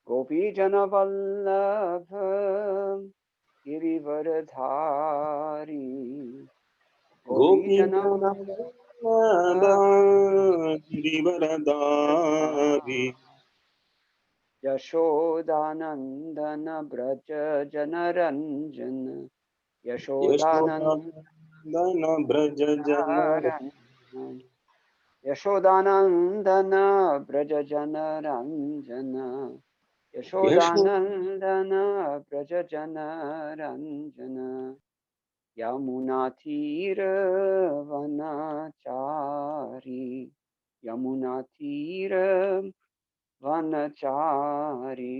गोपीजनवल्लभ गिरिवरधारी गिरिवरधारी यशोदानंदन ब्रज जनरंजन यशोदानंदन ब्रज जनरंजन यशोदानंदन ब्रज जनरंजन यशोदानंदन ब्रज जनरंजन यमुनातीर वनचारी यमुनातीर वनचारी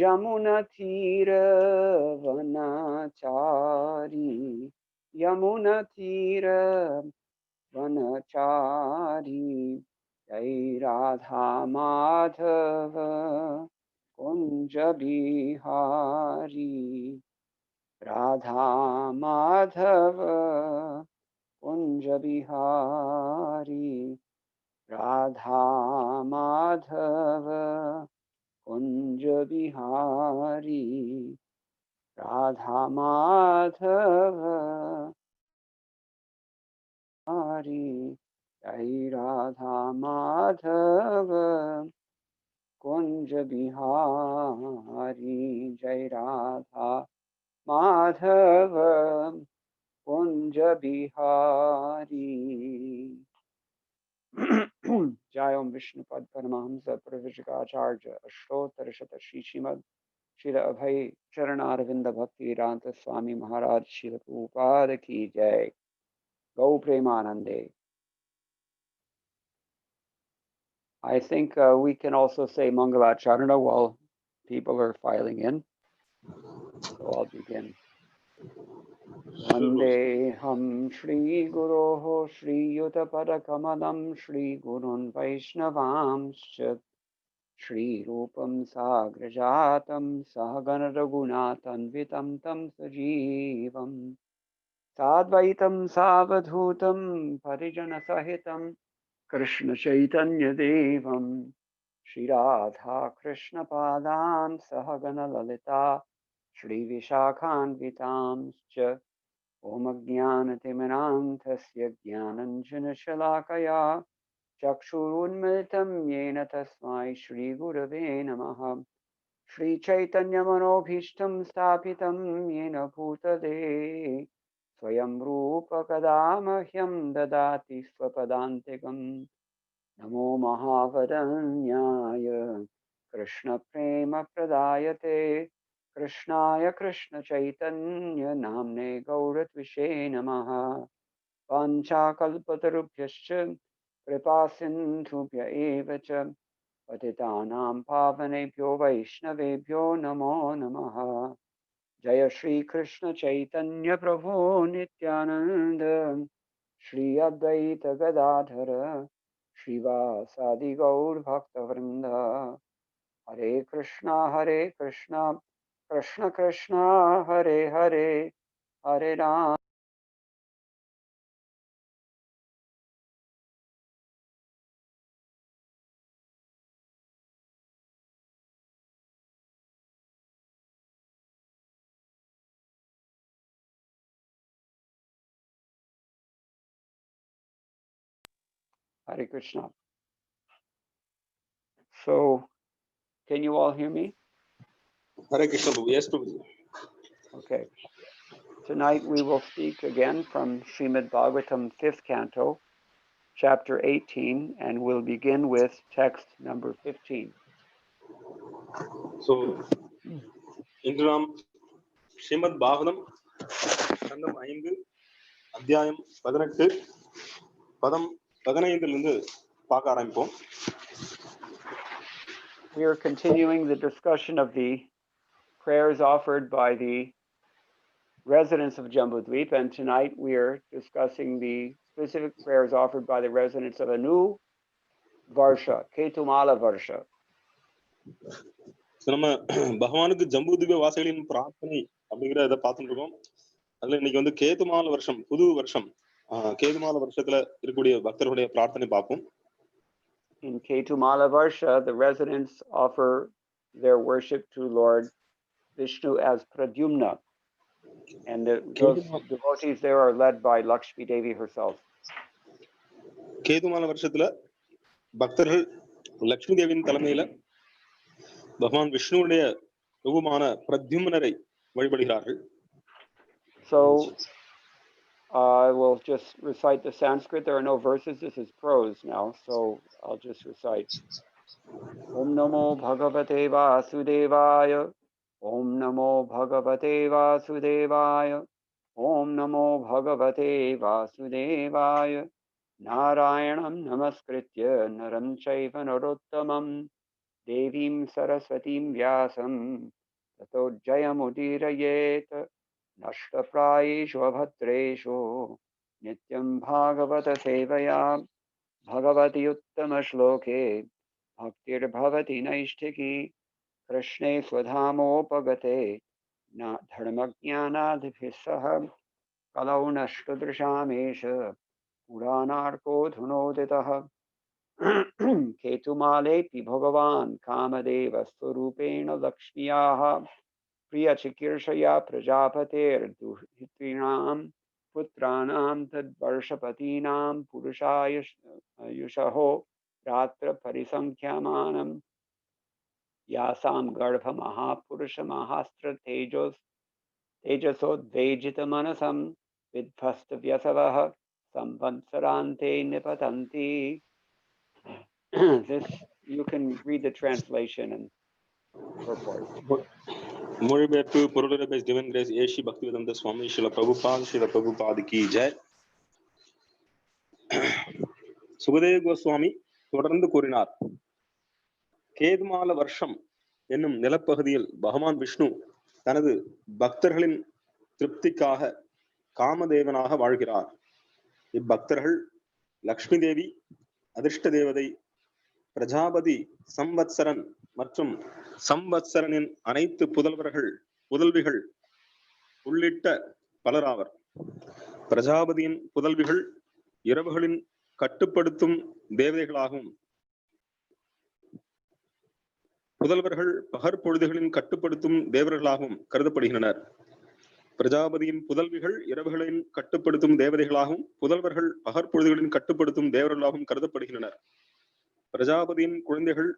यमुनातीर वनचारी यमुनातीर वनचारी जय राधा माधव कुंज बिहारी राधा माधव कुंज बिहारी राधा माधव कुंज बिहारी राधा माधव हरि जय राधा माधव कुंज बिहारी जय राधा माधव कुंज बिहारी जय ओम विष्णुपद परमहंस प्रवचकाचार्य अष्टोत्तर शत श्री श्रीमद श्री अभय चरणारविंद भक्तिवेदांत स्वामी महाराज श्रील प्रभुपाद की जय। गौ प्रेमानंदे। I think we can also say Mangalacharana while people are filing in. So I'll begin. Vandeham Shri Guroho Shri Yutapada Kamalam Shri Gurun Vaishnavamscha Shri Rupam Sagrajatam Sahagana Raghunathan Vitam Tam Sajivam Sadvaitam Savadhutam Parijana Sahitam Krishna Chaitanya Devam Shri Radha Krishna Padan Sahagana Lalita Shri Vishakhan Vitamscha Om Ajnanatimirantasya Jnananjana Shalakaya Chakshurunmilitam Yena Tasmai Shri Gurave Namaha Shri Chaitanya Manobhishtam Stapitam Yena Bhutale Swayam Rupa Kadamahyam Dadati Swapadantikam Namo Mahavadanyaya Krishna Prema Pradayate Krishnaya Krishna Chaitanya Namne Gauratvishe Namaha Pancha Kalpatarubhyascha Kripa Sindhubhya Evacha Patitanam Pavanebhyo Vaishnavebhyo Namo Namaha Jaya Shri Krishna Chaitanya Prabhu Nityananda Shri Advaita Gadadhara Shrivasadi Gaur Bhaktavrinda Hare Krishna Krishna Krishna Hare Hare Hare Ram Hare Krishna. So, can you all hear me? Hare Krishna, yes, Prabhuji. Okay. Tonight we will speak again from Srimad Bhagavatam 5th Canto, Chapter 18, and we'll begin with text number 15. So, இன்று நாம் ஸ்ரீமத் பாகவதம் கண்டம் 5 அத்தியாயம் 18 பதம் 15 பார்க்க ஆரம்பிப்போம். We are continuing the discussion of the prayers offered by the residents of Jambudweep, and tonight we are discussing the specific prayers offered by the residents of a new Varsha, Ketumala Varsha. நம்ம பகவானுக்கு ஜம்பூத்வீப வாசிகளின் பிரார்த்தனை அப்படிங்கிற இதை பார்த்துட்டு இருக்கோம். அதுல இன்னைக்கு கேதுமால வருஷம், புது வருஷம், கேதுமால வருஷத்துல இருக்கக்கூடிய பக்தர்களுடைய பிரார்த்தனை பார்ப்போம். in Ketumala Varsha, the residents offer their worship to Lord Vishnu as Pradyumna, and those devotees there are led by Lakshmi Devi herself. கேதுமால வருஷத்துல பக்தர்கள் லட்சுமி தேவியின் தலைமையில பகவான் விஷ்ணுவுடைய ரூபமான பிரத்யும்னரை வழிபடுகிறார்கள். So I will just recite the Sanskrit. There are no verses. This is prose now, so I'll just recite. Om Namo Bhagavate Vasudevaya. Om Namo Bhagavate Vasudevaya. Om Namo Bhagavate Vasudevaya. Narayanam Namaskritya Naram Chaiva Narottamam Devim Saraswatim Vyasam Tato Jayamudirayet Nashtaprayeshu Abhatreshu Nityam Bhagavata Sevaya Bhagavati Uttama Shloke Bhaktir Bhavati Naishtiki Krishne Swadhamopagate Na Dharmajnanadhisaha Kalau Nashtadrishamesha Puranarko Dhunoditaha Ketumalepi Bhagavan Kamadeva Swarupena Lakshmiyaha Priya Chikirshaya Prajapater Duhitrinam Putranam Tad Varshapatinam Purushaya Yushaho Ratra Parisankhyamanam Yasam Garbha Mahapurusha Mahastra Tejasod Vejita Manasam Vidphasta Vyasavaha Samvansarante Nipatanti. This, you can read the translation and purport. மொழிபெயர்ப்பு பொருளுரை by divine grace ஏஷி Bhaktivedanta சுவாமி ஸ்ரீல பிரபுபாத் கி ஜெய். சுகதேவ கோஸ்வாமி தொடர்ந்து கூறினார், கேதுமால வருஷம் என்னும் நிலப்பகுதியில் பகவான் விஷ்ணு தனது பக்தர்களின் திருப்திக்காக காமதேவனாக வாழ்கிறார். இப்பக்தர்கள் லக்ஷ்மி தேவி, அதிர்ஷ்ட தேவதை, பிரஜாபதி, சம்வத்சரன் மற்றும் சம்வத்சரனின் அனைத்து புதல்விகள் உள்ளிட்ட பலராவர். பிரஜாபதியின் புதல்விகள் இரவுகளின் கட்டுப்படுத்தும் தேவதைகளாகவும் புதல்வர்கள் பகற்பொழுதுகளின் கட்டுப்படுத்தும் தேவர்களாகவும் கருதப்படுகின்றனர். பிரஜாபதியின் புதல்விகள் இரவுகளின் கட்டுப்படுத்தும் தேவதைகளாகவும் புதல்வர்கள் பகற்பொழுதுகளின் கட்டுப்படுத்தும் தேவர்களாகவும் கருதப்படுகின்றனர். பிரஜாபதியின் குழந்தைகள்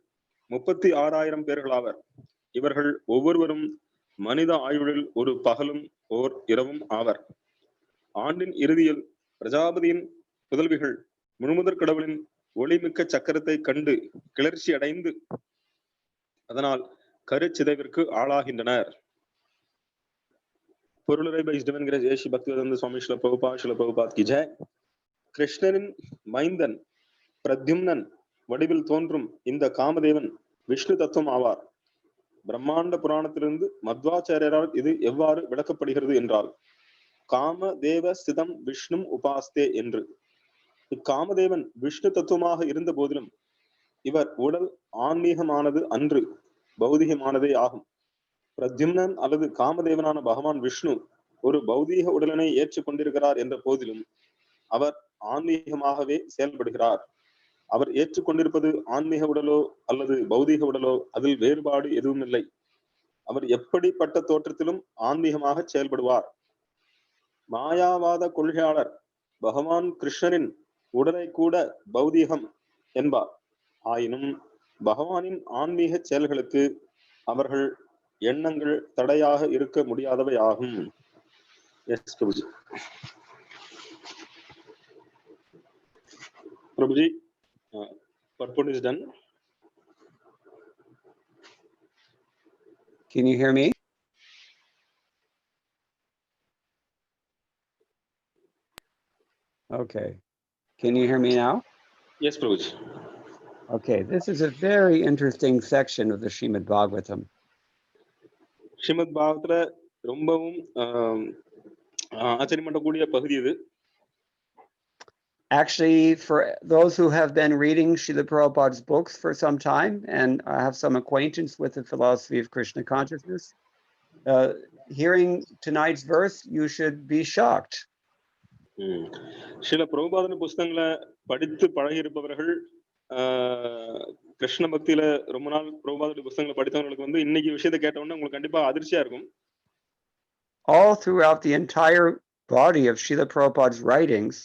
36,000 பேர்களாவர். இவர்கள் ஒவ்வொருவரும் மனித ஆயுளில் ஒரு பகலும் ஓர் இரவும் ஆவர். ஆண்டின் இறுதியில் பிரஜாபதியின் புதல்விகள் முழுமுதற் கடவுளின் ஒளிமிக்க சக்கரத்தை கண்டு கிளர்ச்சி அடைந்து அதனால் கருச்சிதைவிற்கு ஆளாகின்றனர். பொருளுரை பை டிவைன் கிரேஸ் ஏஷி பக்திவேதாந்த சுவாமி ஸ்ரீல பிரபுபாத் கி ஜெய். கிருஷ்ணரின் மைந்தன் பிரத்யும்னன் வடிவில் தோன்றும் இந்த காமதேவன் விஷ்ணு தத்துவம் ஆவார். பிரம்மாண்ட புராணத்திலிருந்து மத்வாச்சாரியரால் இது எவ்வாறு விளக்கப்படுகிறது என்றால், காமதேவ ஸ்திதம் விஷ்ணும் உபாஸ்தே என்று. இக்காமதேவன் விஷ்ணு தத்துவமாக இருந்த போதிலும் இவர் உடல் ஆன்மீகமானது அன்று, பௌதிகமானதே ஆகும். பிரத்யும்னன் அல்லது காமதேவனான பகவான் விஷ்ணு ஒரு பௌதீக உடலினை ஏற்றுக் கொண்டிருக்கிறார் என்ற போதிலும் அவர் ஆன்மீகமாகவே செயல்படுகிறார். அவர் ஏற்றுக்கொண்டிருப்பது ஆன்மீக உடலோ அல்லது பௌதீக உடலோ, அதில் வேறுபாடு எதுவும் இல்லை. அவர் எப்படிப்பட்ட தோற்றத்திலும் ஆன்மீகமாக செயல்படுவார். மாயாவாத கொள்கையாளர் பகவான் கிருஷ்ணரின் உடலை கூட பௌதீகம் என்பார். ஆயினும் பகவானின் ஆன்மீக செயல்களுக்கு அவர்கள் எண்ணங்கள் தடையாக இருக்க முடியாதவை ஆகும். Prabhuji, purport is done. Can you hear me? Okay. Can you hear me now? Yes, Prabhuji. Okay, this is a very interesting section of the Srimad Bhagavatam. Srimad பாகவத்துல ரொம்பவும் ஆச்சரியம் பண்ணக்கூடிய பகுதி இது. Actually, for those who have been reading Srila Prabhupada's books for some time and have some acquaintance with the philosophy of Krishna consciousness, hearing tonight's verse, you should be shocked. Srila பிரபுபாதன் புஸ்தகங்களை படித்து பழகி இருப்பவர்கள் கிருஷ்ண பக்தியில ரொம்ப நாள் பிரபுபாதருடைய புத்தகங்களை படித்தவங்களுக்கு வந்து இன்னைக்கு விஷயத்தை கேட்ட உடனே உங்களுக்கு கண்டிப்பா அதிர்ச்சியா இருக்கும். All throughout the entire body of Srila Prabhupada's writings,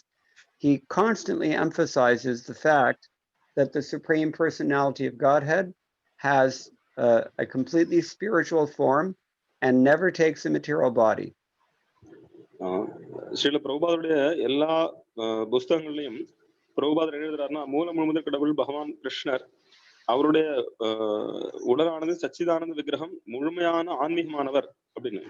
he constantly emphasizes the fact that the Supreme Personality of Godhead has a completely spiritual form and never takes a material body. Srila பிரபுபாதருடைய எல்லா புஸ்தகங்கள்லையும் பிரபுபாதர் எழுதுறாருன்னா மூல முதல் கடவுள் பகவான் கிருஷ்ணர், அவருடைய உடலானது சச்சிதானந்த விக்கிரகம், முழுமையான ஆன்மீகமானவர் அப்படின்னு.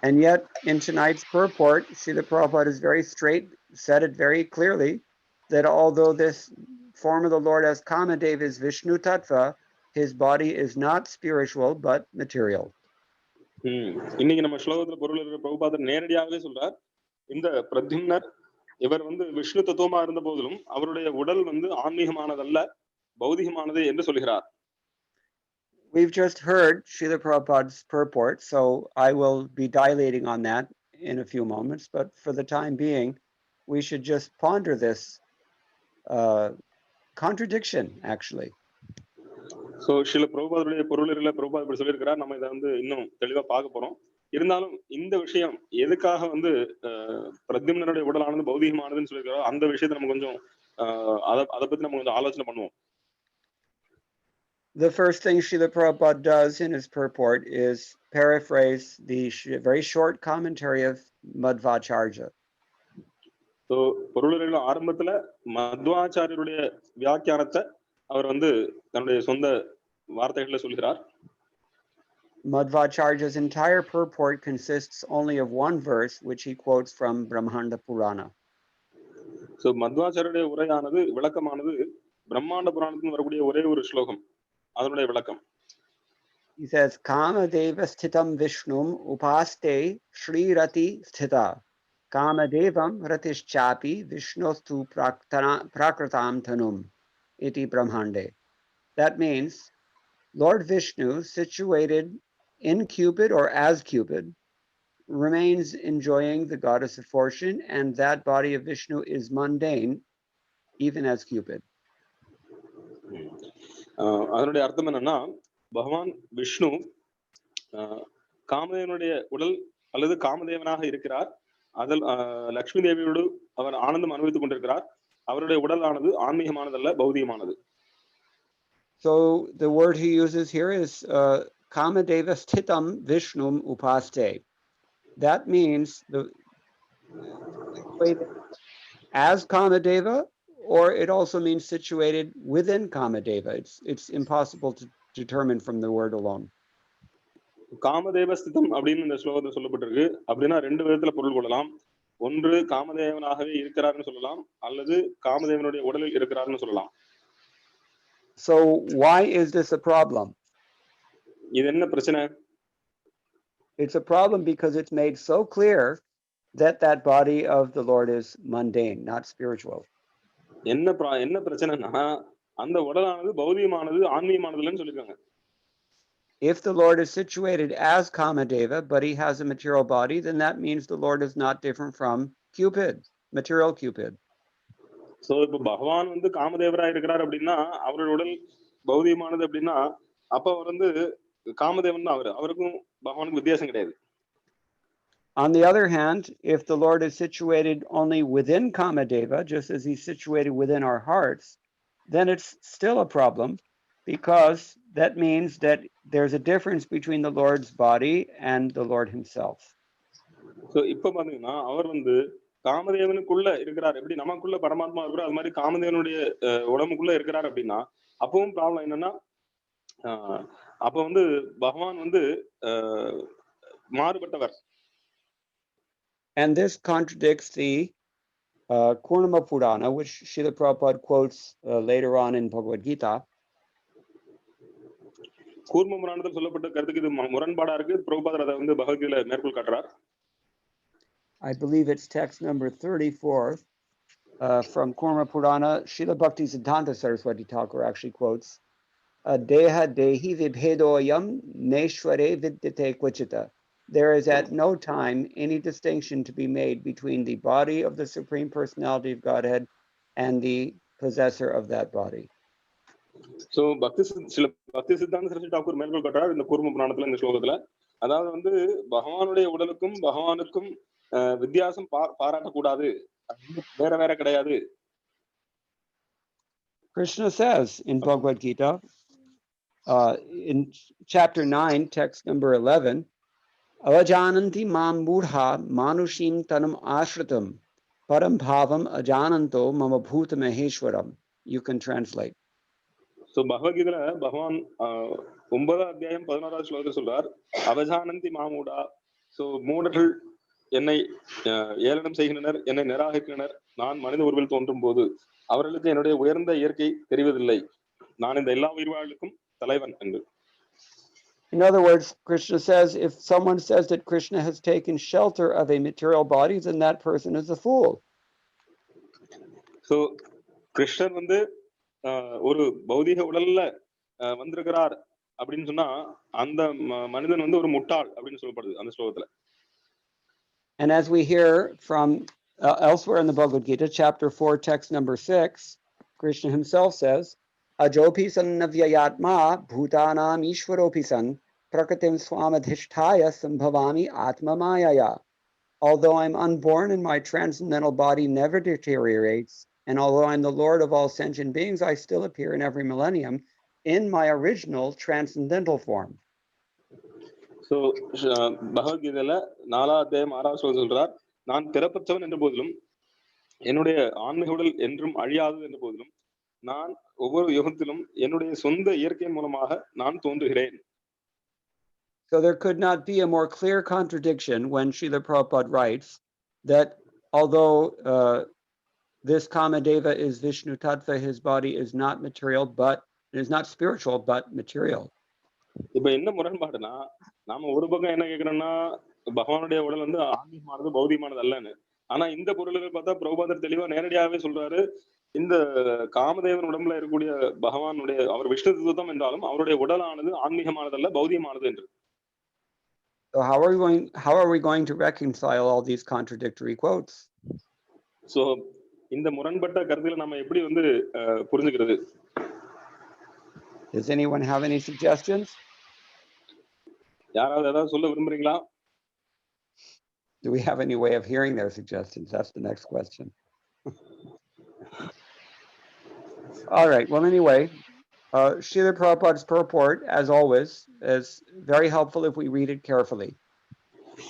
And yet, in tonight's purport, Srila Prabhupada is very straight, said it very clearly, that although this form of the Lord as Kamadeva is Vishnu Tattva, his body is not spiritual, but material. இன்னைக்கு நம்ம ஸ்லோகத்துல பொருள் இருக்கிற பிரபுபாதர் நேரடியாகவே சொல்றார், இந்த பிரத்யும்னர் இவர் வந்து விஷ்ணு தத்துவமா இருந்த போதிலும் அவருடைய உடல் வந்து ஆன்மீகமானதல்ல, பௌதிகமானது என்று சொல்கிறார். We've just heard Srila Prabhupada's purport, so I will be dilating on that in a few moments, but for the time being, we should just ponder this contradiction, actually. So, Srila பிரபுபாதருடைய பொருளில் பிரபுபாதர் இப்படி சொல்லியிருக்கிறார், நம்ம இதை வந்து இன்னும் தெளிவா பார்க்க போறோம். இருந்தாலும் இந்த விஷயம் எதுக்காக வந்து பிரத்யும்னருடைய உடலானது பௌதிகமானதுன்னு சொல்லியிருக்கிறோம், அந்த விஷயத்தை நம்ம கொஞ்சம் அதை பத்தி நம்ம கொஞ்சம் ஆலோசனை பண்ணுவோம். The first thing Srila Prabhupada does in his purport is paraphrase the very short commentary of Madhvacharya. So, பொருளுரையில ஆரம்பத்துல மத்வாச்சாரியருடைய வியாக்கியானத்தை அவர் வந்து தன்னுடைய சொந்த வார்த்தைகளை சொல்கிறார். Madhvacharya's entire purport consists only of one verse, which he quotes from Brahmanda Purana. So, மத்வாச்சாரியருடைய உரையானது விளக்கமானது பிரம்மாண்ட புராணத்தில் வரக்கூடிய ஒரே ஒரு ஸ்லோகம், அதனுடைய விளக்கம். He says, Kamadeva sthitam vishnum upaste Shri Rati sthita. Kamadevam ratishchapi vishnostu prakratam tanum iti brahmande. That means Lord Vishnu, situated in Cupid or as Cupid, remains enjoying the goddess of fortune, and that body of Vishnu is mundane, even as Cupid. அதனுடைய அர்த்தம் என்னன்னா, பகவான் விஷ்ணு காமதேவனுடைய உடல் அல்லது காமதேவனாக இருக்கிறார். அதில் லக்ஷ்மி தேவியோடு அவர் ஆனந்தம் அனுபவித்துக் கொண்டிருக்கிறார். அவருடைய உடலானது ஆன்மீகமானதல்ல, பௌதிகமானது. So the word he uses here is Kamadeva sthitam vishnum upaste. That means as Kamadeva, or it also means situated within Kamadeva. It's impossible to determine from the word alone. காமதேவ ஸ்திதம் அப்படின்னு இந்த ஸ்லோகத்தில் சொல்லப்பட்டிருக்கு. அப்படின்னா ரெண்டு விதத்துல பொருள் கொள்ளலாம். ஒன்று காமதேவனாகவே இருக்கிறார்னு சொல்லலாம், அல்லது காமதேவனுடைய உடலில் இருக்கிறார்னு சொல்லலாம். So why is this a problem? இது என்ன பிரச்சனை? It's a problem because it's made so clear that that body of the Lord is mundane, not spiritual. என்ன பிரச்சனைனா, அந்த உடலானது பௌதிகமானது, ஆன்மீகமானதுன்னு சொல்லிருக்காங்க. If the Lord is situated as Kamadeva, but he has a material body, then that means the Lord is not different from Cupid, material Cupid. So, இப்போ பகவான் வந்து காமதேவரா இருக்கிறார் அப்படின்னா, அவருடைய உடல் பௌதிகமானது அப்படின்னா, அப்ப அவர் வந்து காமதேவன் தான். அவருக்கும் பகவானுக்கும் வித்தியாசம் கிடையாது. On the other hand, if the Lord is situated only within Kamadeva, just as he's situated within our hearts, then it's still a problem, because that means that there's a difference between the Lord's body and the Lord himself. So, இப்ப பாத்தீங்கன்னா அவர் வந்து காமதேவனுக்குள்ள இருக்கிறார். எப்படி நமக்குள்ள பரமாத்மா இருக்கிறார், அது மாதிரி காமதேவனுடைய உடம்புக்குள்ள இருக்கிறார் அப்படின்னா, அப்பவும் ப்ராப்ளம் என்னன்னா, அப்ப வந்து பகவான் வந்து மாறுபட்டவர். And this contradicts the Kurma Purana, which Srila Prabhupada quotes later on in Bhagavad Gita. Kurma புராணத்தில் சொல்லப்பட்ட கருத்துக்கு இது முரண்பாடா இருக்கு. பிரபுபாதர் அதை வந்து பகவத்கீதையில மேற்கோள் காட்டுறார். I believe it's text number 34 from Kurma Purana. Srila Bhaktivedanta Saraswati Thakur actually quotes, Deha dehi vibhedoyam neshware vidyate kvachita. There is at no time any distinction to be made between the body of the Supreme Personality of Godhead and the possessor of that body. So சில பக்தி சித்தாந்த சரஸ்வதி தாக்கூர் மேற்கோள் காட்டுறார் இந்த கூர்ம புராணத்துல இந்த ஸ்லோகத்துல. அதாவது வந்து பகவானுடைய உடலுக்கும் பகவானுக்கும் வித்தியாசம் பாராட்டக்கூடாது, வேற வேற கிடையாது. Krishna says in Bhagavad Gita, in chapter 9, text number 11, avajananti mam mudha manushim tanam ashritam param bhavam ajananto mama bhuta maheshwaram. You can translate. So பகவத்கீதையில பகவான் 9ஆம் அத்தியாயம் 11வது ஸ்லோகத்தில் சொல்றார், அவஜானந்தி மாமூடா. சோ மூடர்கள் என்னை ஏளனம் செய்கின்றனர், என்னை நிராகரிக்கின்றனர். நான் மனித உருவில் தோன்றும் போது அவர்களுக்கு என்னுடைய உயர்ந்த இயற்கை தெரிவதில்லை. நான் இந்த எல்லா உயிர்வாழ்வுக்கும் தலைவன் என்று. In other words, Krishna says, if someone says that Krishna has taken shelter of a material body, then that person is a fool. So கிருஷ்ணர் வந்து ஒரு பௌதிக உடல்ல வந்திருக்கிறார் அப்படின்னு சொன்னா அந்த மனிதன் வந்து ஒரு முட்டாள் அப்படின்னு சொல்லப்படுது அந்த ஸ்லோகத்துல. And as we hear from elsewhere in the Bhagavad Gita, chapter 4, text number 6, Krishna himself says, Ajopi san navyayatma bhutanam ishvaropi san prakatim swamadhishtaya sambhavami atma mayaya. Although I'm unborn and my transcendental body never deteriorates, and although I'm the Lord of all sentient beings, I still appear in every millennium in my original transcendental form. So பகவத்கீதையில 4ஆம் அத்தியாயம் 6வது ஸ்லோகம் சொல்றார், நான் பிறப்பற்றவன் என்ற போதிலும் என்னுடைய ஆன்மீக உடல் என்றும் அழியாதது என்ற போதிலும் நான் ஒவ்வொரு யுகத்திலும் என்னுடைய சொந்த இயற்கையின் மூலமாக நான் தோன்றுகிறேன். So there could not be a more clear contradiction when Srila Prabhupada writes that although this Kamadeva is Vishnu Tattva, his body is not material, but it is not spiritual, but material. இப்ப என்ன முரண்பாடுனா, நாம ஒரு பக்கம் என்ன கேட்கிறோம்னா பகவானுடைய உடல் வந்து ஆன்மீகமானது பௌதிகமானது அல்லன்னு. ஆனா இந்த பொருள்கள் பார்த்தா பிரபுபாதர் தெளிவா நேரடியாகவே சொல்றாரு, இந்த காமதேவன் உடம்புல இருக்கக்கூடிய பகவானுடைய அவர் விஷ்ணு தத்துவம் என்றாலும் அவருடைய உடலானது ஆன்மீகமானதல்ல பௌதிகமானது என்று. So how are we going to reconcile all these contradictory quotes? So இந்த முரண்பட்ட கருத்துக்களை நம்ம எப்படி வந்து புரிஞ்சுக்கிறது? Does anyone have any suggestions? யாராவது ஏதாவது சொல்ல விரும்புறீங்களா? Do we have any way of hearing their suggestions? That's the next question. All right. Well, anyway, Srila Prabhupada's purport, as always, is very helpful if we read it carefully.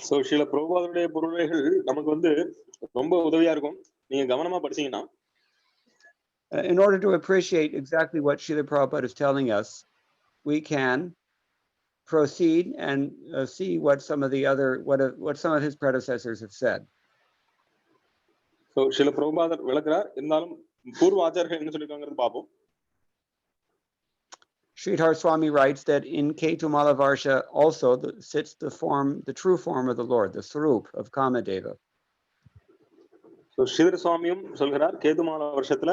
So Srila Prabhupada's பொருள்கள் நமக்கு வந்து ரொம்ப உதவியா இருக்கும் நீங்க கவனமா படிச்சீங்கன்னா. In order to appreciate exactly what Srila Prabhupada is telling us, we can proceed and see what some of his predecessors have said. So Srila Prabhupada விளக்குறார், இருந்தாலும் பூர்வ ஆச்சாரியர்கள் என்ன சொல்லிருக்காங்கன்னு பாப்போம். Sridhar Swami writes that in Ketumala Varsha also sits the true form of the Lord, the Swarup of Kamadeva. So Sridhar Swamiயும் சொல்கிறார், கேதுமாலா வருஷத்துல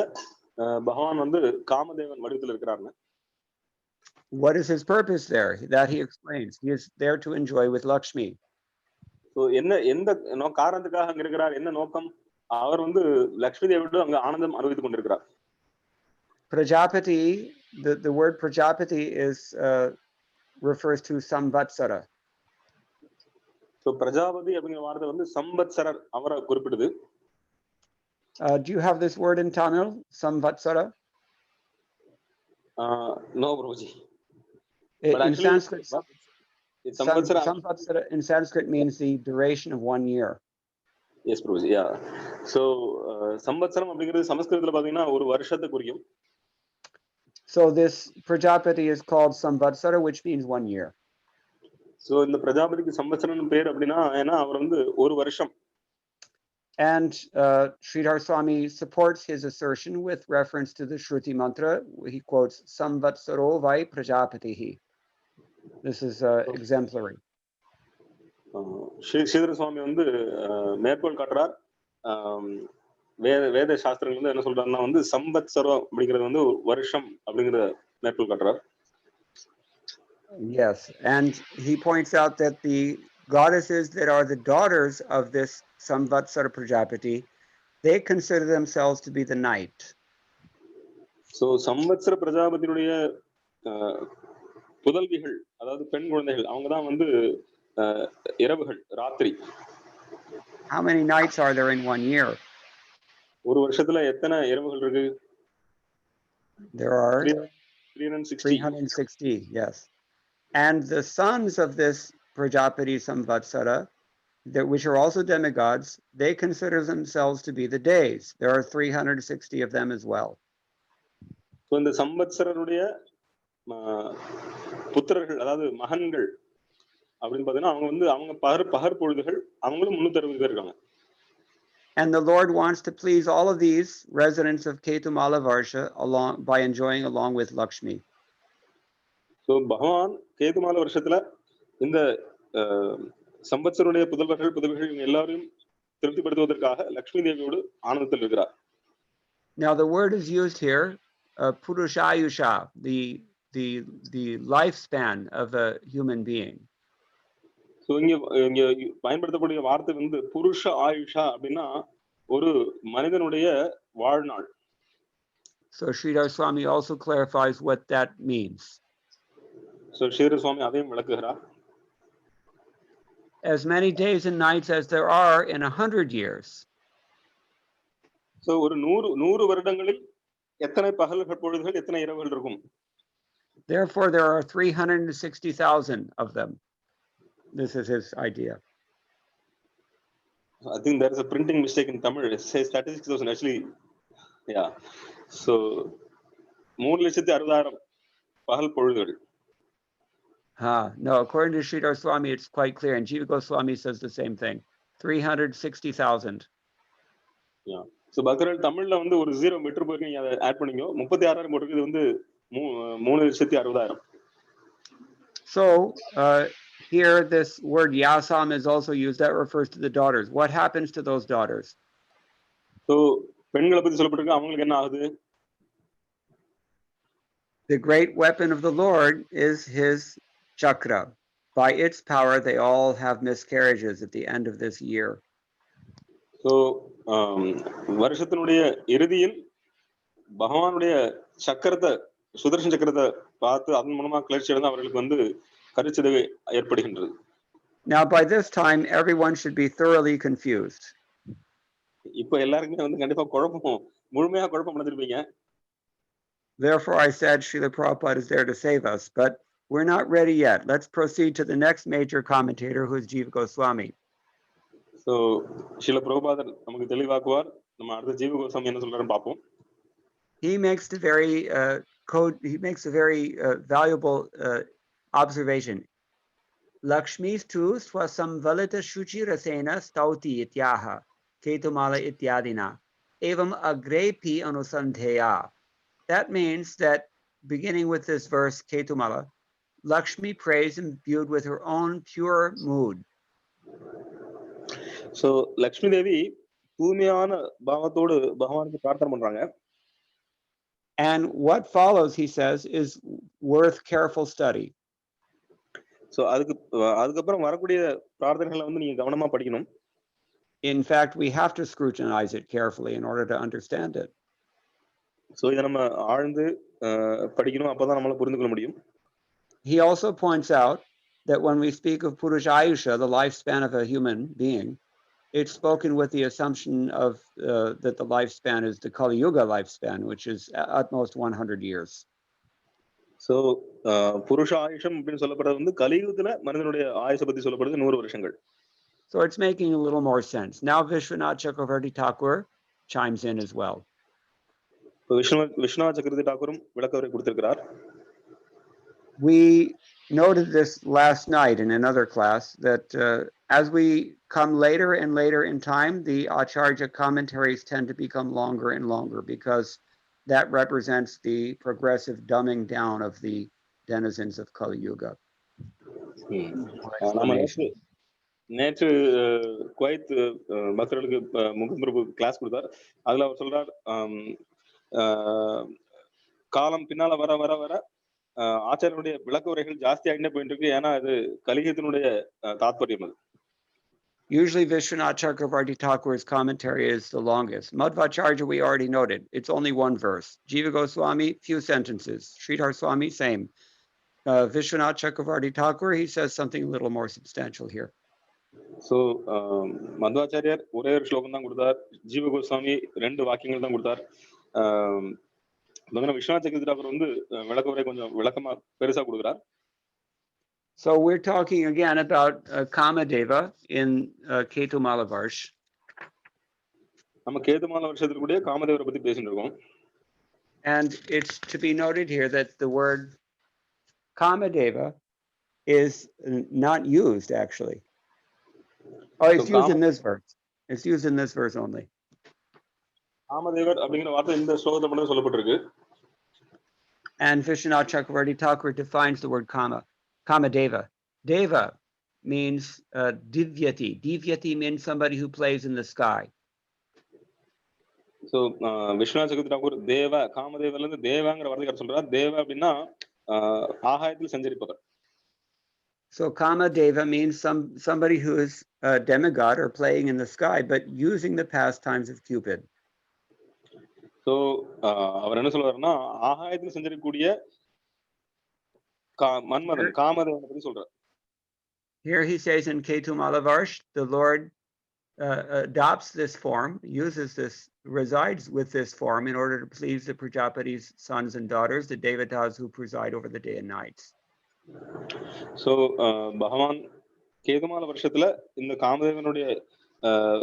பகவான் வந்து காமதேவன் வடிவத்தில் இருக்கிறார்னு. What is his purpose there? That he explains. He is there to enjoy with Lakshmi. So எந்த காரணத்துக்காக அங்க இருக்கிறார், என்ன நோக்கம்? அவர் வந்து லக்ஷ்மி தேவியோடு அங்க ஆனந்தம் அனுபவித்துக் கொண்டிருக்கிறார். Prajapati, the word Prajapati refers to Samvatsara. So Prajapati அப்படிங்கிற வார்த்தை வந்து சம்பத்சரர் அவரை குறிப்பிடுது. Do you have this word in Tamil, Samvatsara? No, Prabhuji. In Sanskrit, Samvatsara in Sanskrit means the duration of 1 year. Yes, Prabhuji. Yeah. So சம்பத்சரம் அப்படிங்கிறது சமஸ்கிருதத்துல பாத்தீங்கன்னா ஒரு வருஷத்தை குறிக்கும். So this Prajapati is called Samvatsara, which means 1 year. So இந்த பிரஜாபதிக்கு சம்பத்சரன் பேர் அப்படின்னா ஏன்னா அவர் வந்து ஒரு வருஷம். And Sridhar Swami supports his assertion with reference to the Shruti mantra. He quotes Samvatsaro vai Prajapatihi. This is exemplary. Sridhara சுவாமி வந்து மேற்கோள் காட்டுறார், வேத சாஸ்திரங்கள் வந்து என்ன சொல்றாருன்னா வந்து சம்பத்சரம் அப்படிங்கிறது வந்து வருஷம் அப்படிங்கிற மேற்கோள் காட்டுறார். Yes, and he points out that the goddesses that are the daughters of this Samvatsara Prajapati, they consider themselves to be the night. So சம்வத்சர பிரஜாபதியுடைய புதல்விகள், அதாவது பெண் குழந்தைகள், அவங்கதான் வந்து இரவுகள், ராத்திரி. How many nights are there in 1 year? ஒரு வருஷத்துல எத்தனை இரவுகள் இருக்கு? There are 360. 360, yes. And the sons of this Prajapati Samvatsara, which are also demigods, they consider themselves to be the days. There are 360 of them as well. So இந்த சம்வத்சரருடைய புத்திரர்கள், அதாவது மகன்கள் அப்படின்னு பாத்தீங்கன்னா அவங்க வந்து அவங்க பகர் பொழுதுகள், அவங்களும் 360 பேர் இருக்காங்க. And the Lord wants to please all of these residents of Ketumala Varsha by enjoying along with Lakshmi. So பகவான் கேதுமால வருஷத்துல இந்த சம்பத்சருடைய புதல்வர்கள் புதல்விகள் எல்லாரையும் திருப்திப்படுத்துவதற்காக லக்ஷ்மி தேவியோடு ஆனந்தத்தில் இருக்கிறார். Now the word is used here, Purushayusha, the lifespan of a human being. So இங்க பயன்படுத்தக்கூடிய வார்த்தை வந்து புருஷ ஆயுஷா அப்படின்னா ஒரு மனிதனுடைய வாழ்நாள். So Sridhar Swami also clarifies what that means. So Sridhar Swami அதையும் விளக்குகிறார். As many days and nights as there are in 100 years. So ஒரு 100 வருடங்களில் எத்தனை பகல்கள் பொழுதுகள் எத்தனை இரவுகள் இருக்கும்? Therefore there are 360,000 of them. This is his idea. I think there is a printing mistake in Tamil. It says 36,000 actually. Yeah. So 3,60,000 பகல் பொழுதுகள். No, according to Sridhar Swami, it's quite clear. And Jiva Goswami says the same thing. 360,000. Yeah. So பக்தர்கள் தமிழ்ல வந்து ஒரு 0 metre போயிருக்கு, நீங்க அதை add பண்ணீங்க. 36,000 போட்டுருக்கு. இது வந்து 3,60,000. So here this word yasam is also used. That refers to the daughters. What happens to those daughters? So பெண்களை பத்தி சொல்லப்பட்டிருக்கு. அவங்களுக்கு என்ன ஆகுது? The great weapon of the Lord is his chakra. By its power, they all have miscarriages at the end of this year. So வருஷத்தினுடைய இறுதியில் பகவானுடைய சக்கரத்தை, சுதர்சன சக்கரத்தை பார்த்து அதன் மூலமா கிளர்ச்சி அடைந்து அவர்களுக்கு வந்து கருச்சிதைவு ஏற்படுகின்றது. Now by this time everyone should be thoroughly confused. இப்போ எல்லாருக்குமே வந்து கண்டிப்பா முழுமையா குழப்பம் அடைஞ்சிருப்பீங்க. Therefore I said Srila Prabhupada is there to save us, but we're not ready yet. Let's proceed to the next major commentator, who is Jiva Goswami. So Srila Prabhupada நமக்கு தெளிவாக்குவார். நம்ம அடுத்த ஜீவ கோஸ்வாமி என்ன சொல்றாருன்னு பார்ப்போம். He makes a very valuable observation. Lakshmistu swasamvalita shuchirasena stauti ityaha ketumala ityadina evam agrepi anusandheya. That means that beginning with this verse Ketumala, Lakshmi prays imbued with her own pure mood. So Lakshmi Devi தூய்மையான பாவத்தோடு பகவானுக்கு பிரார்த்தனை பண்றாங்க. And what follows, he says, is worth careful study. So அதுக்கப்புறம் வரக்கூடிய பிரார்த்தனைகளை வந்து நீங்க கவனமா படிக்கணும். In fact, we have to scrutinize it carefully in order to understand it. So இத நம்ம ஆழ்ந்து படிக்கணும், அப்பதான் நம்மளால புரிந்து கொள்ள முடியும். He also points out that when we speak of Purushayusha, the lifespan of a human being, it's spoken with the assumption of that the lifespan is the Kali Yuga lifespan, which is at most 100 years. So புருஷாயுஷம் அப்படின்னு சொல்லப்படுறது வந்து கலியுகத்துல மனிதனுடைய ஆயுசை பத்தி சொல்லப்படுறது 100 வருஷங்கள். So it's making a little more sense. Now Vishwanath Chakravarti Thakur chimes in as well. Viswanath சக்கரவர்த்தி தாக்கூரும் விளக்க உரை கொடுத்திருக்கிறார். We noted this last night in another class that as we come later and later in time, the Acharya commentaries tend to become longer and longer because that represents the progressive dumbing down of the denizens of Kali Yuga. நேற்று Kuwait பக்தர்களுக்கு முகுந்த் பிரபு class கொடுத்தார். அதுல அவர் சொல்றார், காலம் பின்னால வர வர வர ஆச்சாரியனுடைய விளக்க உரைகள் ஜாஸ்தி ஆகிட்டே போயிட்டு இருக்கு. ஏன்னா அது கலியுகத்தினுடைய தாத்பரியம். அது Usually Vishwanath Chakravarti Thakur's commentary is the longest. Madhvacharya we already noted. It's only one verse. Jiva Goswami, few sentences. Sridhar Swami, same. Vishwanath Chakravarti Thakur, he says something a little more substantial here. So மಧ್வாச்சாரியார் ஒரே ஒரு ஸ்லோகம் தான் கொடுத்தார். ஜீவ கோஸ்வாமி 2 வாக்கியங்கள் தான் கொடுத்தார். விஸ்வநாத் சக்கரவர்த்தி தாக்கூர் வந்து விளக்க உரை கொஞ்சம் விளக்கமா பெருசா கொடுக்குறார். So we're talking again about Kamadeva in Ketumala Varsh. நம்ம கேதுமால வருஷத்துல கூட காமதேவரை பத்தி பேசிட்டு இருக்கோம். And it's to be noted here that the word Kamadeva is not used actually. Oh, it's used in this verse. It's used in this verse only. காமதேவர் அப்படிங்கிற வார்த்தை இந்த ஸ்லோகத்துல மட்டும் சொல்லப்பட்டிருக்கு. And Vishwanath Chakravarti Thakur defines the word Kama. Kamadeva. Deva means divyati. Divyati means somebody who plays in the sky. So Vishwanath Chakravarti Thakur தேவ காமதேவர்ல இருந்து தேவங்கிற வார்த்தையை சொல்றார். தேவ அப்படின்னா ஆகாயத்தில் சஞ்சரிப்பவர். So Kamadeva means somebody who is a demigod or playing in the sky, but using the pastimes of Cupid. So அவர் என்ன சொல்றாருன்னா ஆகாயத்தில் சஞ்சரிக்கக்கூடிய மன்மதன் காமதேவனை பத்தி சொல்றார். Here he says in Ketumala Varsh, the Lord adopts this form, uses this, resides with this form in order to please the Prajapati's sons and daughters, the devatas who preside over the day and nights. So பகவான் கேதுமால வருஷத்துல இந்த காமதேவனுடைய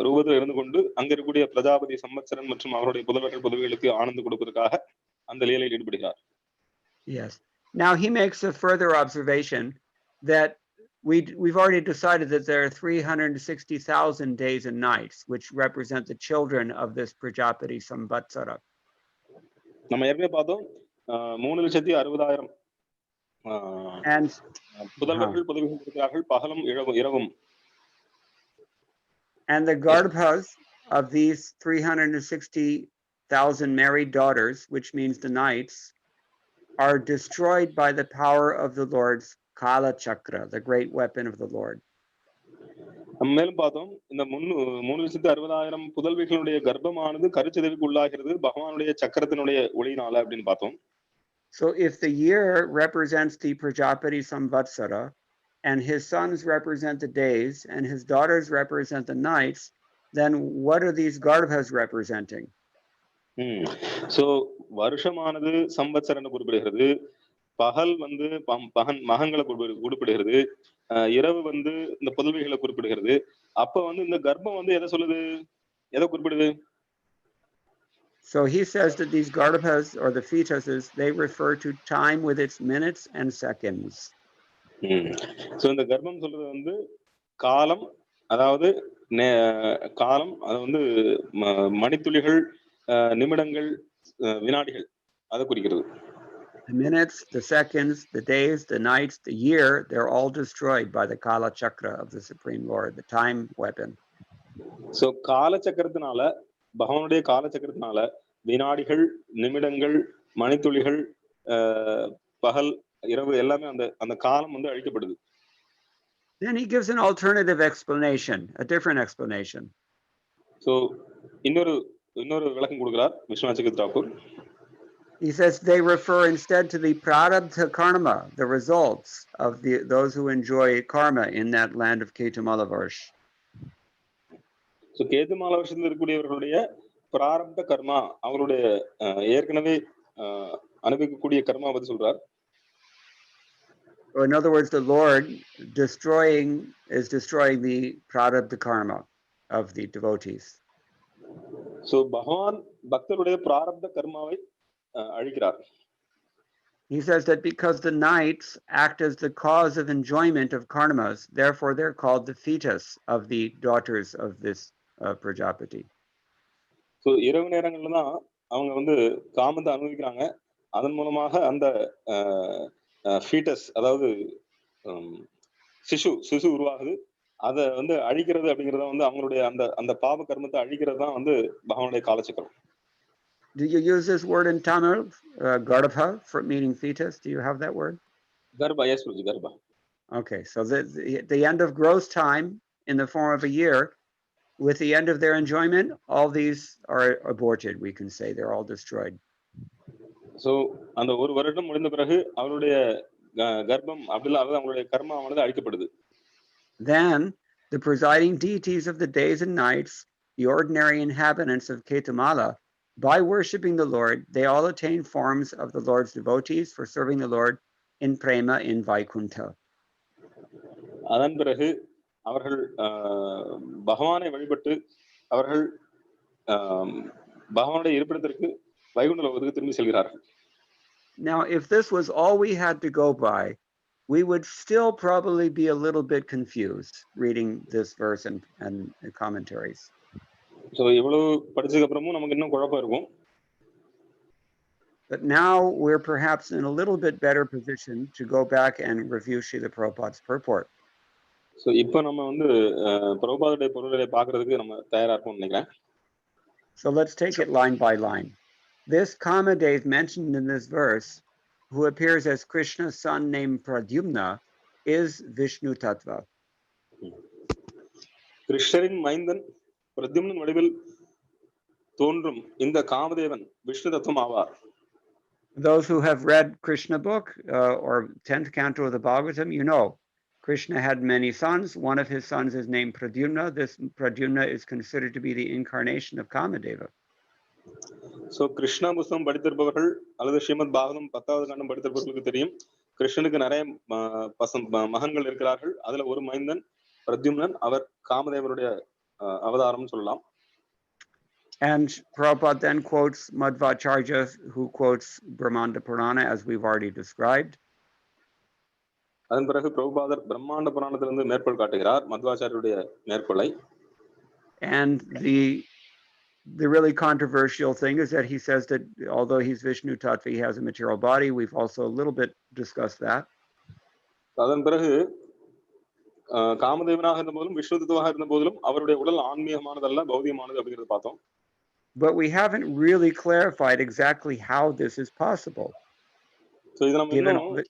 ரூபத்தில் இருந்து கொண்டு அங்க இருக்கக்கூடிய பிரஜாபதி சம்பத்சரன் மற்றும் அவருடைய புதல்வர்கள் புதவிகளுக்கு ஆனந்தம் கொடுப்பதற்காக அந்த லீலையில் ஈடுபடுகிறார். Yes. Now he makes a further observation that we've already decided that there are 360,000 days and nights, which represent the children of this Prajapati Samvatsara. நம்ம ஏற்கனவே பார்த்தோம் 3,60,000 and புதல்வர்கள் புதவிகள் இருக்கிறார்கள் பகலும் இரவும். And the garbhas of these 360,000 married daughters, which means the nights, are destroyed by the power of the Lord's Kala Chakra, the great weapon of the Lord. மேலும் பார்த்தோம் இந்த 3,60,000 புதல்விகளுடைய கர்ப்பமானது கருச்சிதைவுக்கு உள்ளாகிறது பகவானுடைய சக்கரத்தினுடைய ஒளியினால அப்படின்னு பார்த்தோம். So if the year represents the Prajapati Samvatsara, and his sons represent the days, and his daughters represent the nights, then what are these garbhas representing? So வருஷமானது சம்பத்சரனை குறிப்பிடுகிறது, பகல் வந்து மகன்களை குறிப்பிடுகிறது, இரவு வந்து இந்த புதல்விகளை குறிப்பிடுகிறது. அப்ப வந்து இந்த கர்ப்பம் வந்து எதை சொல்லுது, எதை குறிப்பிடுது? So he says that these garbhas or the fetuses, they refer to time with its minutes and seconds. So இந்த கர்ப்பம் சொல்றது வந்து காலம், அதாவது காலம், அது வந்து மணித்துளிகள், நிமிடங்கள், வினாடிகள், அதை குறிக்கிறது. The minutes, the seconds, the days, the nights, the year, they're all destroyed by the Kala Chakra of the Supreme Lord, the time weapon. So கால சக்கரத்தினால, பகவானுடைய கால சக்கரத்தினால வினாடிகள், நிமிடங்கள், மணித்துளிகள், பகல், இரவு எல்லாமே அந்த காலம் வந்து அழிக்கப்படுது. Then he gives an alternative explanation, a different explanation. So இன்னொரு விளக்கம் கொடுக்கிறார் விஸ்வநாத் சக்கரவர்த்தி Thakur. He says they refer instead to the prarabdha karma, the results of those who enjoy karma in that land of Ketumala Varsh. So கேதுமால வருஷத்தில் இருக்கக்கூடியவர்களுடைய பிராரப்த கர்மா, அவருடைய ஏற்கனவே அனுபவிக்கக்கூடிய கர்மா பத்தி சொல்றார். In other words, the Lord is destroying the prarabdha karma of the devotees. So பகவான் பக்தருடைய பிராரப்த கர்மாவை அழிக்கிறார். He says that because the nights act as the cause of enjoyment of karmas, therefore they're called the fetus of the daughters of this Prajapati. So இரவு நேரங்கள்ல தான் அவங்க வந்து காமத்தை அனுபவிக்கிறாங்க. அதன் மூலமாக அந்த ஃபீட்டஸ், அதாவது சிசு உருவாகுது. அதை வந்து அழிக்கிறது அப்படிங்கறத வந்து அவங்களுடைய அந்த பாவ கர்மத்தை அழிக்கிறது தான் வந்து பகவானுடைய காலச்சக்கரம். Do you use this word in Tamil, garbha, for meaning fetus? Do you have that word? Garbha, yes, Guruji, garbha. Okay, so the end of gross time in the form of a year, with the end of their enjoyment, all these are aborted, we can say. They're all destroyed. So அந்த ஒரு வருடம் முடிந்த பிறகு அவருடைய கர்ப்பம் அப்படிலாம் அவங்களுடைய கர்மாவானது அழிக்கப்படுது. Then the presiding deities of the days and nights, the ordinary inhabitants of Ketumala, by worshipping the Lord, they all attain forms of the Lord's devotees for serving the Lord in prema in Vaikuntha. அதன் பிறகு அவர்கள் பகவானை வழிபட்டு அவர்கள் பகவானுடைய இருப்பிடத்திற்கு வைகுண்ட லோகத்துக்கு திரும்பி செல்கிறார்கள். Now, if this was all we had to go by, we would still probably be a little bit confused reading this verse and commentaries. So இவ்வளவு படிச்சதுக்கு அப்புறமும் நமக்கு இன்னும் குழப்பம் இருக்கும். But now we're perhaps in a little bit better position to go back and review Srila Prabhupada's purport. So இப்போ நம்ம வந்து பிரபுபாதுடைய பொருளை பார்க்கிறதுக்கு நம்ம தயாரா இருக்கோம்னு நினைக்கிறேன். So let's take it line by line. This Kamadev mentioned in this verse, who appears as Krishna's son named Pradyumna, is Vishnu Tattva. கிருஷ்ணரின் மைந்தன் பிரத்யும்னன் வடிவில் தோன்றும் இந்த காமதேவன் விஷ்ணு தத்துவம் ஆவார். Those who have read Krishna book or 10th canto of the Bhagavatam, you know, Krishna had many sons. One of his sons is named Pradyumna. This Pradyumna is considered to be the incarnation of Kamadeva. So Krishna புஸ்தகம் படித்திருப்பவர்கள் அல்லது ஸ்ரீமத் பாகவதம் 10வது காண்டம் படித்திருப்பவர்களுக்கு தெரியும் கிருஷ்ணனுக்கு நிறைய மகன்கள் இருக்கிறார்கள். அதுல ஒரு மைந்தன் பிரத்யும்னன், அவர் காமதேவனுடைய அவதாரம்னு சொல்லலாம். And Prabhupada then quotes Madhvacharya, who quotes Brahmanda Purana, as we've already described. அதன் பிறகு பிரபுபாதர் பிரம்மாண்ட புராணத்திலிருந்து மேற்கோள் காட்டுகிறார் மத்வாச்சாரியருடைய மேற்கோளை. And the really controversial thing is that he says that although he's Vishnu Tattva, he has a material body. We've also a little bit discussed that. அதன் பிறகு காமதேவனாக இருந்த போதிலும் விஷ்ணு தத்துவமாக இருந்த போதிலும் அவருடைய உடல் ஆன்மீகமானதல்ல பௌதிகமானது அப்படிங்கிறது பார்த்தோம். But we haven't really clarified exactly how this is possible. So இது நம்ம இன்னும்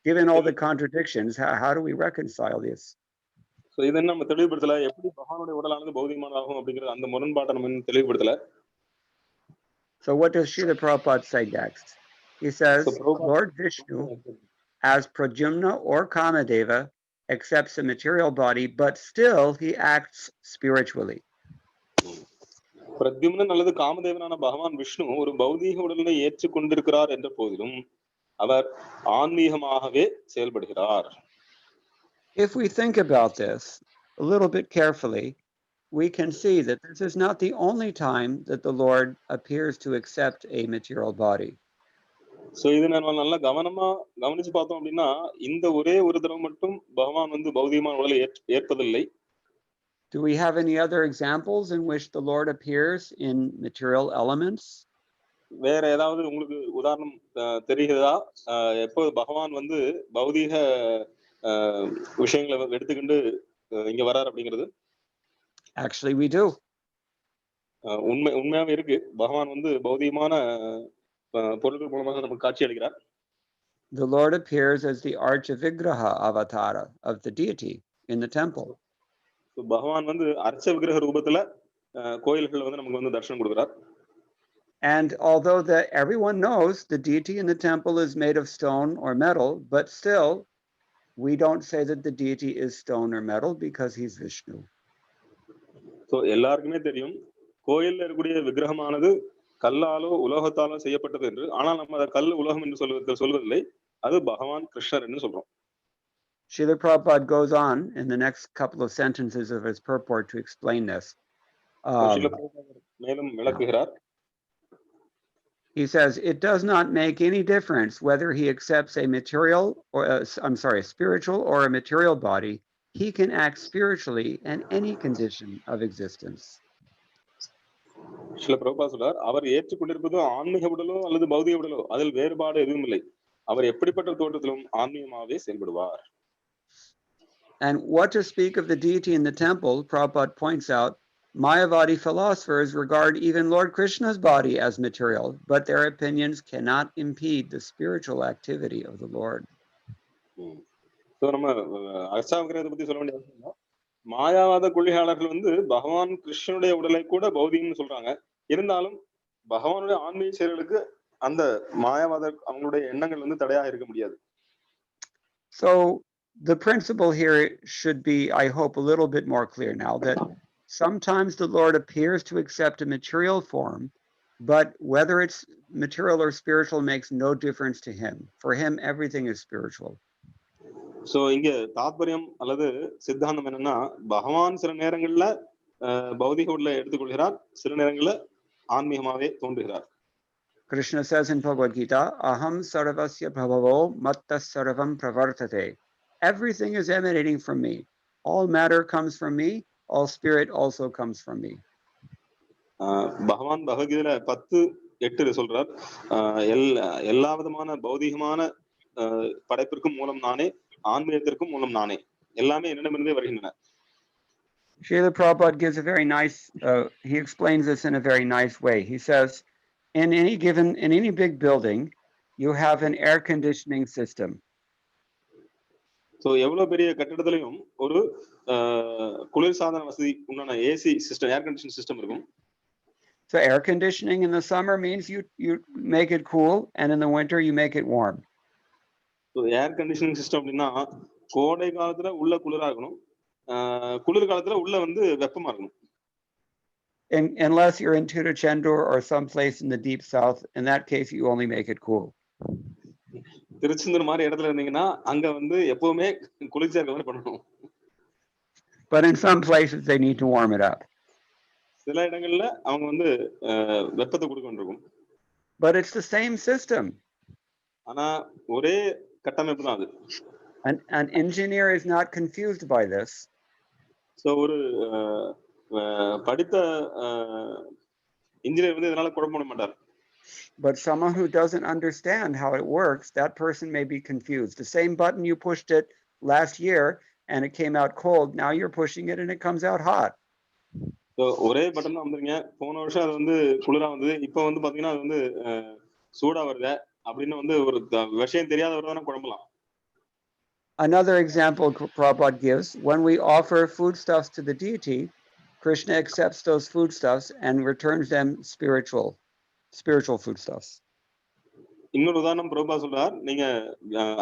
given all the contradictions, how do we reconcile this? So இதை நம்ம தெளிவுபடுத்தல எப்படி பகவானுடைய உடலானது பௌதிகமானதாகும் அப்படிங்கிற அந்த முரண்பாட்டை நம்ம இன்னும் தெளிவுபடுத்தல. So what does Srila Prabhupada say next? He says, Lord Vishnu, as Pradyumna or Kamadeva, accepts a material body, but still he acts spiritually. Pradyumnan அல்லது காமதேவனான பகவான் விஷ்ணு ஒரு பௌதீக உடலை ஏற்றுக்கொண்டிருக்கிறார் என்ற போதிலும் அவர் ஆன்மீகமாகவே செயல்படுகிறார். If we think about this a little bit carefully, we can see that this is not the only time that the Lord appears to accept a material body. So இது நம்ம நல்லா கவனிச்சு பார்த்தோம் அப்படின்னா இந்த ஒரே ஒரு தடவை மட்டும் பகவான் வந்து பௌதிகமான உடலை ஏற்பதில்லை. Do we have any other examples in which the Lord appears in material elements? வேற ஏதாவது உங்களுக்கு உதாரணம் தெரிகிறதா எப்போ பகவான் வந்து பௌதீக விஷயங்களை எடுத்துக்கிண்டு இங்க வரார் அப்படிங்கிறது? Actually we do. உண்மையாவே இருக்கு. பகவான் வந்து பௌதிகமான பொருட்கள் மூலமாக நமக்கு காட்சி அளிக்கிறார். The Lord appears as the Archa-vigraha avatara of the deity in the temple. So பகவான் வந்து அர்ச்ச விக்கிரக ரூபத்துல கோயில்கள் வந்து நமக்கு வந்து தரிசனம் கொடுக்கிறார். And although everyone knows the deity in the temple is made of stone or metal, but still we don't say that the deity is stone or metal because he's Vishnu. So எல்லாருக்குமே தெரியும் கோயில்ல இருக்கக்கூடிய விக்கிரகமானது கல்லாலோ உலோகத்தாலோ செய்யப்பட்டது என்று. ஆனால் நம்ம அதை கல் உலோகம் என்று சொல்வதில்லை. அது பகவான் கிருஷ்ணர் என்று சொல்றோம். Srila Prabhupada goes on in the next couple of sentences of his purport to explain this. மேலும் விளக்குகிறார். He says, it does not make any difference whether he accepts a material or a spiritual or a material body. He can act spiritually in any condition of existence. Srila Prabhupad சொல்றார், அவர் ஏற்றுக்கொண்டிருப்பது ஆன்மீக உடலோ அல்லது பௌதிக உடலோ அதில் வேறுபாடு எதுவும் இல்லை. அவர் எப்படிப்பட்ட தோற்றத்திலும் ஆன்மீகமாகவே செயல்படுவார். And what to speak of the deity in the temple, Prabhupada points out, Mayavadi philosophers regard even Lord Krishna's body as material, but their opinions cannot impede the spiritual activity of the Lord. So நம்ம அர்ச்சா விக்கிரகத்தை பத்தி சொல்ல வேண்டிய அவசியம் இல்லை. மாயாவாத கொள்கையாளர்கள் வந்து பகவான் கிருஷ்ணனுடைய உடலை கூட பௌதிகம்னு சொல்றாங்க. இருந்தாலும் பகவானுடைய ஆன்மீக செயல்களுக்கு அந்த மாயாவாத அவங்களுடைய எண்ணங்கள் வந்து தடையாக இருக்க முடியாது. So the principle here should be, I hope, a little bit more clear now, that sometimes the Lord appears to accept a material form, but whether it's material or spiritual makes no difference to him. For him, everything is spiritual. So இங்க தாத்பரியம் அல்லது சித்தாந்தம் என்னன்னா, பகவான் சில நேரங்கள்ல பௌதிக உடலை எடுத்துக்கொள்கிறார், சில நேரங்கள்ல ஆன்மீகமாவே தோன்றுகிறார். Krishna says in Bhagavad Gita, Aham sarvasya prabhavo matta sarvam pravartate. Everything is emanating from me. All matter comes from me. All spirit also comes from me. பகவான் பகவத்கீதையில 10:8 சொல்றார், எல்லா விதமான பௌதிகமான படைப்பிற்கும் மூலம் நானே, ஆன்மீகத்திற்கும் மூலம் நானே, எல்லாமே என்னிடமிருந்தே வருகின்றன. Srila Prabhupada gives a very nice, he explains this in a very nice way. He says, in any big building, you have an air conditioning system. So எவ்வளவு பெரிய கட்டடத்திலையும் ஒரு குளிர்சாதன வசதி உண்டான AC system, air condition system இருக்கும். So air conditioning in the summer means you make it cool, and in the winter you make it warm. So air conditioning system அப்படின்னா கோடை காலத்துல உள்ள குளிரா இருக்கணும், குளிர் காலத்துல உள்ள வந்து வெப்பமா இருக்கணும். Unless you're in Tiruchendur or someplace in the deep south, in that case you only make it cool. Tiruchendur மாதிரி இடத்துல இருந்தீங்கன்னா அங்க வந்து எப்பவுமே குளிர்ச்சியா இருக்க மாதிரி பண்ணணும். But in some places they need to warm it up. சில இடங்கள்ல அவங்க வந்து வெப்பத்தை கொடுக்க வேண்டியிருக்கும். But it's the same system. ஆனா ஒரே கட்டமைப்பு தான் அது. An engineer is not confused by this. So ஒரு படித்த இன்ஜினியர் வந்து இதனால குழப்பம் பண்ண மாட்டார். But someone who doesn't understand how it works, that person may be confused. The same button you pushed it last year and it came out cold, now you're pushing it and it comes out hot. So ஒரே button தான் வந்துருங்க, போன வருஷம் அது வந்து குளிரா வந்தது, இப்போ வந்து பாத்தீங்கன்னா அது வந்து சூடா வருது அப்படின்னு வந்து ஒரு விஷயம் தெரியாதவர் தானே குழம்பலாம். Another example Prabhupada gives, when we offer foodstuffs to the deity, Krishna accepts those foodstuffs and returns them spiritual foodstuffs. இன்னொரு உதாரணம் பிரபுபா சொல்றார், நீங்க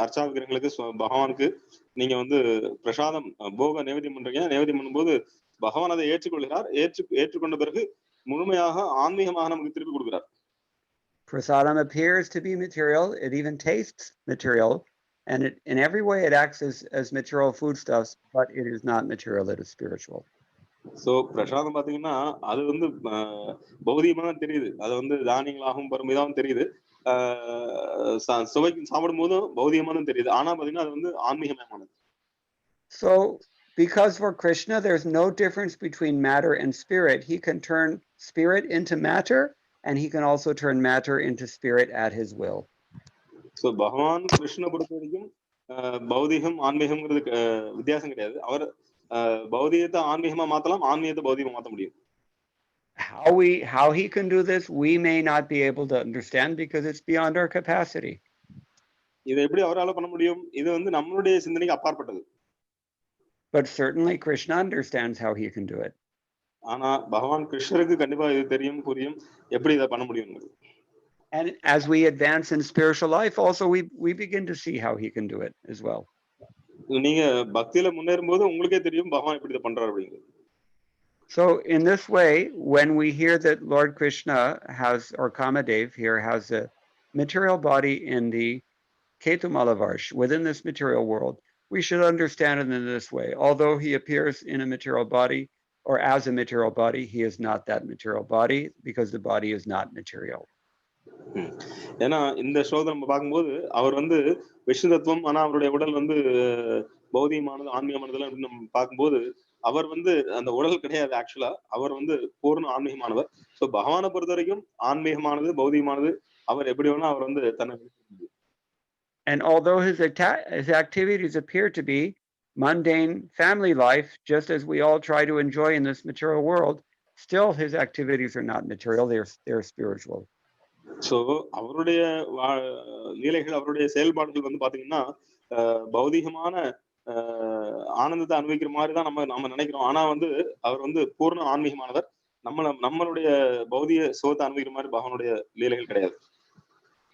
அர்ச்சா விக்கிரகங்களுக்கு பகவானுக்கு நீங்க வந்து பிரசாதம் போக நைவேத்தியம் பண்றீங்க, நைவேத்தியம் பண்ணும்போது பகவான் அதை ஏற்றுக்கொள்கிறார், ஏற்றுக்கொண்ட பிறகு முழுமையாக ஆன்மீகமாக நமக்கு திருப்பி கொடுக்கிறார். Prasadam appears to be material, it even tastes material, and in every way it acts as material foodstuffs, but it is not material, it is spiritual. So பிரசாதம் பாத்தீங்கன்னா அது வந்து பௌதிகமா தான் தெரியுது, அது வந்து தானியங்களாகவும் பருமையாகவும் தெரியுது, சுவைக்கு சாப்பிடும் போதும் பௌதிகமா தான் தெரியுது, ஆனா பாத்தீங்கன்னா அது வந்து ஆன்மீகமயமானது. So because for Krishna there's no difference between matter and spirit, he can turn spirit into matter and he can also turn matter into spirit at his will. So பகவான் கிருஷ்ண பொறுத்த வரைக்கும் பௌதிகம் ஆன்மீகம்ங்கிறது வித்தியாசம் கிடையாது. அவர் பௌதிகத்தை ஆன்மீகமா மாத்தலாம், ஆன்மீகத்தை பௌதிகமா மாத்த முடியும். How he can do this, we may not be able to understand because it's beyond our capacity. இதை எப்படி அவரால பண்ண முடியும்? இது வந்து நம்மளுடைய சிந்தனைக்கு அப்பாற்பட்டது. But certainly Krishna understands how he can do it. ஆனா பகவான் கிருஷ்ணருக்கு கண்டிப்பா இது தெரியும், புரியும் எப்படி இதை பண்ண முடியும். And as we advance in spiritual life also we begin to see how he can do it as well. நீங்க பக்தியில முன்னேறும்போது உங்களுக்கே தெரியும் பகவான் எப்படி இதை பண்றாரு அப்படிங்கிறது. So in this way, when we hear that Lord Krishna has, or Kamadev here has a material body in the Ketumalavarsh, within this material world, we should understand it in this way. Although he appears in a material body or as a material body, he is not that material body because the body is not material. ஏன்னா இந்த ஸ்லோகத்தை நம்ம பார்க்கும்போது அவர் வந்து விஷ்ணு தத்துவம், ஆனா அவருடைய உடல் வந்து பௌதிகமானது ஆன்மீகமானதுல அப்படின்னு நம்ம பார்க்கும்போது அவர் வந்து அந்த உடல் கிடையாது, ஆக்சுவலா அவர் வந்து பூர்ண ஆன்மீகமானவர். சோ பகவானை பொறுத்த வரைக்கும் ஆன்மீகமானது பௌதிகமானது அவர் எப்படி வேணா அவர் வந்து தன்னை. And although his activities appear to be mundane family life, just as we all try to enjoy in this material world, still his activities are not material, they're spiritual. So அவருடைய லீலைகள், அவருடைய செயல்பாடுகள் வந்து பாத்தீங்கன்னா பௌதிகமான ஆனந்தத்தை அனுபவிக்கிற மாதிரி தான் நம்ம நினைக்கிறோம். ஆனா வந்து அவர் வந்து பூர்ண ஆன்மீகமானவர். நம்மளுடைய பௌதிக சுகத்தை அனுபவிக்கிற மாதிரி பகவானுடைய லீலைகள் கிடையாது.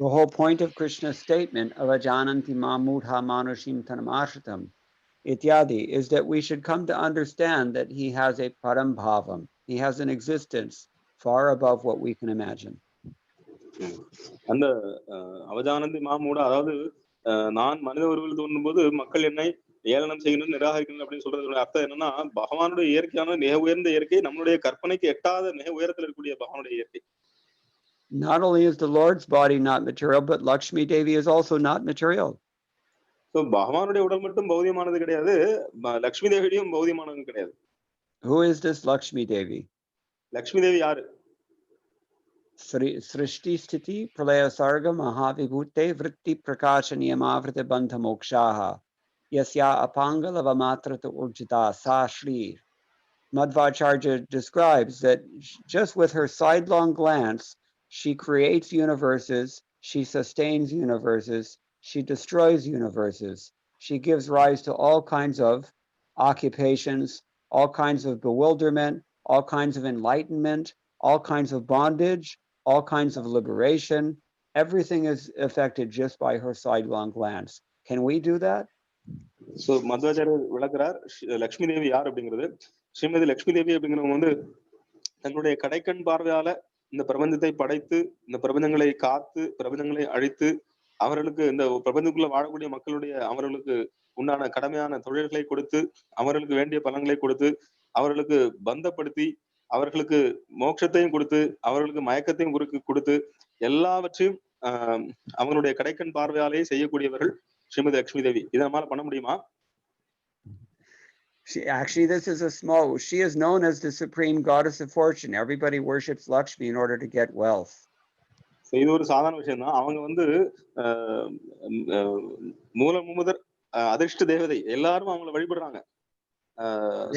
The whole point of Krishna's statement of ajananti ma mudha manushim tanamashritam ityadi is that we should come to understand that he has a param bhavam. He has an existence far above what we can imagine. அந்த அவஜானந்தி மாமூட, அதாவது நான் மனித உருவில் தோன்றும் போது மக்கள் என்னை ஏளனம் செய்யணும், நிராகரிக்கணும் அப்படின்னு சொல்றதுடைய அர்த்தம் என்னன்னா, பகவானுடைய இயற்கையான மிக உயர்ந்த இயற்கை நம்மளுடைய கற்பனைக்கு எட்டாத மிக உயரத்தில் இருக்கக்கூடிய பகவானுடைய இயற்கை. Not only is the Lord's body not material, but Lakshmi Devi is also not material. So பகவானுடைய உடல் மட்டும் பௌதியமானது கிடையாது, லக்ஷ்மி தேவியும் பௌதியமானது கிடையாது. Who is this Lakshmi Devi? Lakshmi Devi யாரு? Srishti sthiti pralaya sarga mahavibhute vritti prakasha niyamavrita bandha mokshaha yasya apangalava matrata urjita sa shri. Madhvacharya describes that just with her sidelong glance, she creates universes, she sustains universes, she destroys universes, she gives rise to all kinds of occupations, all kinds of bewilderment, all kinds of enlightenment, all kinds of bondage, all kinds of liberation. Everything is affected just by her sidelong glance. Can we do that? So மத்வாச்சாரிய விளக்குறார் Lakshmi Devi யார் அப்படிங்கிறது. ஸ்ரீமதி லக்ஷ்மி தேவி அப்படிங்கிறவங்க வந்து தன்னுடைய கடைக்கண் பார்வையால இந்த பிரபஞ்சத்தை படைத்து, இந்த பிரபஞ்சங்களை காத்து, பிரபஞ்சங்களை அழித்து, அவர்களுக்கு இந்த பிரபஞ்சத்துக்குள்ள வாழக்கூடிய மக்களுடைய அவர்களுக்கு உண்டான கடமையான தொழில்களை கொடுத்து, அவர்களுக்கு வேண்டிய பலன்களை கொடுத்து, அவர்களுக்கு பந்தப்படுத்தி, அவர்களுக்கு மோட்சத்தையும் கொடுத்து, அவர்களுக்கு மயக்கத்தையும் கொடுத்து, எல்லாவற்றையும் அவங்களுடைய கடைக்கண் பார்வையாலேயே செய்யக்கூடியவர்கள் ஸ்ரீமதி லக்ஷ்மி தேவி. இதை நம்மளால பண்ண முடியுமா? She is known as the supreme goddess of fortune. Everybody worships Lakshmi in order to get wealth. இது ஒரு சாதாரண விஷயம் தான். அவங்க வந்து மூலமுதற் அதிர்ஷ்ட தேவதை, எல்லாரும் அவங்களை வழிபடுறாங்க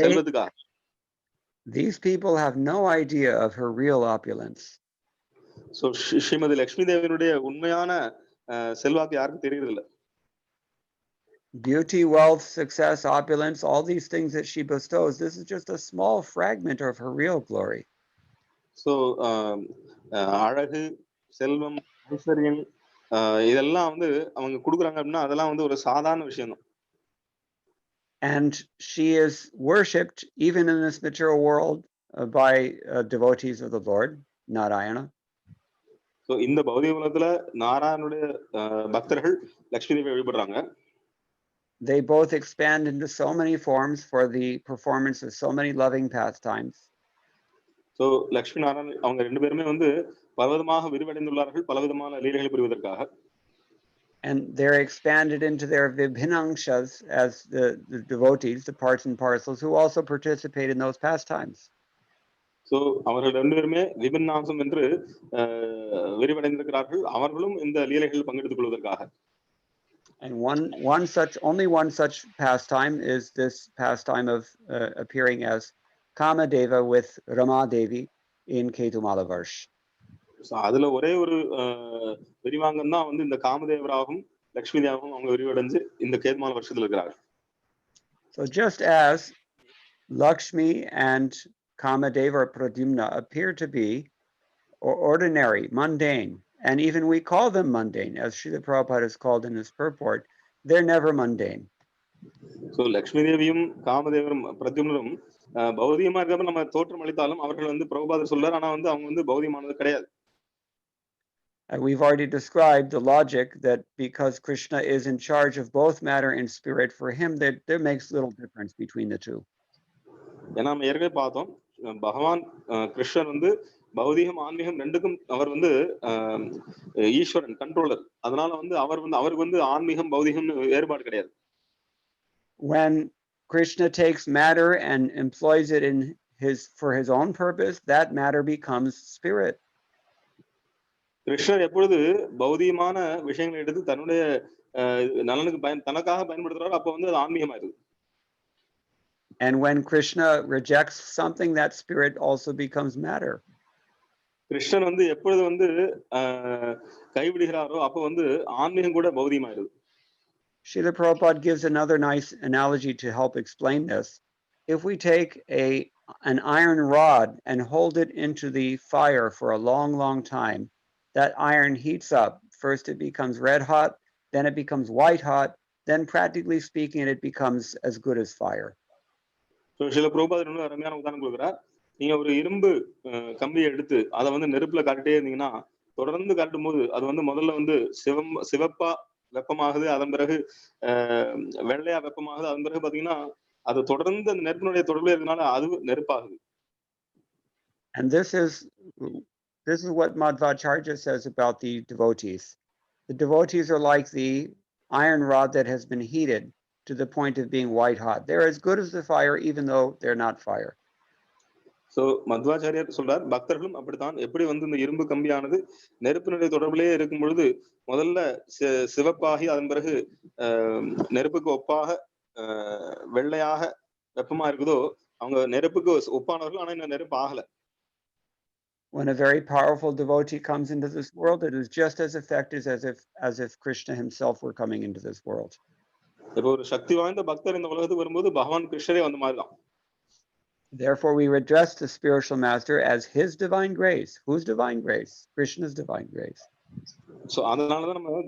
செல்வத்துக்காக. These people have no idea of her real opulence. So Srimathi Lakshmi தேவியினுடைய உண்மையான செல்வாக்கு யாருக்கும் தெரியறதில்லை. Beauty, wealth, success, opulence, all these things that she bestows, this is just a small fragment of her real glory. So அழகு, செல்வம், ஐஸ்வர்யம் இதெல்லாம் வந்து அவங்க கொடுக்குறாங்க அப்படின்னா அதெல்லாம் வந்து ஒரு சாதாரண விஷயம் தான். And she is worshipped even in this material world by devotees of the Lord, Narayana. So இந்த பௌதிக உலகத்துல நாராயணனுடைய பக்தர்கள் லக்ஷ்மி தேவியை வழிபடுறாங்க. They both expand into so many forms for the performance of so many loving pastimes. So Lakshmi Narayanan அவங்க ரெண்டு பேருமே வந்து பலவிதமாக விரிவடைந்துள்ளார்கள், பலவிதமான லீலைகளை புரிவதற்காக. And they're expanded into their vibhinangshas as the devotees, the parts and parcels, who also participate in those pastimes. So அவர்கள் ரெண்டு பேருமே விபின்னாம்சம் என்று விரிவடைந்திருக்கிறார்கள், அவர்களும் இந்த லீலைகளில் பங்கெடுத்துக் கொள்வதற்காக. And only one such pastime is this pastime of appearing as Kamadeva with Ramadevi in Ketumalavarsh. So அதுல ஒரே ஒரு விரிவாங்கம் தான் வந்து இந்த காமதேவராகவும் லக்ஷ்மி தேவாகவும் அவங்க விரிவடைஞ்சு இந்த கேதுமால வருஷத்துல இருக்கிறார்கள். So just as Lakshmi and Kamadeva or Pradyumna appear to be ordinary, mundane, and even we call them mundane, as Srila Prabhupada is called in his purport, they're never mundane. So Lakshmi தேவியும் காமதேவரும் பிரத்யும்னரும் பௌதிகமா இருக்கிறப்ப நம்ம தோற்றம் அளித்தாலும் அவர்கள் வந்து பிரபுபாதர் சொல்றார், ஆனா வந்து அவங்க வந்து பௌதிகமானது கிடையாது. And we've already described the logic that because Krishna is in charge of both matter and spirit, for him there makes little difference between the two. ஏன்னா நம்ம ஏற்கனவே பார்த்தோம், பகவான் கிருஷ்ணன் வந்து பௌதிகம் ஆன்மீகம் ரெண்டுக்கும் அவர் வந்து ஈஸ்வரன், கண்ட்ரோலர். அதனால வந்து அவருக்கு வந்து ஆன்மீகம் பௌதிகம்னு வேறுபாடு கிடையாது. When Krishna takes matter and employs it for his own purpose, that matter becomes spirit. கிருஷ்ணர் எப்பொழுது பௌதிகமான விஷயங்களை எடுத்து தன்னுடைய நலனுக்கு தனக்காக பயன்படுத்துறாரோ அப்ப வந்து அது ஆன்மீகமாயிருது. And when Krishna rejects something, that spirit also becomes matter. Krishnan வந்து எப்பொழுது வந்து கைவிடுகிறாரோ அப்ப வந்து ஆன்மீகம் கூட பௌதிகமாயிருது. Srila Prabhupada gives another nice analogy to help explain this. If we take an iron rod and hold it into the fire for a long, long time, that iron heats up. First it becomes red hot, then it becomes white hot, then practically speaking, it becomes as good as fire. So சில பிரபுபாதர் இன்னும் அருமையான உதாரணம் கொடுக்குறார். நீங்க ஒரு இரும்பு கம்பியை எடுத்து அதை வந்து நெருப்புல காட்டிட்டே இருந்தீங்கன்னா தொடர்ந்து காட்டும் போது அது வந்து முதல்ல வந்து சிவப்பா வெப்பமாகுது, அதன் பிறகு வெள்ளையா வெப்பமாகுது, அதன் பிறகு பாத்தீங்கன்னா அது தொடர்ந்து அந்த நெருப்பினுடைய தொடர்புல இருக்கனால அது நெருப்பாகுது. And this is what Madhvacharya says about the devotees. The devotees are like the iron rod that has been heated to the point of being white hot. They're as good as the fire, even though they're not fire. So Madhvacharya சொல்றார், பக்தர்களும் அப்படித்தான். எப்படி வந்து இந்த இரும்பு கம்பியானது நெருப்பினுடைய தொடர்பிலேயே இருக்கும் பொழுது முதல்ல சிவப்பாகி அதன் பிறகு நெருப்புக்கு ஒப்பாக வெள்ளையாக வெப்பமா இருக்குதோ அவங்க நெருப்புக்கு ஒப்பானவர்கள், ஆனா இந்த நெருப்பு ஆகல. When a very powerful devotee comes into this world, it is just as effective as if Krishna himself were coming into this world. இப்போ ஒரு சக்தி வாய்ந்த பக்தர் இந்த உலகத்துக்கு வரும்போது பகவான் கிருஷ்ணரே வந்த மாதிரி தான். Therefore, we address the spiritual master as his divine grace. Whose divine grace? Krishna's divine grace. So அதனாலதான் நம்ம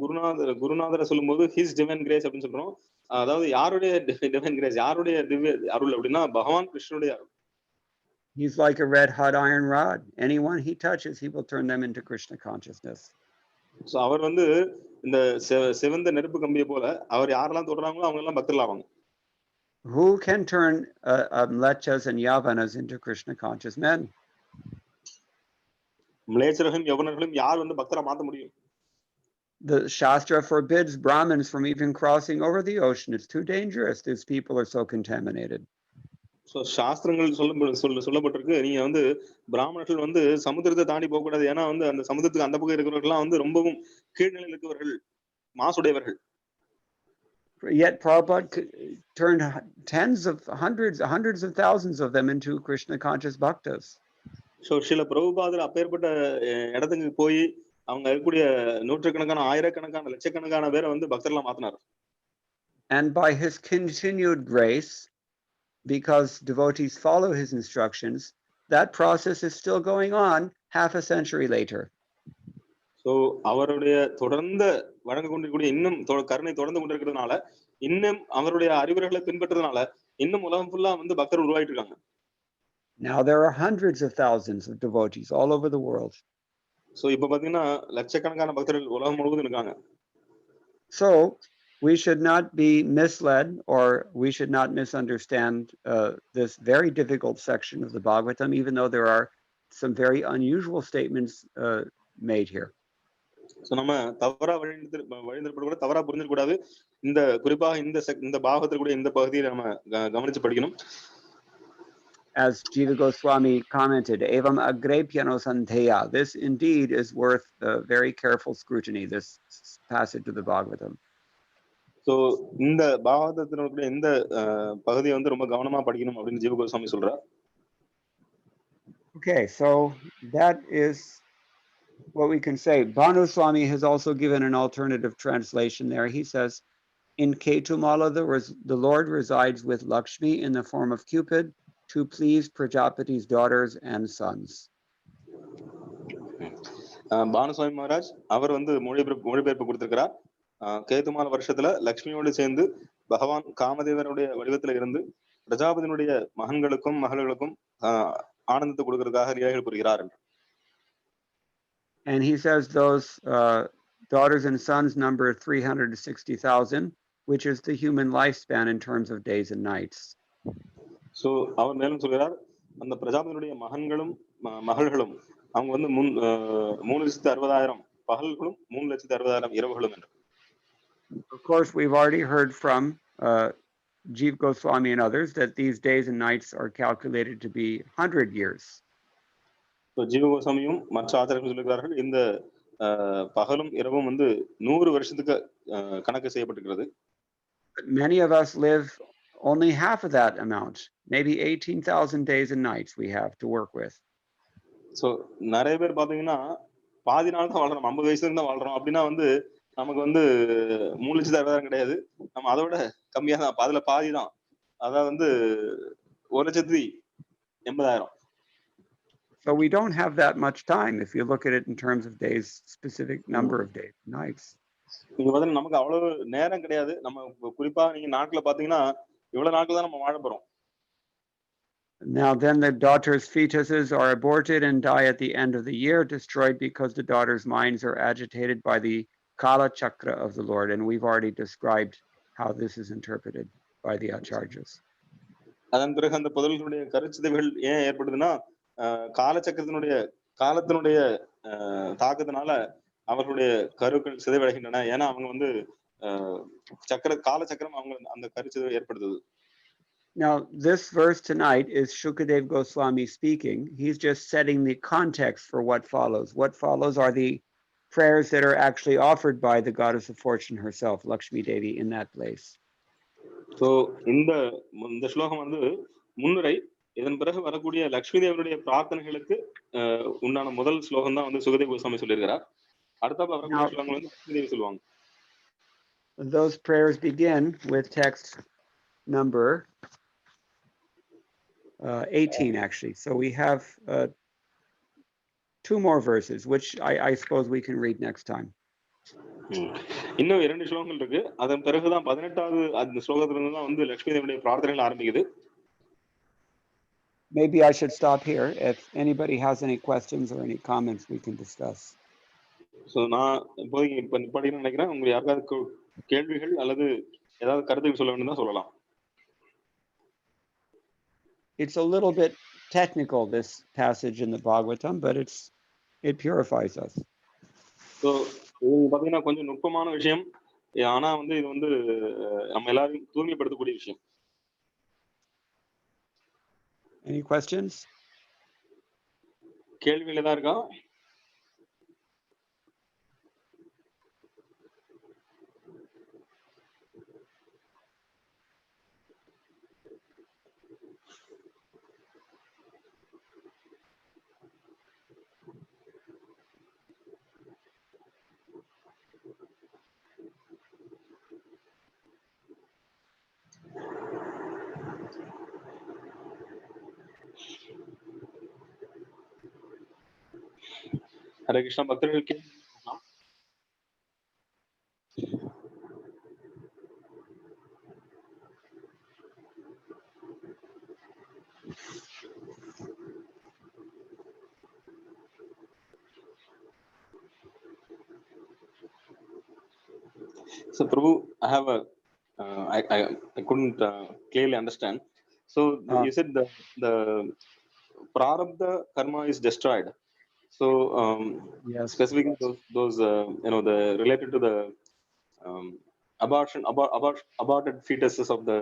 குருநாதரை சொல்லும்போது his divine grace அப்படின்னு சொல்றோம். அதாவது யாருடைய divine grace, யாருடைய திவ்ய அருள் அப்படின்னா பகவான் கிருஷ்ணனுடைய அருள். He's like a red hot iron rod. Anyone he touches, he will turn them into Krishna consciousness. So அவர் வந்து இந்த சிவந்த நெருப்பு கம்பியை போல அவர் யாரெல்லாம் தொடறாங்களோ அவங்க எல்லாம் பக்தர்கள் ஆவாங்க. Who can turn mlechas and yavanas into Krishna conscious men? மலேச்சர்களும் யவனர்களும் யார் வந்து பக்தரா மாத்த முடியும்? The Shastra forbids Brahmins from even crossing over the ocean. It's too dangerous. These people are so contaminated. So சாஸ்திரங்கள் சொல்லப்பட்டிருக்கு, நீங்க வந்து பிராமணர்கள் வந்து சமுத்திரத்தை தாண்டி போக கூடாது. ஏன்னா வந்து அந்த சமுத்திரத்துக்கு அந்த பக்கம் இருக்கிறவர்கள்லாம் வந்து ரொம்பவும் கீழ்நிலையில் இருக்கிறவர்கள், மாசுடையவர்கள். Yet Prabhupada turned hundreds of thousands of them into Krishna conscious bhaktas. So சில பிரபுபாதர் அப்பேற்பட்ட இடத்துக்கு போய் அவங்க இருக்கக்கூடிய நூற்றுக்கணக்கான ஆயிரக்கணக்கான லட்சக்கணக்கான பேரை வந்து பக்தர்களா மாத்தினார். And by his continued grace, because devotees follow his instructions, that process is still going on half a century later. So அவருடைய தொடர்ந்து வழங்க கொண்டிருக்கூடிய இன்னும் கருணை தொடர்ந்து கொண்டிருக்கிறதுனால, இன்னும் அவருடைய அறிவுரைகளை பின்பற்றதுனால இன்னும் உலகம் ஃபுல்லா வந்து பக்தர் உருவாயிட்டு இருக்காங்க. Now there are hundreds of thousands of devotees all over the world. So இப்ப பாத்தீங்கன்னா லட்சக்கணக்கான பக்தர்கள் உலகம் முழுவதும் இருக்காங்க. So we should not be misled, or we should not misunderstand this very difficult section of the Bhagavatam, even though there are some very unusual statements made here. So நம்ம தவறா வழிநடத்தப்பட தவறா புரிஞ்சிட கூடாது. இந்த குறிப்பாக இந்த பாகவத்தில் கூட இந்த பகுதியை நம்ம கவனிச்சு படிக்கணும். As Jiva Goswami commented, evam agrepyano sandheya. This indeed is worth very careful scrutiny, this passage of the Bhagavatam. So இந்த பாகவதத்தினுடைய இந்த பகுதியை வந்து ரொம்ப கவனமா படிக்கணும் அப்படின்னு ஜீவ கோஸ்வாமி சொல்றார். Okay, so that is what we can say. Bhanu Swami has also given an alternative translation there. He says, in Ketumala, the Lord resides with Lakshmi in the form of Cupid to please Prajapati's daughters and sons. பானுசுவாமி Maharaj அவர் வந்து மொழிபெயர்ப்பு கொடுத்திருக்கிறார். கேதுமால வருஷத்துல லட்சுமியோடு சேர்ந்து பகவான் காமதேவனுடைய வடிவத்துல இருந்து பிரஜாபதியினுடைய மகன்களுக்கும் மகள்களுக்கும் ஆனந்தத்தை கொடுக்கிறதுக்காக லீலைகள் புரிகிறார் என்று. And he says those daughters and sons number 360,000, which is the human lifespan in terms of days and nights. So அவர் மேலும் சொல்கிறார், அந்த பிரஜாபதியினுடைய மகன்களும் மகள்களும் அவங்க வந்து 360,000 பகல்களும் 360,000 இரவுகளும் என்று. Of course, we've already heard from Jiva Goswami and others that these days and nights are calculated to be 100 years. So ஜீவ கோஸ்வாமியும் மற்ற ஆச்சாரியர்கள் சொல்லுகிறார்கள், இந்த பகலும் இரவும் வந்து 100 வருஷத்துக்கு கணக்கு செய்யப்பட்டிருக்கிறது. Many of us live only half of that amount, maybe 18,000 days and nights we have to work with. So நிறைய பேர் பாத்தீங்கன்னா பாதி நாள் தான் வாழ்றோம், 50 வயசுல தான் வாழ்றோம். அப்படின்னா வந்து நமக்கு வந்து மூலிச்சு தரதான் கிடையாது, நம்ம அதோட கம்மியா தான், அதுல பாதி தான். அதான் வந்து 1,80,000. So we don't have that much time if you look at it in terms of days, specific number of days, nights. நீங்க பார்த்தீங்கன்னா நமக்கு அவ்வளவு நேரம் கிடையாது. நம்ம குறிப்பா நீங்க நாட்டுல பாத்தீங்கன்னா இவ்வளவு நாட்கள் தான் நம்ம வாழ போறோம். Now then the daughter's fetuses are aborted and die at the end of the year, destroyed because the daughter's minds are agitated by the Kala Chakra of the Lord. And we've already described how this is interpreted by the Acharyas. அதன் பிறகு அந்த புதல்களுடைய கருச்சிதைவுகள் ஏன் ஏற்படுதுன்னா காலத்தினுடைய தாக்கத்தினால அவர்களுடைய கருக்கள் சிதைவடைகின்றன. ஏன்னா அவங்க வந்து காலச்சக்கரம் அவங்க அந்த கருச்சிதைவு ஏற்படுத்துது. Now, this verse tonight is Shukadev Goswami speaking. He's just setting the context for what follows. What follows are the prayers that are actually offered by the goddess of fortune herself, Lakshmi Devi, in that place. So, இந்த ஸ்லோகம் வந்து முன்னுரை. இதன் பிறகு வரக்கூடிய லட்சுமி தேவனுடைய பிரார்த்தனைகளுக்கு உண்டான முதல் ஸ்லோகம் தான் வந்து சுகதேவ கோஸ்வாமி சொல்லியிருக்கிறார். அடுத்த வரக்கூடிய ஸ்லோகங்கள் வந்து லட்சுமி தேவி சொல்லுவாங்க. Those prayers begin with text number 18, actually. So we have 2 more verses, which I suppose we can read next time. இன்னும் 2 ஸ்லோகங்கள் இருக்கு. அதன் பிறகுதான் 18வது அந்த ஸ்லோகத்துல இருந்து தான் வந்து லட்சுமி தேவியுடைய பிரார்த்தனைகள் ஆரம்பிக்குது. Maybe I should stop here. If anybody has any questions or any comments, we can discuss. So நான் இப்ப நிப்பாட்டின்னு நினைக்கிறேன். உங்களுக்கு யாருக்காவது கேள்விகள் அல்லது ஏதாவது கருத்துக்கள் சொல்ல வேணும்னா சொல்லலாம். It's a little bit technical, this passage in the Bhagavatam, but it purifies us. So இது பாத்தீங்கன்னா கொஞ்சம் நுட்பமான விஷயம். ஆனா வந்து இது வந்து நம்ம எல்லாரையும் தூய்மைப்படுத்தக்கூடிய விஷயம். Any questions? கேள்விகள் ஏதாவது இருக்கா? Hare Krishna பக்தர்கள் கேட்கலாம். So Prabhu, I have I couldn't clearly understand. So you said the prarabdha karma is destroyed. So yes, specifically those the related to the aborted fetuses of the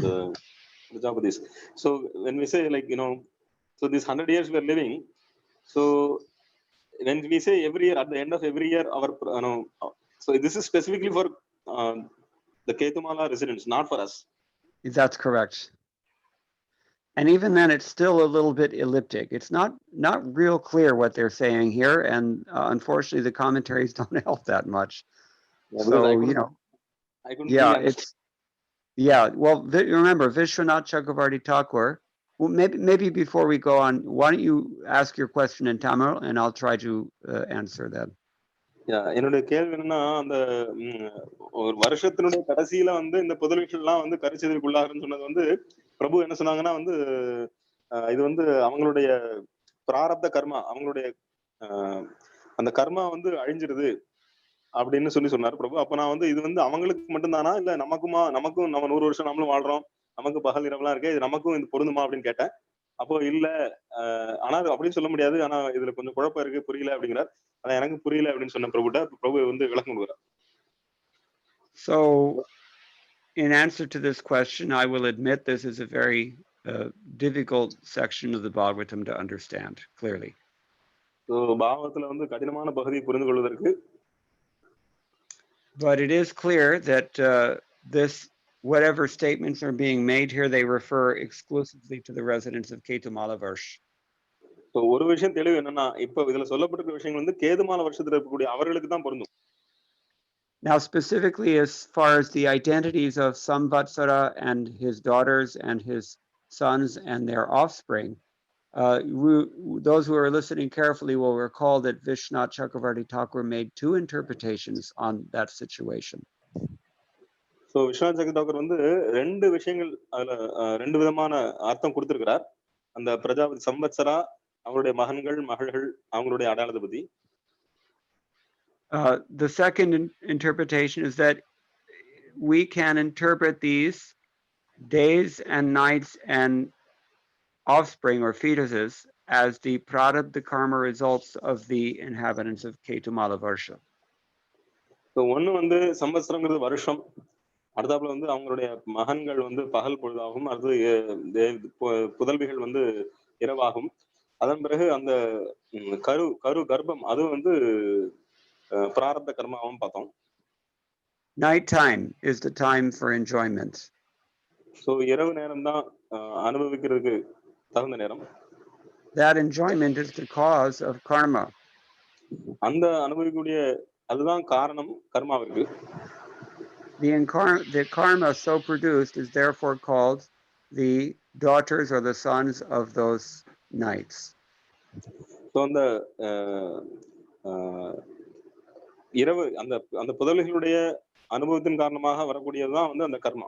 the Prajapatis. So when we say like so these 100 years we are living, so when we say every year, at the end of every year, our so this is specifically for the Ketumala residents, not for us. That's correct. And even then, it's still a little bit elliptic. It's not real clear what they're saying here, and unfortunately, the commentaries don't help that much. Yeah, so I couldn't well, remember Vishwanath Chakravarti Thakur. Well, maybe before we go on, why don't you ask your question in Tamil, and I'll try to answer that. என்னுடைய கேள்வி என்னன்னா, அந்த ஒரு வருஷத்தினுடைய கடைசியில வந்து இந்த புதல்விகள்லாம் வந்து கருச்சிதைவுக்குள்ளாகுன்னு சொன்னது வந்து பிரபு என்ன சொன்னாங்கன்னா வந்து இது வந்து அவங்களுடைய பிராரப்த கர்மா, அவங்களுடைய அந்த கர்மா வந்து அழிஞ்சிருது அப்படின்னு சொன்னாரு பிரபு. அப்ப நான் வந்து இது வந்து அவங்களுக்கு மட்டும்தானா இல்ல நமக்கும் நம்ம 100 வருஷம் நம்மளும் வாழ்றோம், நமக்கு பகல் இரவுலாம் இருக்கு, இது நமக்கும் இது பொருந்துமா அப்படின்னு கேட்டேன். அப்போ இல்ல ஆனா அப்படின்னு சொல்ல முடியாது, ஆனா இதுல கொஞ்சம் குழப்பம் இருக்கு, புரியல அப்படிங்கிறார். ஆனா எனக்கு புரியல அப்படின்னு சொன்ன பிரபு வந்து விளக்கம் கொடுக்குறார். So in answer to this question, I will admit this is a very difficult section of the Bhagavatam to understand clearly. So பாகவதத்துல வந்து கடினமான பகுதியை புரிந்து கொள்வதற்கு. But it is clear that this whatever statements are being made here, they refer exclusively to the residents of Ketumala Varsh. So ஒரு விஷயம் தெளிவு என்னன்னா, இப்ப இதுல சொல்லப்பட்டிருக்கிற விஷயங்கள் வந்து கேதுமால வருஷத்துல இருக்கக்கூடிய அவர்களுக்கு தான் பொருந்தும். Now, specifically as far as the identities of Samvatsara and his daughters and his sons and their offspring, those who are listening carefully will recall that Vishwanath Chakravarti Thakur made two interpretations on that situation. So Viswanath Chakravarthy வந்து ரெண்டு விஷயங்கள் அதுல ரெண்டு விதமான அர்த்தம் கொடுத்திருக்கிறார். அந்த பிரஜாபதி சம்பத்சரா, அவருடைய மகன்கள் மகள்கள் அவங்களுடைய அடையாளத்தை பத்தி. The second interpretation is that we can interpret these days and nights and offspring or fetuses as the prarabdha karma results of the inhabitants of Ketumala Varsha. So ஒண்ணு வந்து சம்பத்சரங்கிறது வருஷம், அடுத்தாப்புல வந்து அவங்களுடைய மகன்கள் வந்து பகல் பொழுதாகும், அடுத்தது புதல்விகள் வந்து இரவாகும், அதன் பிறகு அந்த கரு கர்ப்பம் அது வந்து பிராரப்த கர்மாவும் பார்த்தோம். Night time is the time for enjoyment. So இரவு நேரம் தான் அனுபவிக்கிறதுக்கு தகுந்த நேரம். That enjoyment is the cause of karma. அந்த அனுபவிக்கக்கூடிய அதுதான் காரணம் கர்மாவிற்கு. The karma so produced is therefore called the daughters or the sons of those nights. So அந்த இரவு அந்த அந்த புதல்களுடைய அனுபவத்தின் காரணமாக வரக்கூடியதுதான் வந்து அந்த கர்மா.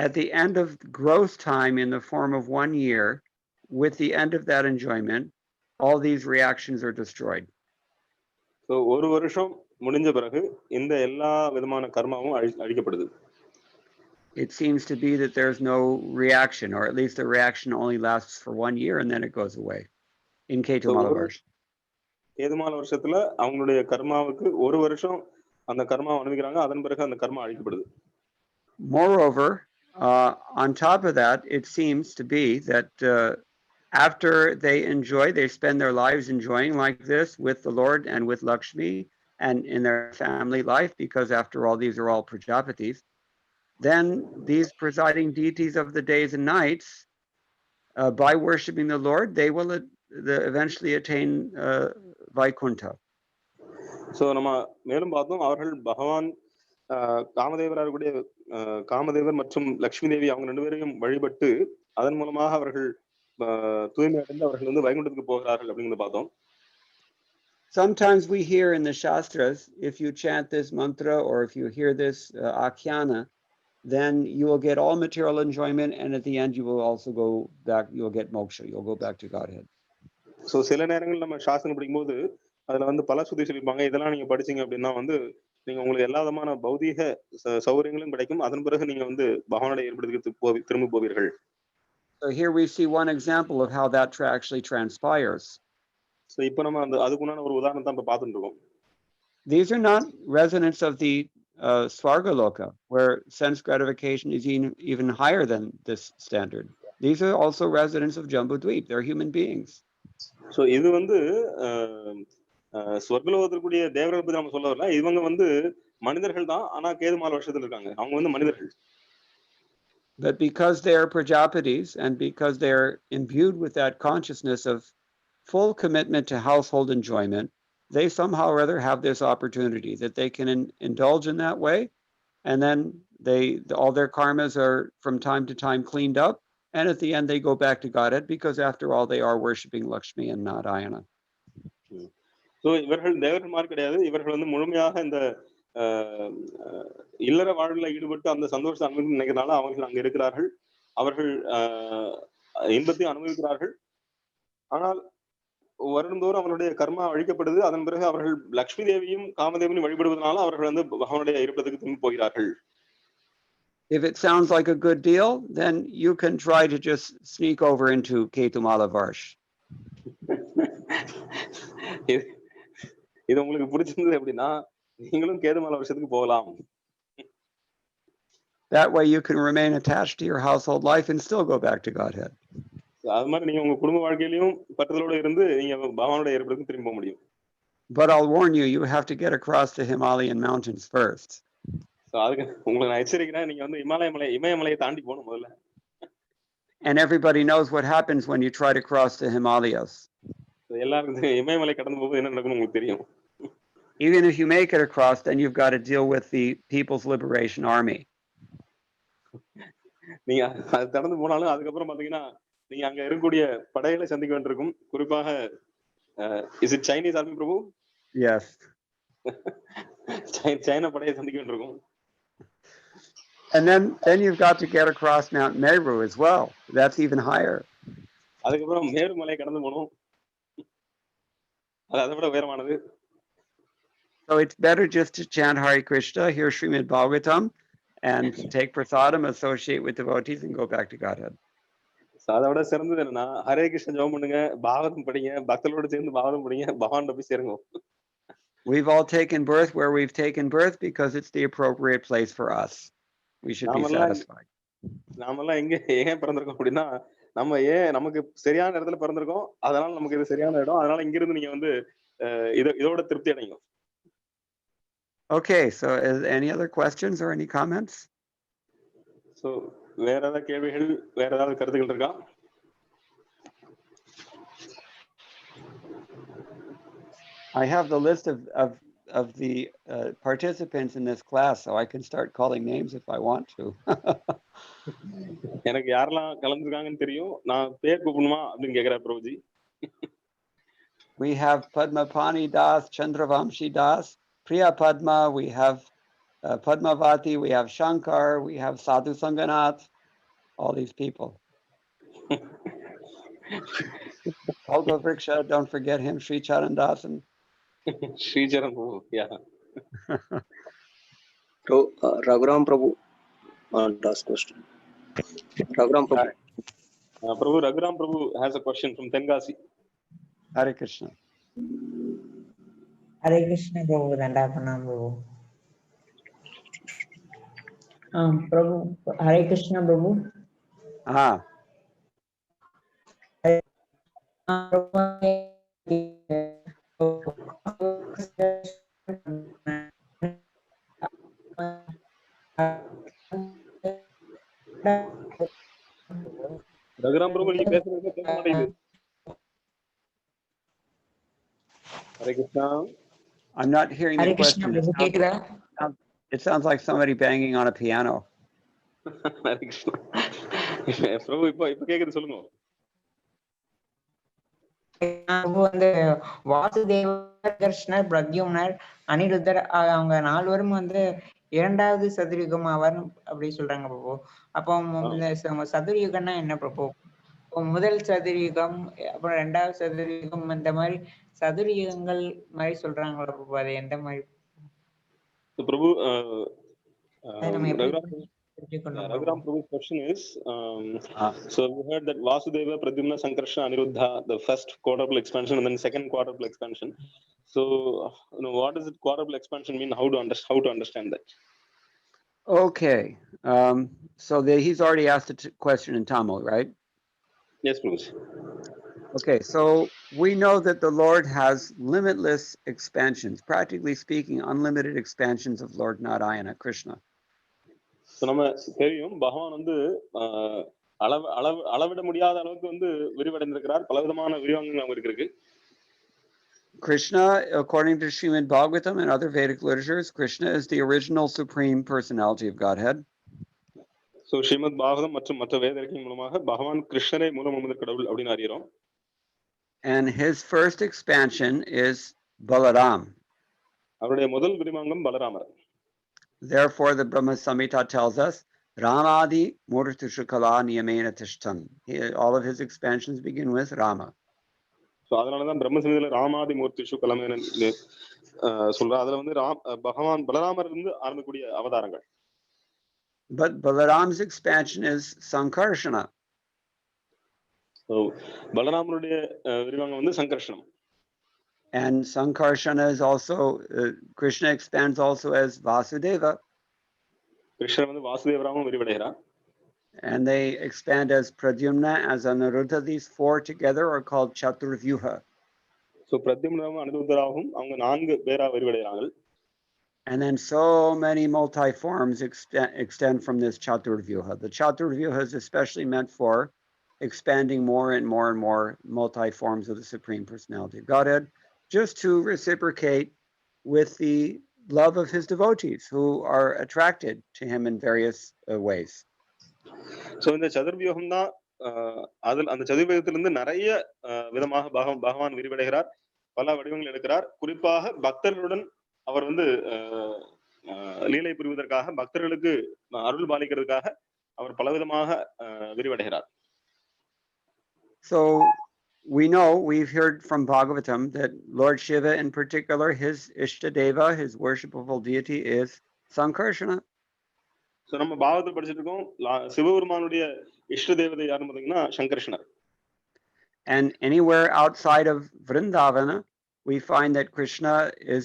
At the end of growth time in the form of 1 year, with the end of that enjoyment, all these reactions are destroyed. So ஒரு வருஷம் முடிஞ்ச பிறகு இந்த எல்லா விதமான கர்மாவும் அழிக்கப்படுது. It seems to be that there's no reaction, or at least the reaction only lasts for 1 year and then it goes away. In Ketumala Varsha. கேதுமால வருஷத்துல அவங்களுடைய கர்மாவுக்கு ஒரு வருஷம் அந்த கர்மா அனுபவிக்கிறாங்க, அதன் பிறகு அந்த கர்மா அழிக்கப்படுது. Moreover, on top of that, it seems to be that after they spend their lives enjoying like this with the Lord and with Lakshmi and in their family life, because after all, these are all Prajapatis, then these presiding deities of the days and nights, by worshipping the Lord, they will eventually attain Vaikuntha. So நம்ம மேலும் பார்த்தோம், அவர்கள் பகவான் காமதேவராகக்கூடிய காமதேவர் மற்றும் லட்சுமி தேவி அவங்க ரெண்டு பேரையும் வழிபட்டு அதன் மூலமாக அவர்கள் தூய்மை அடைந்து அவர்கள் வந்து வைகுண்டத்துக்கு போகிறார்கள் அப்படிங்கிறத பார்த்தோம். Sometimes we hear in the Shastras, if you chant this mantra or if you hear this akhyana, then you will get all material enjoyment, and at the end you will also go back, you'll get moksha, you'll go back to Godhead. So சில நேரங்கள் நம்ம சாஸ்திரம் படிக்கும்போது அதுல வந்து பல சுத்தி சொல்லிருப்பாங்க, இதெல்லாம் நீங்க படிச்சீங்க அப்படின்னா வந்து நீங்க உங்களுக்கு எல்லா விதமான பௌதீக சௌகரியங்களும் கிடைக்கும், அதன் பிறகு நீங்க வந்து பகவானுடைய ஏற்படுத்தி திரும்ப போவீர்கள். So here we see one example of how that actually transpires. So இப்போ நம்ம அந்த அதுக்குண்டான ஒரு உதாரணத்தை நம்ம பார்த்துட்டு இருக்கோம். These are not residents of the Svargaloka, where sense gratification is even higher than this standard. These are also residents of Jambudweep. They're human beings. So இது வந்து ஸ்வர்கலோகத்திற்குரிய தேவர்கள் பத்தி நம்ம சொல்ல வரல, இவங்க வந்து மனிதர்கள் தான், ஆனா கேதுமால வருஷத்துல இருக்காங்க, அவங்க வந்து மனிதர்கள். But because they are Prajapatis and because they're imbued with that consciousness of full commitment to household enjoyment, they somehow or other have this opportunity that they can indulge in that way, and then all their karmas are from time to time cleaned up, and at the end they go back to Godhead, because after all they are worshipping Lakshmi and Narayana. So இவர்கள் தேவர்கள் கிடையாது, இவர்கள் வந்து முழுமையாக இந்த இல்லற வாழ்வில் ஈடுபட்டு அந்த சந்தோஷத்தை அனுபவிக்க நினைக்கிறதுனால அவர்கள் அங்க இருக்கிறார்கள், அவர்கள் இன்பத்தை அனுபவிக்கிறார்கள். ஆனால் வருடந்தோறும் அவருடைய கர்மா அழிக்கப்படுது, அதன் பிறகு அவர்கள் லட்சுமி தேவியும் காமதேவனையும் வழிபடுவதனால அவர்கள் வந்து பகவானுடைய இருப்பதற்கு திரும்பி போகிறார்கள். If it sounds like a good deal, then you can try to just sneak over into Ketumala Varsha. இது உங்களுக்கு பிடிச்சிருந்தது அப்படின்னா நீங்களும் கேதுமால வருஷத்துக்கு போகலாம். That way you can remain attached to your household life and still go back to Godhead. அது மாதிரி நீங்க உங்க குடும்ப வாழ்க்கையிலும் பற்றுதலோட இருந்து நீங்க பகவானுடைய ஏற்படுத்தி திரும்ப முடியும். But I'll warn you, you have to get across the Himalayan mountains first. அதுக்கு உங்களுக்கு நான் எச்சரிக்கிறேன், நீங்க வந்து இமயமலையை தாண்டி போகணும் முதல்ல. And everybody knows what happens when you try to cross the Himalayas. எல்லாருக்கும் இமயமலை கடந்து போகும்போது என்ன நடக்கும்னு உங்களுக்கு தெரியும். even if you make it across, then you've got to deal with the People's Liberation Army. நீங்க அது கடந்து போனாலும் அதுக்கப்புறம் பாத்தீங்கன்னா நீங்க அங்க இருக்கக்கூடிய படைகளை சந்திக்க வேண்டியிருக்கும். குறிப்பாக is it Chinese army Prabhu? Yes. China படையை சந்திக்க வேண்டியிருக்கும். And then you've got to get across Mount Meru as well. That's even higher. அதுக்கப்புறம் மேரு மலையை கடந்து போகணும். அது அதை விட உயரமானது. So it's better just to chant Hare Krishna, hear Srimad Bhagavatam, and take prasadam, associate with devotees, and go back to Godhead. அதை விட சிறந்தது என்னன்னா ஹரே கிருஷ்ண ஜெபம் பண்ணுங்க, பாகவதம் படிங்க, பக்தர்களோட சேர்ந்து பாகவதம் படிங்க, பகவான் போய் சேருங்க. We've all taken birth where we've taken birth because it's the appropriate place for us. We should be satisfied. நாமெல்லாம் ஏன் பிறந்திருக்கோம் அப்படின்னா நம்ம நமக்கு சரியான இடத்துல பிறந்திருக்கோம், அதனால நமக்கு இது சரியான இடம், அதனால இங்கிருந்து நீங்க வந்து இதோட திருப்தி அடைங்க. Okay, so any other questions or any comments? So வேற ஏதாவது கேள்விகள், வேற ஏதாவது கருத்துக்கள் இருக்கா? I have the list of the participants in this class, so I can start calling names if I want to. எனக்கு யாரெல்லாம் கலந்துருக்காங்கன்னு தெரியும், நான் பேர் கூப்பிடணுமா அப்படின்னு கேக்குறேன் Prabhuji. We have Padmapani Das, Chandravamshi Das, Priya Padma, we have Padmavati, we have Shankar, we have Sadhu Sanganath, all these people. Olga Vriksha, don't forget him, Sri Charandasan. Sri Charan, yeah. So, Raghuram Prabhu, last question. Raghuram Prabhu. Prabhu, Raghuram Prabhu has a question from Tengasi. Hare Krishna. Hare Krishna Prabhu, Dandapanam Prabhu. Prabhu, Hare Krishna Prabhu. Raghuram Prabhu, நீங்க பேசுறது கேட்க மாட்டேங்குது. Hare Krishna. I'm not hearing the question. It sounds like somebody banging on a piano. Hare Krishna. Prabhu, இப்ப கேக்குது, சொல்லுங்க. வந்து வாசுதேவர், கிருஷ்ணர், பிரத்யும்னர், அனிருத்தர் அவங்க 4 பேரும் வந்து 2வது சதுரயுகம் ஆவார் அப்படி சொல்றாங்க பிரபு. அப்போ இந்த சதுரயுகம்னா என்ன பிரபு? முதல் சதுரயுகம், அப்புறம் 2வது சதுரயுகம், இந்த மாதிரி சதுரயுகங்கள் மாதிரி சொல்றாங்களா பிரபு? அது எந்த மாதிரி பிரபு? Raghuram Prabhu's question is, so we heard that Vasudeva, Pradyumna, Sankarsana, Aniruddha, the first quadruple expansion, and then second quadruple expansion. So, what does it quadruple expansion mean? How to understand that? Okay, so he's already asked a question in Tamil, right? Yes, Prabhu. Okay, so we know that the Lord has limitless expansions, practically speaking, unlimited expansions of Lord Narayana, Krishna. So நம்ம தெரியும் பகவான் வந்து அளவிட முடியாத அளவுக்கு வந்து விரிவடைந்திருக்கிறார், பலவிதமான விரிவாக்கங்கள் அவருக்கு இருக்கு. Krishna, according to Srimad Bhagavatam and other Vedic literatures, Krishna is the original supreme personality of Godhead. So Srimad Bhagavatam மற்றும் மற்ற வேத இலக்கியங்கள் மூலமாக பகவான் கிருஷ்ணரே மூலமுதற் கடவுள் அப்படின்னு அறிகிறோம். And his first expansion is Balaram. அவருடைய முதல் விரிவாங்கம் பலராமர். Therefore, the Brahma Samhita tells us, Ramadi Murtushu Kala Niyamena Tishtan. All of his expansions begin with Rama. So அதனாலதான் பிரம்ம சமிதியில ராமாதி மூர்த்திஷு கலமேன சொல்றா. அதுல வந்து பகவான் பலராமர் இருந்து ஆரம்பிக்கூடிய அவதாரங்கள். But Balaram's expansion is Sankarshana. So பலராமருடைய விரிவாங்கம் வந்து சங்கர்ஷனம். And Sankarshana is also, Krishna expands also as Vasudeva. கிருஷ்ணர் வந்து வாசுதேவராகவும் விரிவடைகிறார். And they expand as Pradyumna, as Aniruddha. These 4 together are called Chaturvyuha. So பிரத்யும்னாவும் அனிருத்தராகவும் அவங்க 4 பேரா விரிவடைகிறாங்க. And then so many multi-forms extend from this Chaturvyuha. The Chaturvyuha is especially meant for expanding more and more and more multi-forms of the Supreme Personality of Godhead, just to reciprocate with the love of his devotees who are attracted to him in various ways. So இந்த சதுர்வியூகம் தான் அதில் அந்த சதுர்வியூகத்திலிருந்து நிறைய விதமாக பகவான் விரிவடைகிறார், பல வடிவங்கள் எடுக்கிறார். குறிப்பாக பக்தர்களுடன் அவர் வந்து லீலை புரிவதற்காக, பக்தர்களுக்கு அருள் பாலிக்கிறதுக்காக அவர் பலவிதமாக விரிவடைகிறார். So we know, we've heard from Bhagavatam that Lord Shiva in particular, his Ishtadeva, his worshipable deity is Sankarshana. So நம்ம பாகவத்தில் படிச்சிட்டு இருக்கோம், சிவபெருமானுடைய இஷ்ட தேவதை யாருன்னு பார்த்தீங்கன்னா சங்கர்ஷனர். And anywhere outside of Vrindavana, we find that Krishna is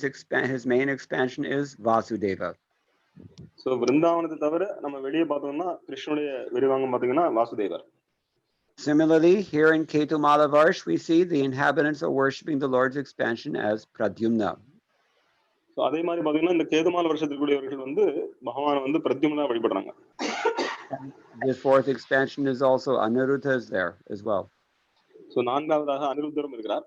his main expansion is Vasudeva. So விருந்தாவனத்தை தவிர நம்ம வெளியே பார்த்தோம்னா கிருஷ்ணனுடைய விரிவாங்கம் பார்த்தீங்கன்னா Vasudevar. Similarly, here in Ketumalavarsh, we see the inhabitants are worshipping the Lord's expansion as Pradyumna. So அதே மாதிரி பார்த்தீங்கன்னா இந்த கேதுமால வருஷத்துக்குரியவர்கள் வந்து பகவானை வந்து Pradyumna வழிபடுறாங்க. This fourth expansion is also Aniruddha is there as well. So நான்காவதாக அனிருத்தரும் இருக்கிறார்.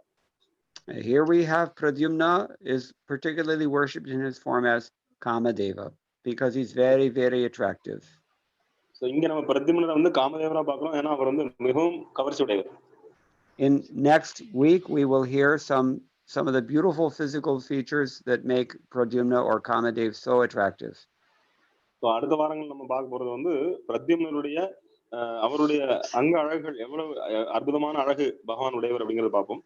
Here we have Pradyumna is particularly worshipped in his form as Kamadeva because he's very, very attractive. So இங்க நம்ம பிரத்யும்னரை வந்து காமதேவரா பார்க்கிறோம், ஏன்னா அவர் வந்து மிகவும் கவர்ச்சி உடையவர். In next week we will hear some of the beautiful physical features that make Pradyumna or Kamadev so attractive. So அடுத்த வாரங்கள் நம்ம பார்க்க போறது வந்து பிரத்யும்னருடைய அவருடைய அங்க அழகுகள் எவ்வளவு அற்புதமான அழகு பகவான் உடையவர் அப்படிங்கறத பார்ப்போம்.